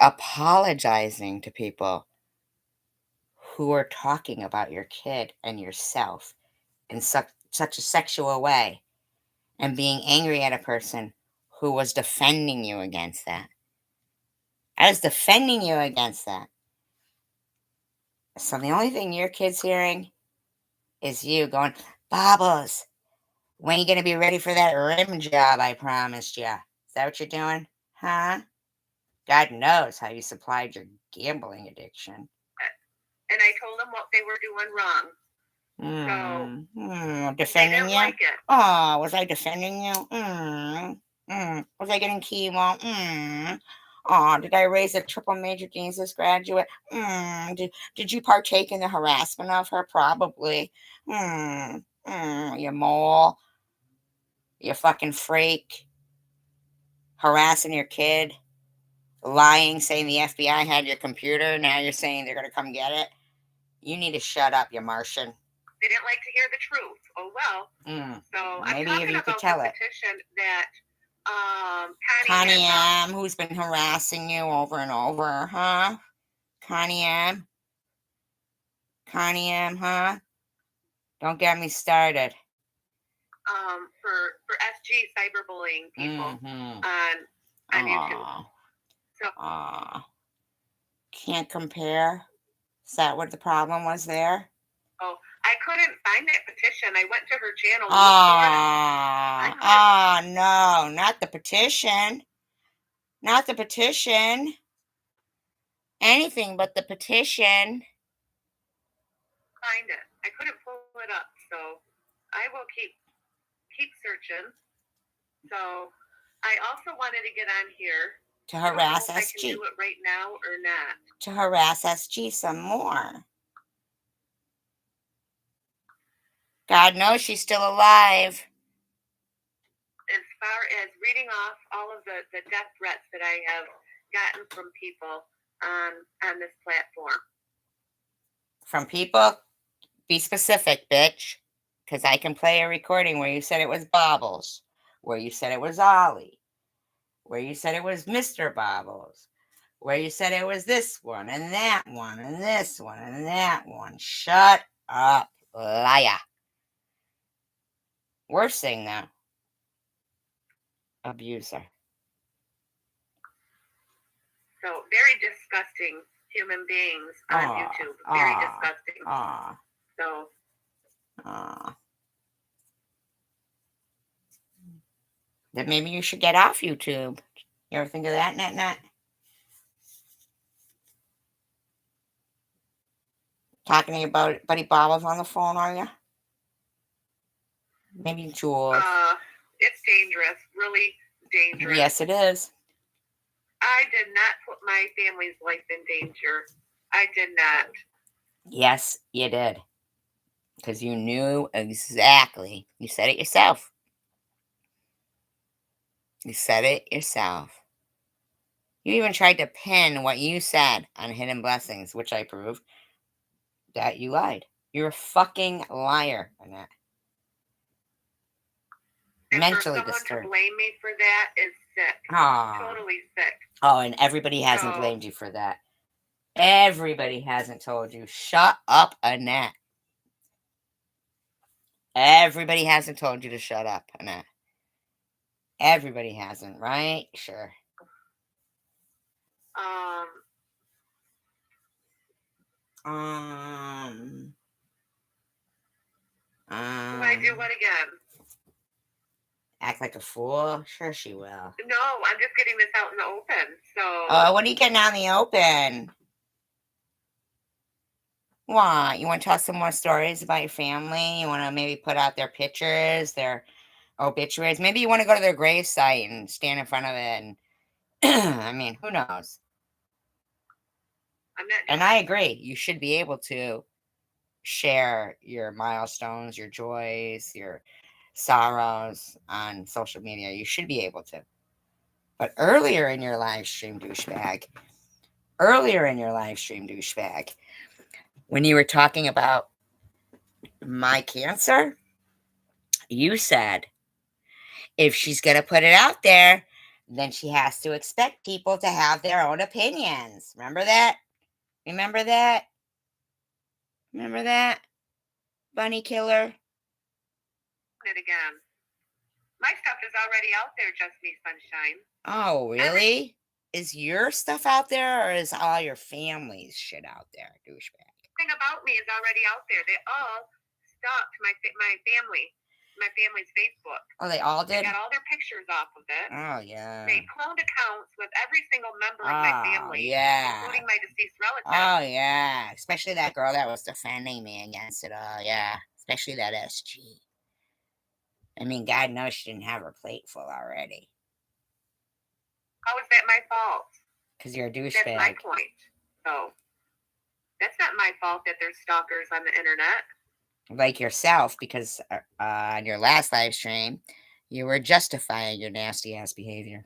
apologizing to people who are talking about your kid and yourself in such a sexual way and being angry at a person who was defending you against that. I was defending you against that. So the only thing your kid's hearing is you going, Bobbles, when are you going to be ready for that rim job I promised you? Is that what you're doing? Huh? God knows how you supplied your gambling addiction. And I told them what they were doing wrong. Defending you? Like it. Oh, was I defending you? Was I getting chemo? Oh, did I raise a triple major Jesus graduate? Did you partake in the harassment of her? Probably. You mole. You fucking freak. Harassing your kid. Lying, saying the FBI had your computer. Now you're saying they're going to come get it. You need to shut up, you Martian. They didn't like to hear the truth. Oh well. So maybe I'm talking if you about could tell the it. petition that Connie M, who's been harassing you over and over, huh? Connie M, huh? Don't get me started. For SG cyberbullying people on YouTube. So can't compare. Is that what the problem was there? Oh, I couldn't find that petition. I went to her channel. No, not the petition. Not the petition. Anything but the petition. Find it. I couldn't pull it up, so I will keep searching. So I also wanted to get on here to harass SG. I can do it right now or not. To harass SG some more. God knows she's still alive. As far as reading off all of the death threats that I have gotten from people on this platform. From people? Be specific, bitch. Because I can play a recording where you said it was Bobbles, where you said it was Ollie, where you said it was Mr. Bobbles, where you said it was this one and that one and this one and that one. Shut up, liar. Worst thing, though, abuser. So, very disgusting human beings on YouTube. Very disgusting. So. That maybe you should get off YouTube. You ever think of that, Nat? Talking to your buddy Bobbles on the phone, are you? Maybe Jules. It's dangerous. Really dangerous. Yes, it is. I did not put my family's life in danger. I did not. Yes, you did. Because you knew exactly. You said it yourself. You said it yourself. You even tried to pin what you said on Hidden Blessings, which I proved that you lied. You're a fucking liar, Annette. Mentally disturbed. For someone to blame me for that is sick. Totally sick. Oh, and everybody hasn't blamed you for that. Everybody hasn't told you. Shut up, Annette. Everybody hasn't told you to shut up, Annette. Everybody hasn't, right? Sure. I do what again? Act like a fool? Sure she will. No, I'm just getting this out in the open. So. Oh, what are you getting out in the open? What? You want to tell some more stories about your family? You want to maybe put out their pictures, their obituaries? Maybe you want to go to their gravesite and stand in front of it. And I mean, who knows? And I agree. You should be able to share your milestones, your joys, your sorrows on social media. You should be able to. But earlier in your live stream, douchebag, when you were talking about my cancer, you said if she's going to put it out there, then she has to expect people to have their own opinions. Remember that? Remember that? Remember that? Bunny killer? It again. My stuff is already out there, Just Me Sunshine. Oh, really? Is your stuff out there, or is all your family's shit out there, douchebag? Everything about me is already out there. They all stalked my family's Facebook. Oh, they all did? They got all their pictures off of it. Oh, yeah. They cloned accounts with every single member of my family, yeah. including my deceased relatives. Oh, yeah. Especially that girl that was defending me against it all. Yeah. Especially that SG. I mean, God knows she didn't have her plate full already. How is that my fault? Because you're a douchebag. That's my point. So, that's not my fault that there's stalkers on the internet. Like yourself, because on your last live stream, you were justifying your nasty ass behavior.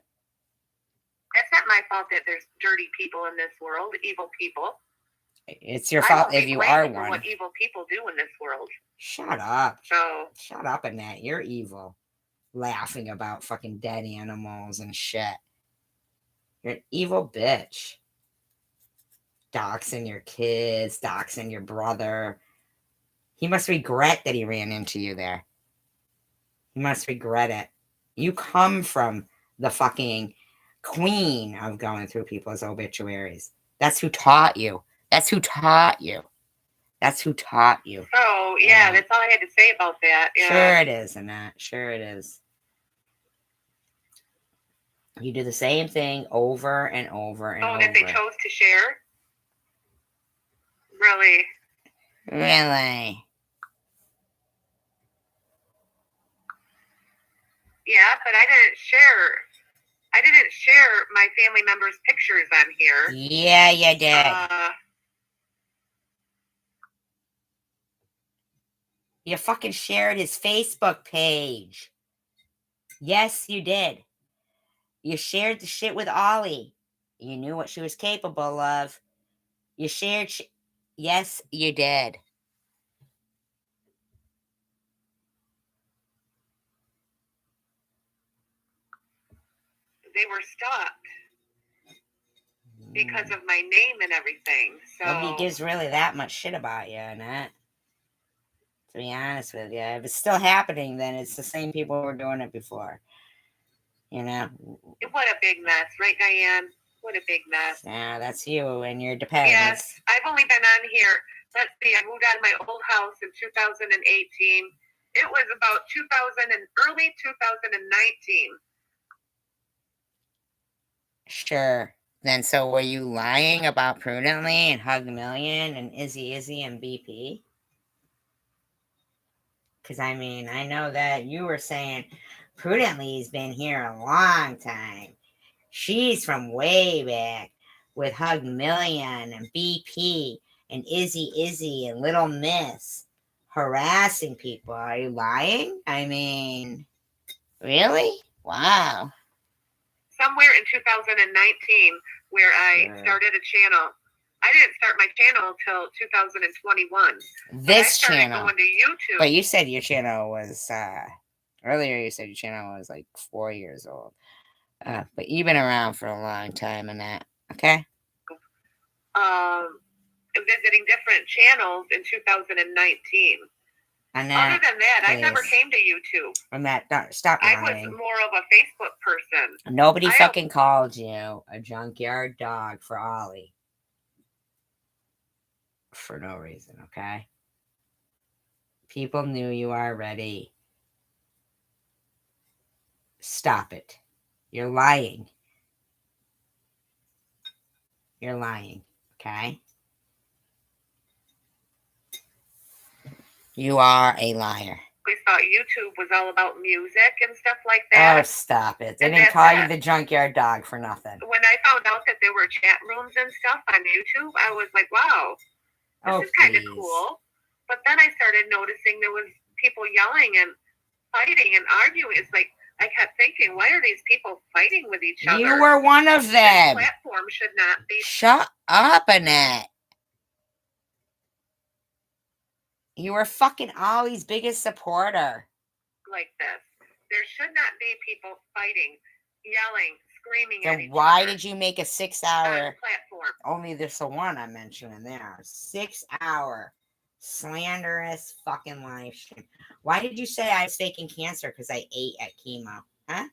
That's not my fault that there's dirty people in this world, evil people. It's your fault if you are one. What evil people do in this world. Shut up. So. Shut up, Annette. You're evil. Laughing about fucking dead animals and shit. You're an evil bitch. Doxing your kids, doxing your brother. He must regret that he ran into you there. He must regret it. You come from the fucking queen of going through people's obituaries. That's who taught you. That's who taught you. That's who taught you. Oh, yeah, that's all I had to say about that. Yeah. Sure it is, Annette. Sure it is. You do the same thing over and over and over. Oh, that they chose to share? Really? Really? Yeah, but I didn't share my family members' pictures on here. Yeah, you did. You fucking shared his Facebook page. Yes, you did. You shared the shit with Ollie. You knew what she was capable of. You shared yes, you did. They were stopped because of my name and everything. So nobody gives really that much shit about you, Annette. To be honest with you, if it's still happening, then it's the same people who were doing it before. You know. What a big mess, right, Diane? What a big mess. Yeah, that's you and your dependents. Yes, I've only been on here. Let's see, I moved out of my old house in 2018. It was about early 2019. Sure. Then so were you lying about Prudently and Hug Million and Izzy and BP? Because, I mean, I know that you were saying Prudently's been here a long time. She's from way back with Hug Million and BP and Izzy and Little Miss harassing people. Are you lying? I mean, really? Wow. Somewhere in 2019 where I started a channel. I didn't start my channel till 2021. This channel. Going to YouTube. But you said your channel was earlier. You said your channel was like 4 years old. But you've been around for a long time in that. Okay. Visiting different channels in 2019. Annette, Other than that, I never please. came to YouTube. Annette, stop I was lying. more of a Facebook person. Nobody I- fucking called you a junkyard dog for Ollie. For no reason, okay? People knew you already. Stop it. You're lying. You're lying, okay? You are a liar. We thought YouTube was all about music and stuff like Oh, that. stop it. They And didn't that's call you it. the junkyard dog for nothing. When I found out that there were chat rooms and stuff on YouTube, I was like, wow, this Oh, is kind of please. cool. But then I started noticing there was people yelling and fighting and arguing. It's like, I kept thinking, why are these people fighting with each other? You were one of This them. platform should not be Shut up, Annette. You were fucking Ollie's biggest supporter. like this. There should not be people fighting, yelling, screaming at Then each why other did you make a on 6-hour? platform. Only there's the one I'm mentioning there. 6-hour slanderous fucking live stream. Why did you say I was faking cancer because I ate at chemo? Huh?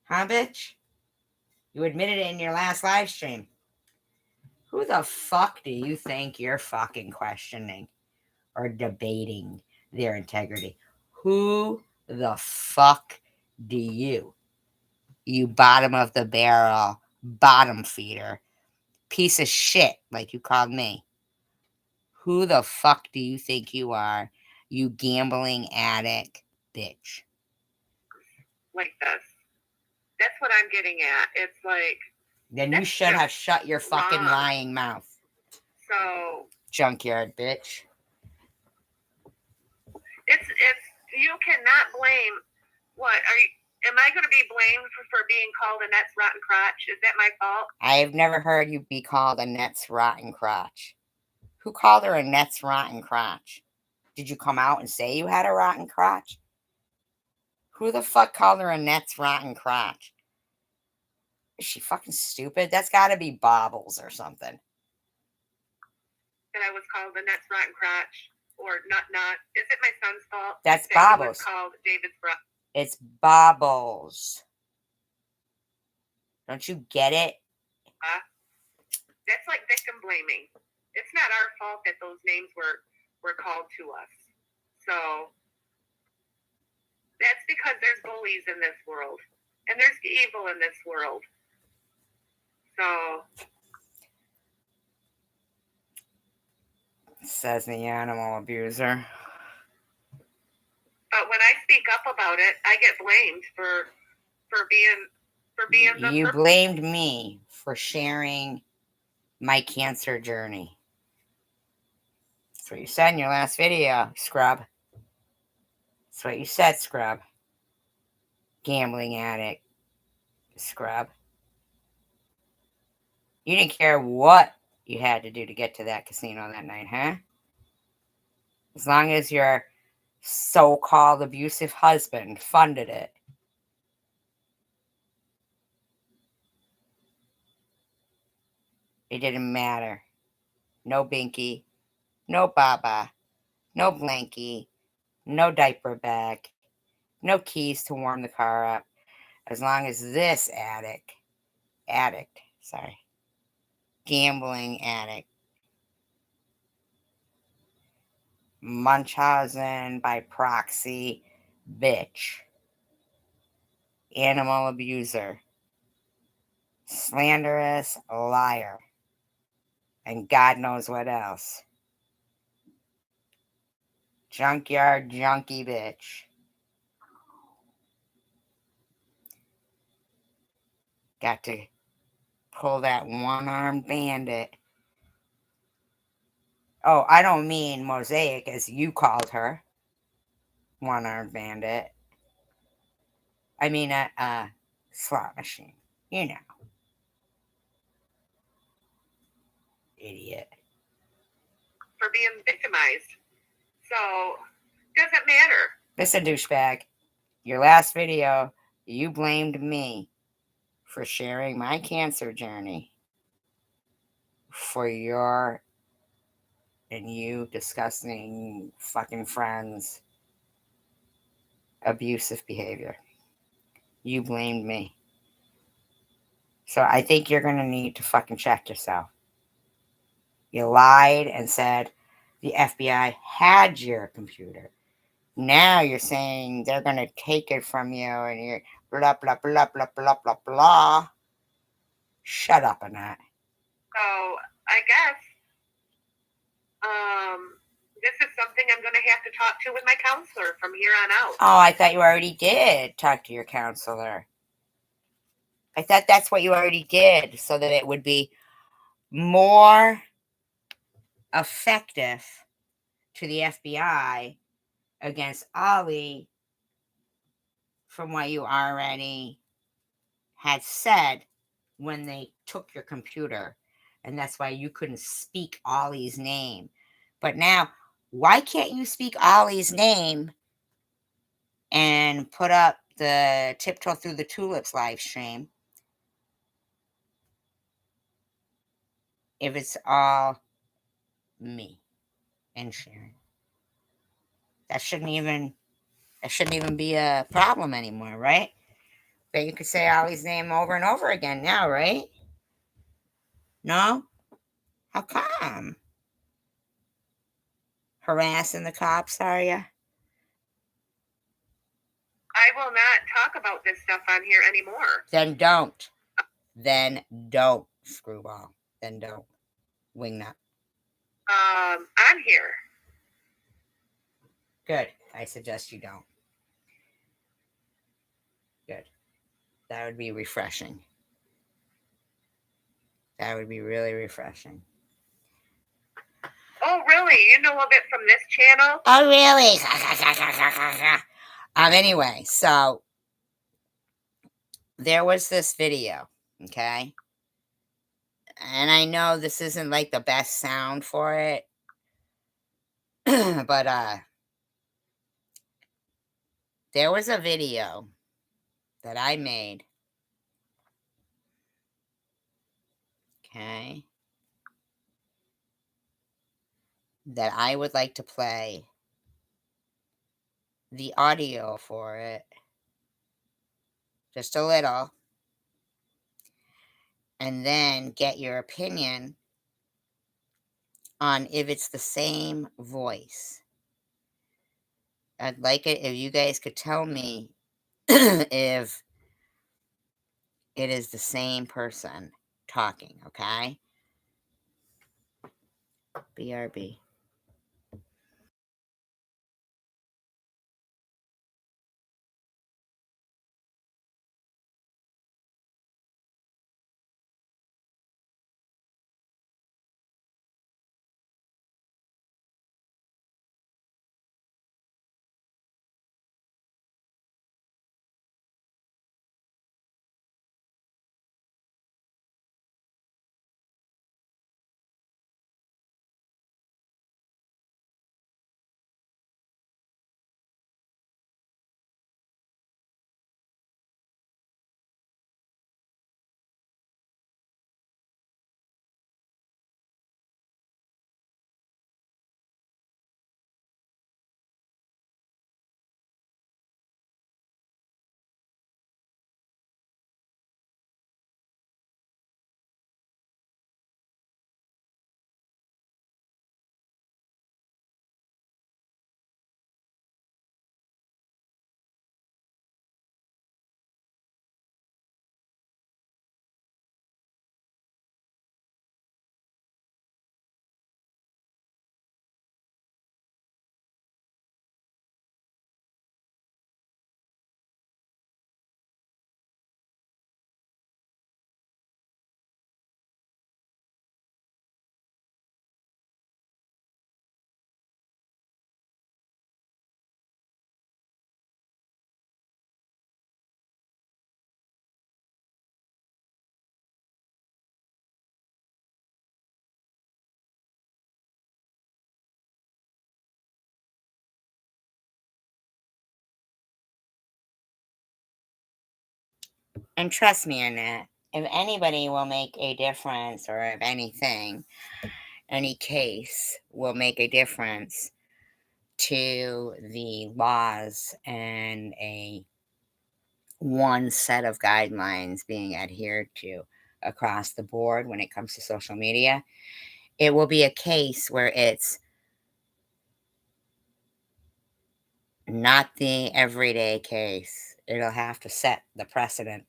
Huh, bitch? You admitted it in your last live stream. Who the fuck do you think you're fucking questioning or debating their integrity? Who the fuck do you bottom of the barrel, bottom feeder, piece of shit like you called me? Who the fuck do you think you are, you gambling addict bitch? Like this. That's what I'm getting at. It's like, Then you that's should have just shut your fucking wrong. lying mouth, so junkyard bitch. it's you cannot blame what are you am I going to be blamed for being called Annette's rotten crotch? Is that my fault? I have never heard you be called Annette's rotten crotch. Who called her Annette's rotten crotch? Did you come out and say you had a rotten crotch? Who the fuck called her Annette's rotten crotch? Is she fucking stupid? That's gotta be Bobbles or something. That I was called Annette's rotten crotch or not? Is it my son's fault? That's that he was Bobbles. called David's brother. It's Bobbles. Don't you get it? That's like victim blaming. It's not our fault that those names were called to us. So that's because there's bullies in this world and there's evil in this world. So Says the animal abuser. but when I speak up about it, I get blamed for being the You blamed me for sharing my cancer journey. That's what you said in your last video, scrub. That's what you said, scrub. Gambling addict, scrub. You didn't care what you had to do to get to that casino that night, huh? As long as your so-called abusive husband funded it. It didn't matter. No binky, no baba, no blankie, no diaper bag, no keys to warm the car up. As long as this gambling addict, Munchausen by proxy, bitch, animal abuser, slanderous liar, and God knows what else. Junkyard junkie bitch. Got to pull that one-armed bandit. Oh, I don't mean Mosaic as you called her. One-armed bandit. I mean a slot machine. You know. Idiot. for being victimized. So doesn't matter. Listen, douchebag. Your last video, you blamed me for sharing my cancer journey for your and you discussing fucking friends, abusive behavior. You blamed me. So I think you're going to need to fucking check yourself. You lied and said the FBI had your computer. Now you're saying they're going to take it from you and you're blah, blah, blah, blah, blah, blah, blah. Shut up, Annette. So I guess this is something I'm going to have to talk to with my counselor from here on out. Oh, I thought you already did talk to your counselor. I thought that's what you already did so that it would be more effective to the FBI against Ollie from what you already had said when they took your computer. And that's why you couldn't speak Ollie's name. But now, why can't you speak Ollie's name and put up the Tiptoe Through the Tulips live stream if it's all me and Sharon? That shouldn't even be a problem anymore, right? That you could say Ollie's name over and over again now, right? No? How come? Harassing the cops, are you? I will not talk about this stuff on here anymore. Then don't. Then don't, screwball. Then don't. Wingnut. On here. Good. I suggest you don't. Good. That would be refreshing. That would be really refreshing. Oh, really? You know of it from this channel? Oh, really? Anyway, so there was this video, okay? And I know this isn't like the best sound for it, but there was a video that I made, okay, that I would like to play the audio for it, just a little, and then get your opinion on if it's the same voice. I'd like it if you guys could tell me if it is the same person talking, okay? BRB. And trust me, Annette, if anybody will make a difference or if anything, any case will make a difference to the laws and a one set of guidelines being adhered to across the board when it comes to social media. It will be a case where it's not the everyday case. It'll have to set the precedent.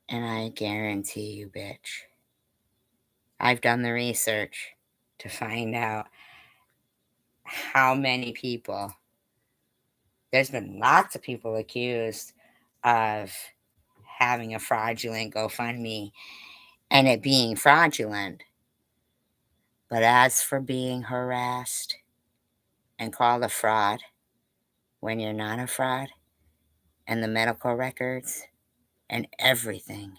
And I guarantee you, bitch, I've done the research to find out how many people, there's been lots of people accused of having a fraudulent GoFundMe and it being fraudulent. But as for being harassed and called a fraud when you're not a fraud, and the medical records and everything.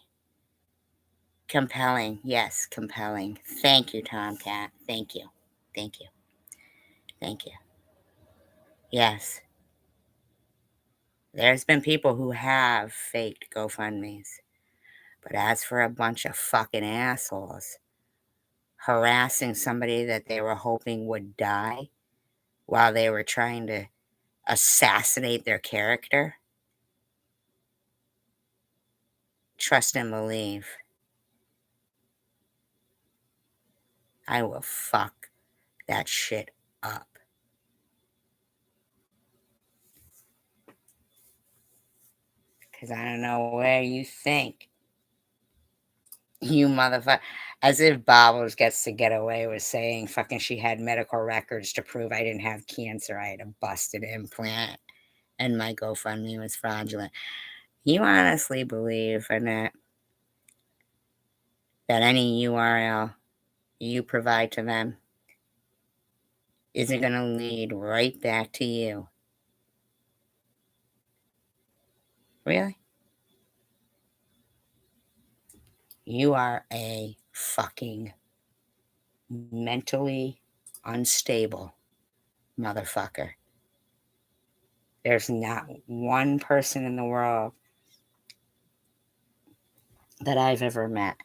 Compelling. Yes, compelling. Thank you, Tomcat. Thank you. Thank you. Thank you. Yes. There's been people who have faked GoFundMes. But as for a bunch of fucking assholes harassing somebody that they were hoping would die while they were trying to assassinate their character, trust and believe, I will fuck that shit up. Because I don't know where you think you motherfucker. As if Bobbles gets to get away with saying fucking she had medical records to prove I didn't have cancer. I had a busted implant and my GoFundMe was fraudulent. You honestly believe, Annette, that any URL you provide to them isn't going to lead right back to you? Really? You are a fucking mentally unstable motherfucker. There's not one person in the world that I've ever met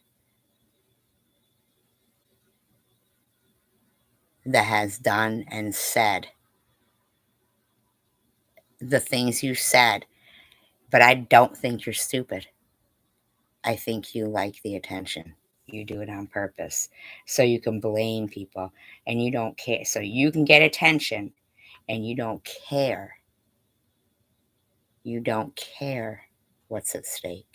that has done and said the things you said, but I don't think you're stupid. I think you like the attention. You do it on purpose so you can blame people and you don't care. So you can get attention and you don't care. You don't care what's at stake.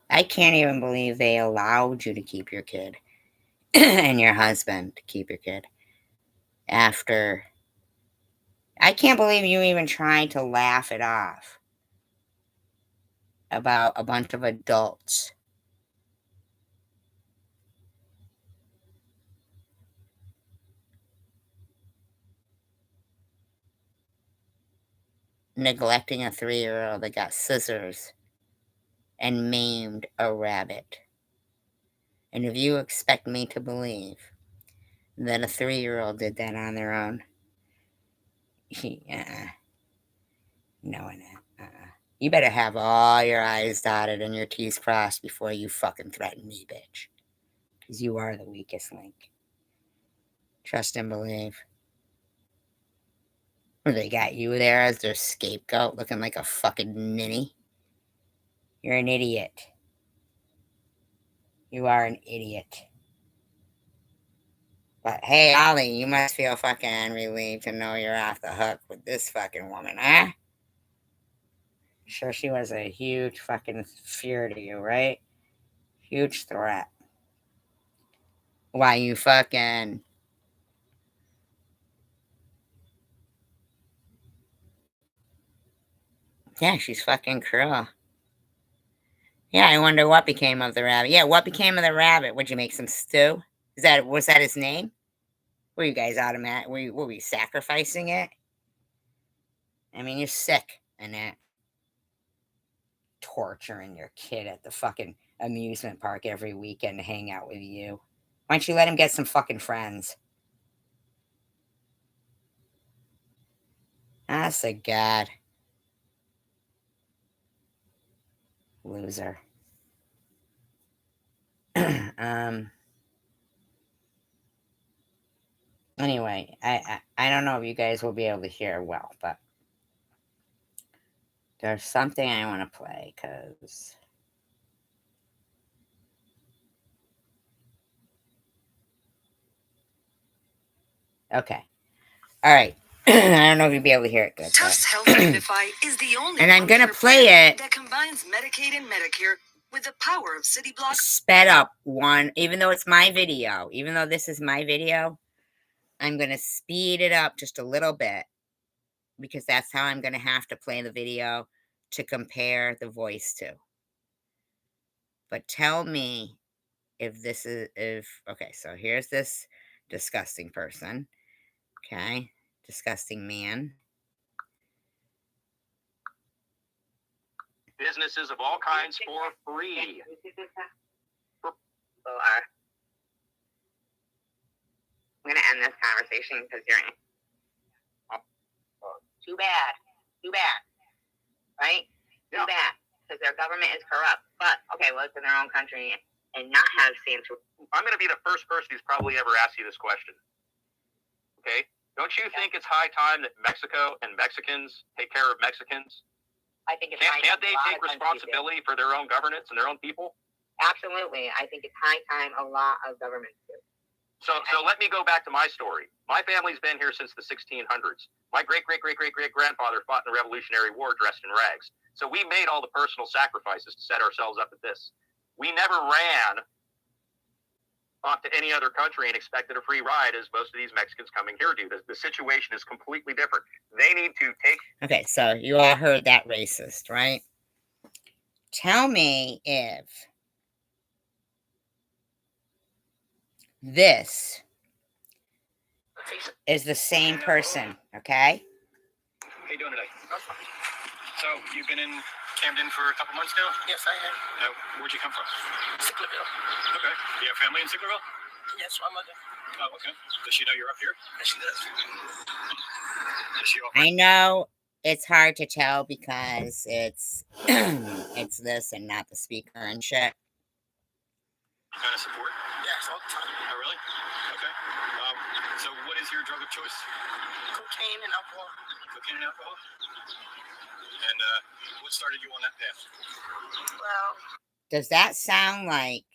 I can't even believe they allowed you to keep your kid and your husband to keep your kid after. I can't believe you even tried to laugh it off about a bunch of adults neglecting a 3-year-old that got scissors and maimed a rabbit. And if you expect me to believe that a 3-year-old did that on their own, no, you better have all your I's dotted and your T's crossed before you fucking threaten me, bitch. Because you are the weakest link. Trust and believe. Or they got you there as their scapegoat looking like a fucking ninny. You're an idiot. You are an idiot. But hey, Ollie, you must feel fucking relieved to know you're off the hook with this fucking woman, huh? Sure, she was a huge fucking fear to you, right? Huge threat. Why you fucking. Yeah, she's fucking cruel. Yeah, I wonder what became of the rabbit. Yeah, what became of the rabbit? Would you make some stew? Was that his name? Were you guys automatic? Were we sacrificing it? I mean, you're sick, Annette. Torturing your kid at the fucking amusement park every weekend to hang out with you. Why don't you let him get some fucking friends? Honest to God. Loser. Anyway, I don't know if you guys will be able to hear well, but there's something I want to play because. Okay. All right. I don't know if you'll be able to hear it good. Tufts Health Unify is the only and I'm gonna play it that combines Medicaid and Medicare with the power of city blocks. Sped up one, even though it's my video, even though this is my video, I'm gonna speed it up just a little bit because that's how I'm gonna have to play the video to compare the voice to. But tell me if this is okay, so here's this disgusting person. Okay, disgusting man. Businesses of all kinds for free. I'm gonna end this conversation because you're too bad, right? Too bad because their government is corrupt. But okay, well, it's in their own country and not have sanctuary. I'm gonna be the first person who's probably ever asked you this question. Okay, don't you think it's high time that Mexico and Mexicans take care of Mexicans? I think it's can't they take responsibility for their own governance and their own people? Absolutely, I think it's high time a lot of governments do. So let me go back to my story. My family's been here since the 1600s. My great-great-great-great-great-grandfather fought in the Revolutionary War dressed in rags. So we made all the personal sacrifices to set ourselves up at this. We never ran off to any other country and expected a free ride as most of these Mexicans coming here do. The situation is completely different. They need to take... Okay, so you all heard that racist, right? Tell me if this is the same person, okay? How you doing today? So, you've been in Camden for a couple months now? Yes, I have. Where'd you come from? Sicklerville. Okay. Do you have family in Sicklerville? Yes, my mother. Oh, okay. Does she know you're up here? Yes, she does. Does she offer... I know it's hard to tell because it's it's this and not the speaker and shit. kind of support? Yes, all the time. Oh, really? Okay. So what is your drug of choice? Cocaine and alcohol. Cocaine and alcohol? And what started you on that path? Well, does that sound like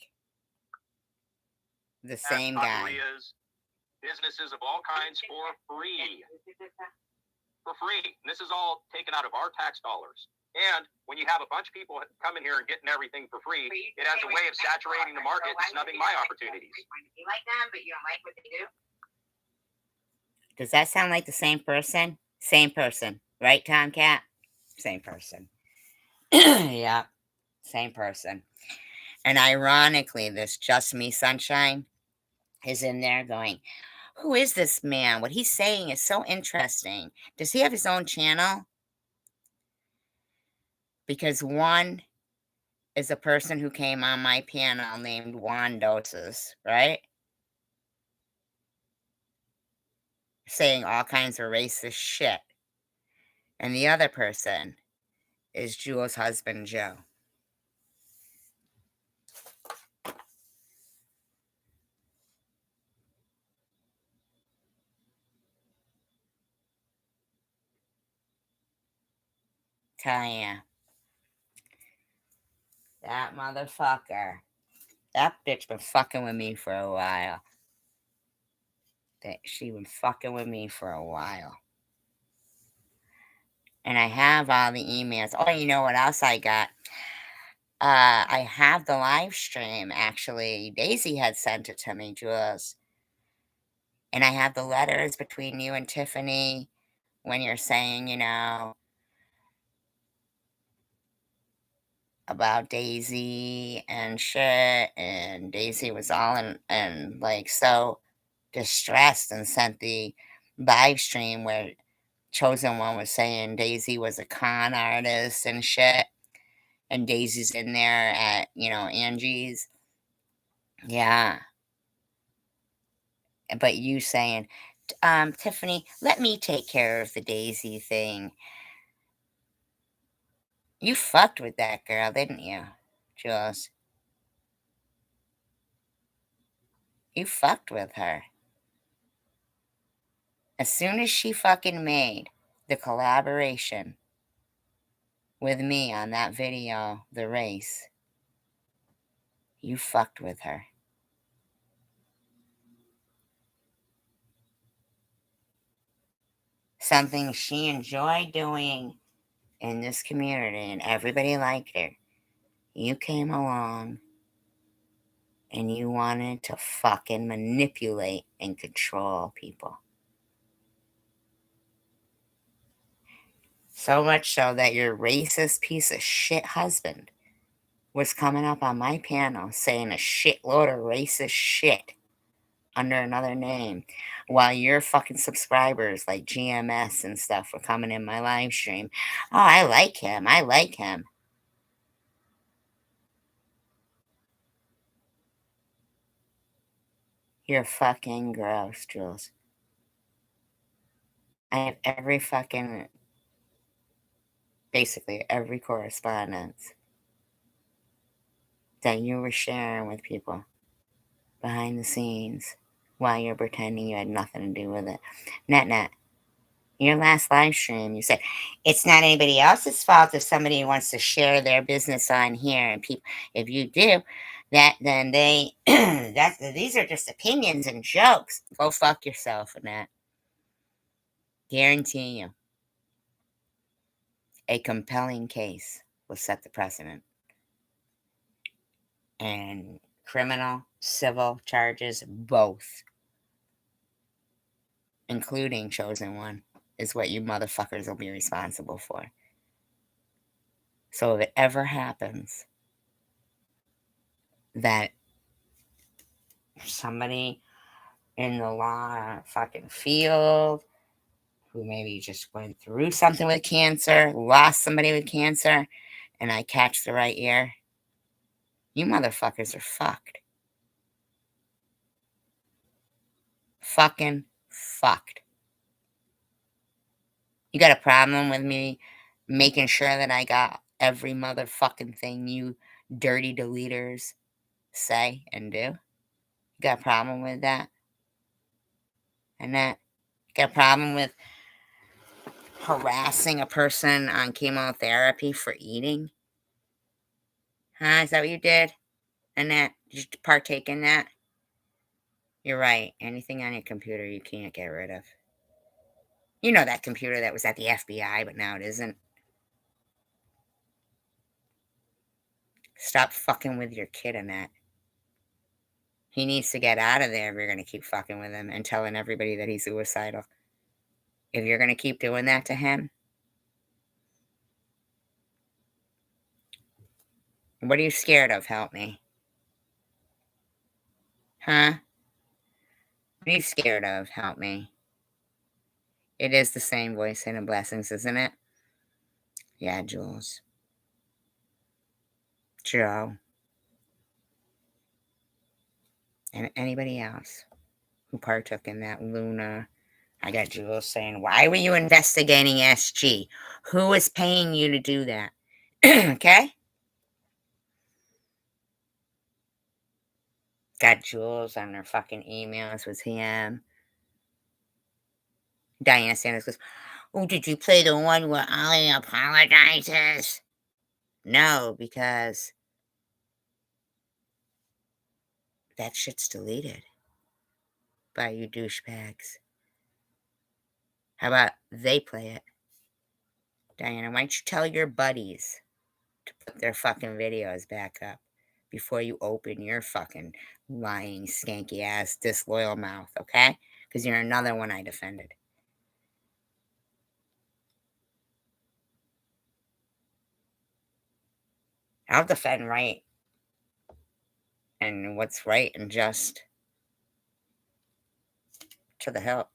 the same guy? Is businesses of all kinds for free. For free. And this is all taken out of our tax dollars. And when you have a bunch of people coming here and getting everything for free, it has a way of saturating the market and snubbing my opportunities. You like them, but you don't like what they do? Does that sound like the same person? Same person, right, Tomcat? Same person. Yeah, same person. And ironically, this Just Me Sunshine is in there going, who is this man? What he's saying is so interesting. Does he have his own channel? Because one is a person who came on my panel named Juan Doses, right? Saying all kinds of racist shit. And the other person is Jewel's husband, Joe. Tell ya. That motherfucker. That bitch been fucking with me for a while. She been fucking with me for a while. And I have all the emails. Oh, you know what else I got? I have the live stream, actually. Daisy had sent it to me, Jules. And I have the letters between you and Tiffany when you're saying, you know, about Daisy and shit. And Daisy was all in like so distressed and sent the live stream where Chosen One was saying Daisy was a con artist and shit. And Daisy's in there at, you know, Angie's. Yeah. But you saying, Tiffany, let me take care of the Daisy thing. You fucked with that girl, didn't you, Jules? You fucked with her. As soon as she fucking made the collaboration with me on that video, The Race, you fucked with her. Something she enjoyed doing in this community and everybody liked her. You came along and you wanted to fucking manipulate and control people. So much so that your racist piece of shit husband was coming up on my panel saying a shitload of racist shit under another name, while your fucking subscribers like GMS and stuff were coming in my live stream. Oh, I like him. I like him. You're fucking gross, Jules. I have basically every correspondence that you were sharing with people behind the scenes while you're pretending you had nothing to do with it. Net. Your last live stream, you said it's not anybody else's fault if somebody wants to share their business on here, and people, if you do that, then they these are just opinions and jokes. Go fuck yourself, Annette. Guarantee you, a compelling case will set the precedent, and criminal, civil charges, both, including chosen one, is what you motherfuckers will be responsible for. So if it ever happens that somebody in the law fucking field who maybe just went through something with cancer, lost somebody with cancer, and I catch the right ear, you motherfuckers are fucked. Fucking fucked. You got a problem with me making sure that I got every motherfucking thing you dirty deleters say and do? You got a problem with that? And that? You got a problem with harassing a person on chemotherapy for eating? Huh? Is that what you did? And that? Did you partake in that? You're right. Anything on your computer you can't get rid of. You know that computer that was at the FBI, but now it isn't. Stop fucking with your kid, Annette. He needs to get out of there if you're going to keep fucking with him and telling everybody that he's suicidal. If you're going to keep doing that to him, what are you scared of? Help me. Huh? What are you scared of? Help me. It is the same voice and blessings, isn't it? Yeah, Jules. Joe. And anybody else who partook in that Luna. I got Jules saying, why were you investigating SG? Who is paying you to do that? Okay? Got Jules on her fucking emails with him. Diana Sanders goes, oh, did you play the one where Ollie apologizes? No, because that shit's deleted by you douchebags. How about they play it? Diana, why don't you tell your buddies to put their fucking videos back up before you open your fucking lying, skanky ass, disloyal mouth, okay? Because you're another one I defended. I'll defend right and what's right and just to the hilt.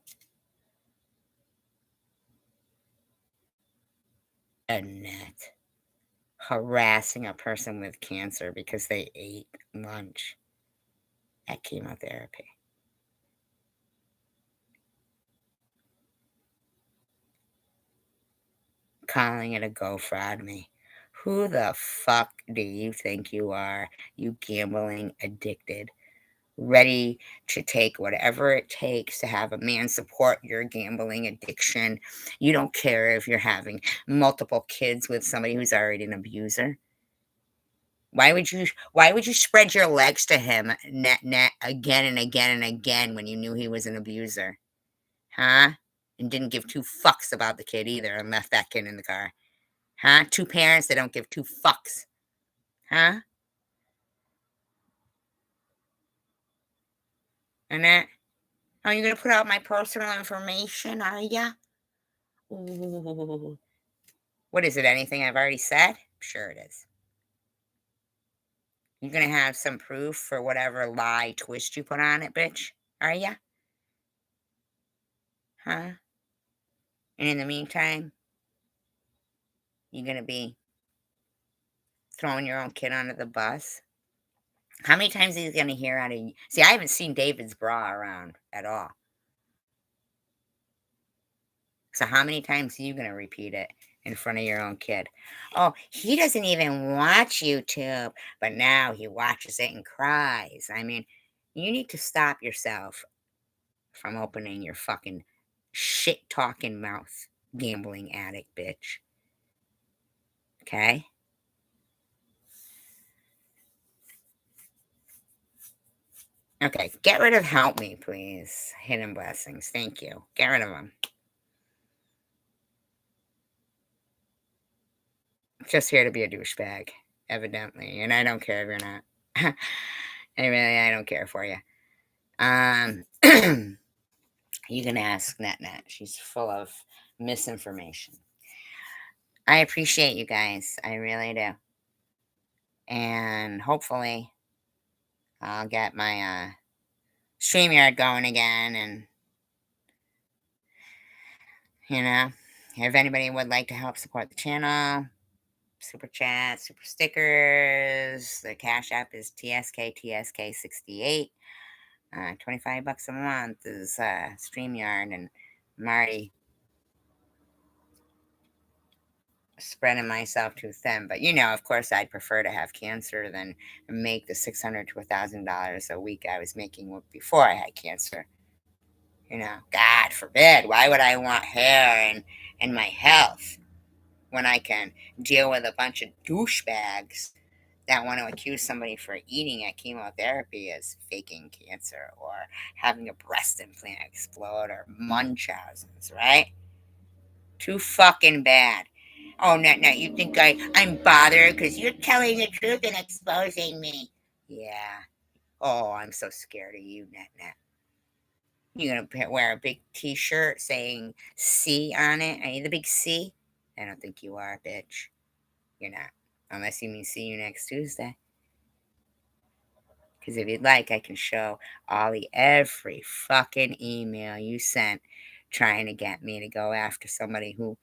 Annette harassing a person with cancer because they ate lunch at chemotherapy. Calling it a GoFundMe. Who the fuck do you think you are, you gambling addicted ready to take whatever it takes to have a man support your gambling addiction. You don't care if you're having multiple kids with somebody who's already an abuser. Why would you spread your legs to him net again and again and again when you knew he was an abuser? Huh? And didn't give two fucks about the kid either and left that kid in the car. Huh? Two parents that don't give two fucks. Huh? Annette? Oh, you're gonna put out my personal information, are ya? Ooh. What is it? Anything I've already said? Sure it is. You're gonna have some proof for whatever lie twist you put on it, bitch? Are ya? Huh? And in the meantime, you're gonna be throwing your own kid under the bus? How many times is he gonna hear out of you? See, I haven't seen David's bra around at all. So how many times are you gonna repeat it in front of your own kid? Oh, he doesn't even watch YouTube, but now he watches it and cries. I mean, you need to stop yourself from opening your fucking shit talking mouth, gambling addict bitch. Okay? Okay, get rid of help me, please. Hidden blessings. Thank you. Get rid of them. Just here to be a douchebag, evidently. And I don't care if you're not. I don't care for you. You can ask NetNet. She's full of misinformation. I appreciate you guys. I really do. And hopefully I'll get my StreamYard going again. And, if anybody would like to help support the channel, super chat, super stickers, the Cash App is TSK68. $25 a month is StreamYard, and I'm already spreading myself too thin. But of course, I'd prefer to have cancer than make the $600 to $1,000 a week I was making before I had cancer. God forbid. Why would I want hair and my health when I can deal with a bunch of douchebags that want to accuse somebody for eating at chemotherapy as faking cancer or having a breast implant explode or Munchausen's, right? Too fucking bad. Oh, no, you think I'm bothered because you're telling the truth and exposing me. Yeah. Oh, I'm so scared of you, Net. You gonna wear a big t-shirt saying C on it? Are you the big C? I don't think you are, bitch. You're not. Unless you mean see you next Tuesday. Because if you'd like, I can show every fucking email you sent trying to get me to go after somebody who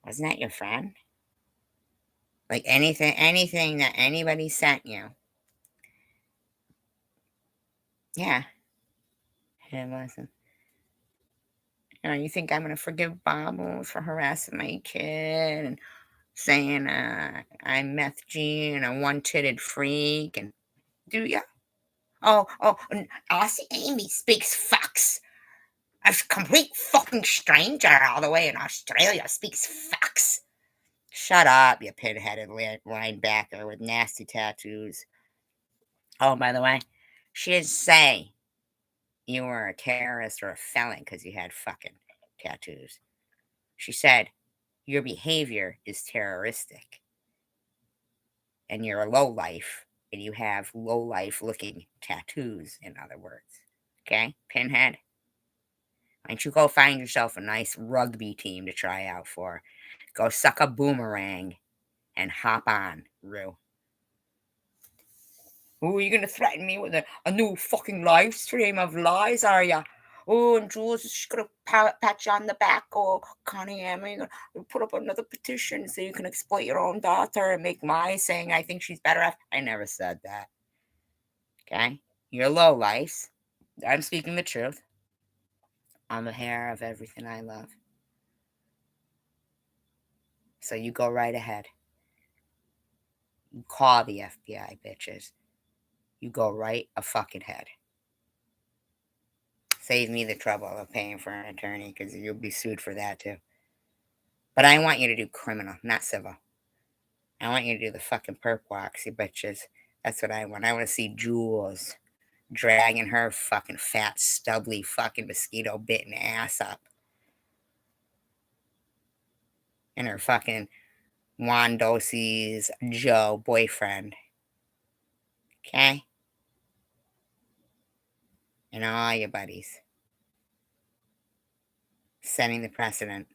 wasn't that your friend? Like anything that anybody sent you. Yeah. It wasn't. You think I'm going to forgive Bobbles for harassing my kid and saying I'm meth G and a one-titted freak? And do ya? Oh, Aussie Amy speaks fucks. A complete fucking stranger all the way in Australia speaks fucks. Shut up, you pin-headed linebacker with nasty tattoos. Oh, by the way, she didn't say you were a terrorist or a felon because you had fucking tattoos. She said your behavior is terroristic and you're a lowlife and you have lowlife looking tattoos, in other words. Okay, pinhead? Why don't you go find yourself a nice rugby team to try out for? Go suck a boomerang and hop on, Rue. Oh, are you going to threaten me with a new fucking live stream of lies, are you? Oh, and Jules is going to pat you on the back. Oh, Connie, I'm going to put up another petition so you can exploit your own daughter and make lies saying I think she's better off. I never said that. Okay? You're low life. I'm speaking the truth. I'm the hair of everything I love. So you go right ahead. You call the FBI, bitches. you go right a fucking head. Save me the trouble of paying for an attorney, because you'll be sued for that too. But I want you to do criminal, not civil. I want you to do the fucking perp walks, you bitches. That's what I want. I want to see Jules dragging her fucking fat, stubbly, fucking mosquito bitten ass up. And her fucking Juan Dosie's Joe boyfriend. Okay? And all your buddies. Setting the precedent.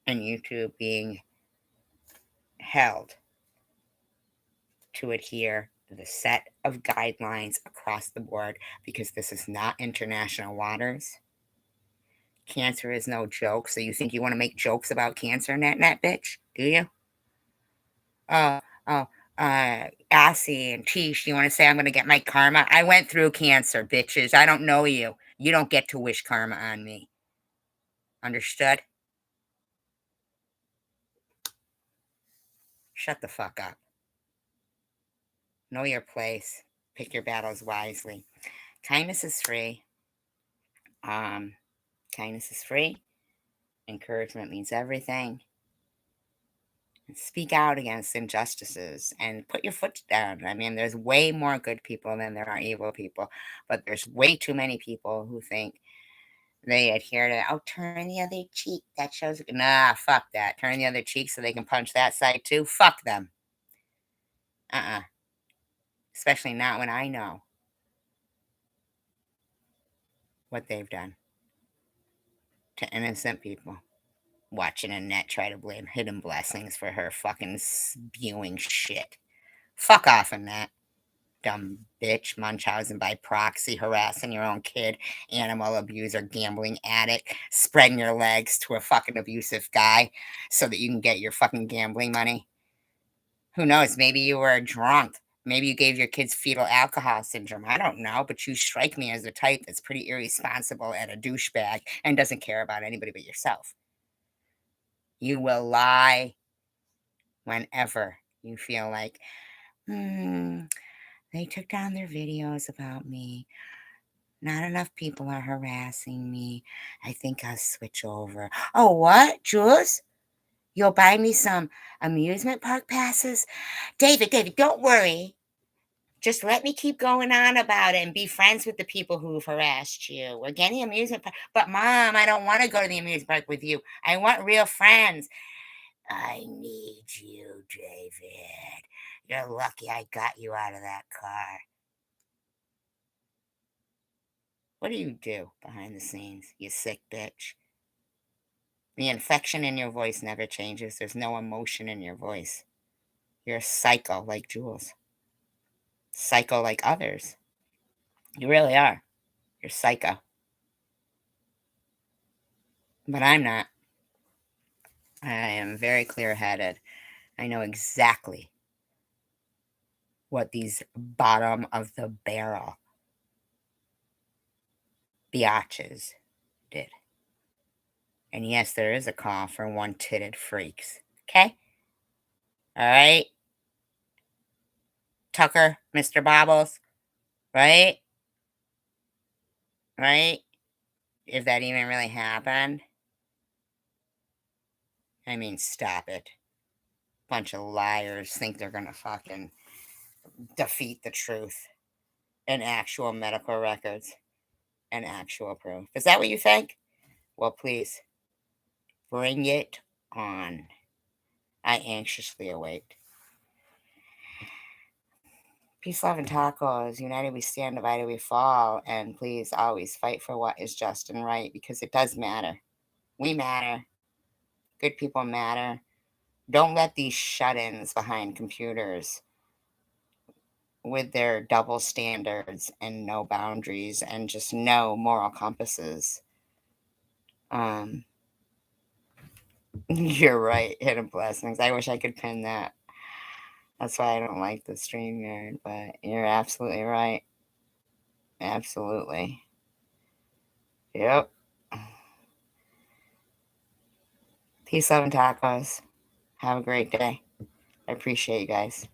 And YouTube being held to adhere to the set of guidelines across the board, because this is not international waters. Cancer is no joke, so you think you want to make jokes about cancer, net bitch? Do you? Oh, oh, Assie and Tish, you want to say I'm going to get my karma? I went through cancer, bitches. I don't know you. You don't get to wish karma on me. Understood? Shut the fuck up. Know your place. Pick your battles wisely. Kindness is free. Kindness is free. Encouragement means everything. Speak out against injustices and put your foot down. I mean, there's way more good people than there are evil people, but there's way too many people who think they adhere to, oh, turn the other cheek. That shows, nah, fuck that. Turn the other cheek so they can punch that side too. Fuck them. Especially not when I know what they've done to innocent people. Watching Annette try to blame hidden blessings for her fucking spewing shit. Fuck off, Annette. Dumb bitch. Munchausen by proxy, harassing your own kid, animal abuser, gambling addict, spreading your legs to a fucking abusive guy so that you can get your fucking gambling money. Who knows? Maybe you were a drunk. Maybe you gave your kids fetal alcohol syndrome. I don't know, but you strike me as the type that's pretty irresponsible and a douchebag and doesn't care about anybody but yourself. You will lie whenever you feel like, they took down their videos about me. Not enough people are harassing me. I think I'll switch over. Oh, what, Jules? You'll buy me some amusement park passes? David, don't worry. Just let me keep going on about it and be friends with the people who've harassed you. We're getting amusement park. But Mom, I don't want to go to the amusement park with you. I want real friends. I need you, David. You're lucky I got you out of that car. What do you do behind the scenes, you sick bitch? The infection in your voice never changes. There's no emotion in your voice. You're a psycho like Jules. Psycho like others. You really are. You're psycho. But I'm not. I am very clear-headed. I know exactly what these bottom of the barrel biatches did. And yes, there is a call for one-titted freaks. Okay? All right? Tucker, Mr. Bobbles, right? Right? If that even really happened. I mean, stop it. Bunch of liars think they're gonna fucking defeat the truth and actual medical records and actual proof. Is that what you think? Well, please, bring it on. I anxiously await. Peace, love, and tacos. United we stand, divided we fall. And please always fight for what is just and right, because it does matter. We matter. Good people matter. Don't let these shut-ins behind computers with their double standards and no boundaries and just no moral compasses. You're right, hidden blessings. I wish I could pin that. That's why I don't like the StreamYard, but you're absolutely right. Absolutely. Yep. Peace, love, and tacos. Have a great day. I appreciate you guys.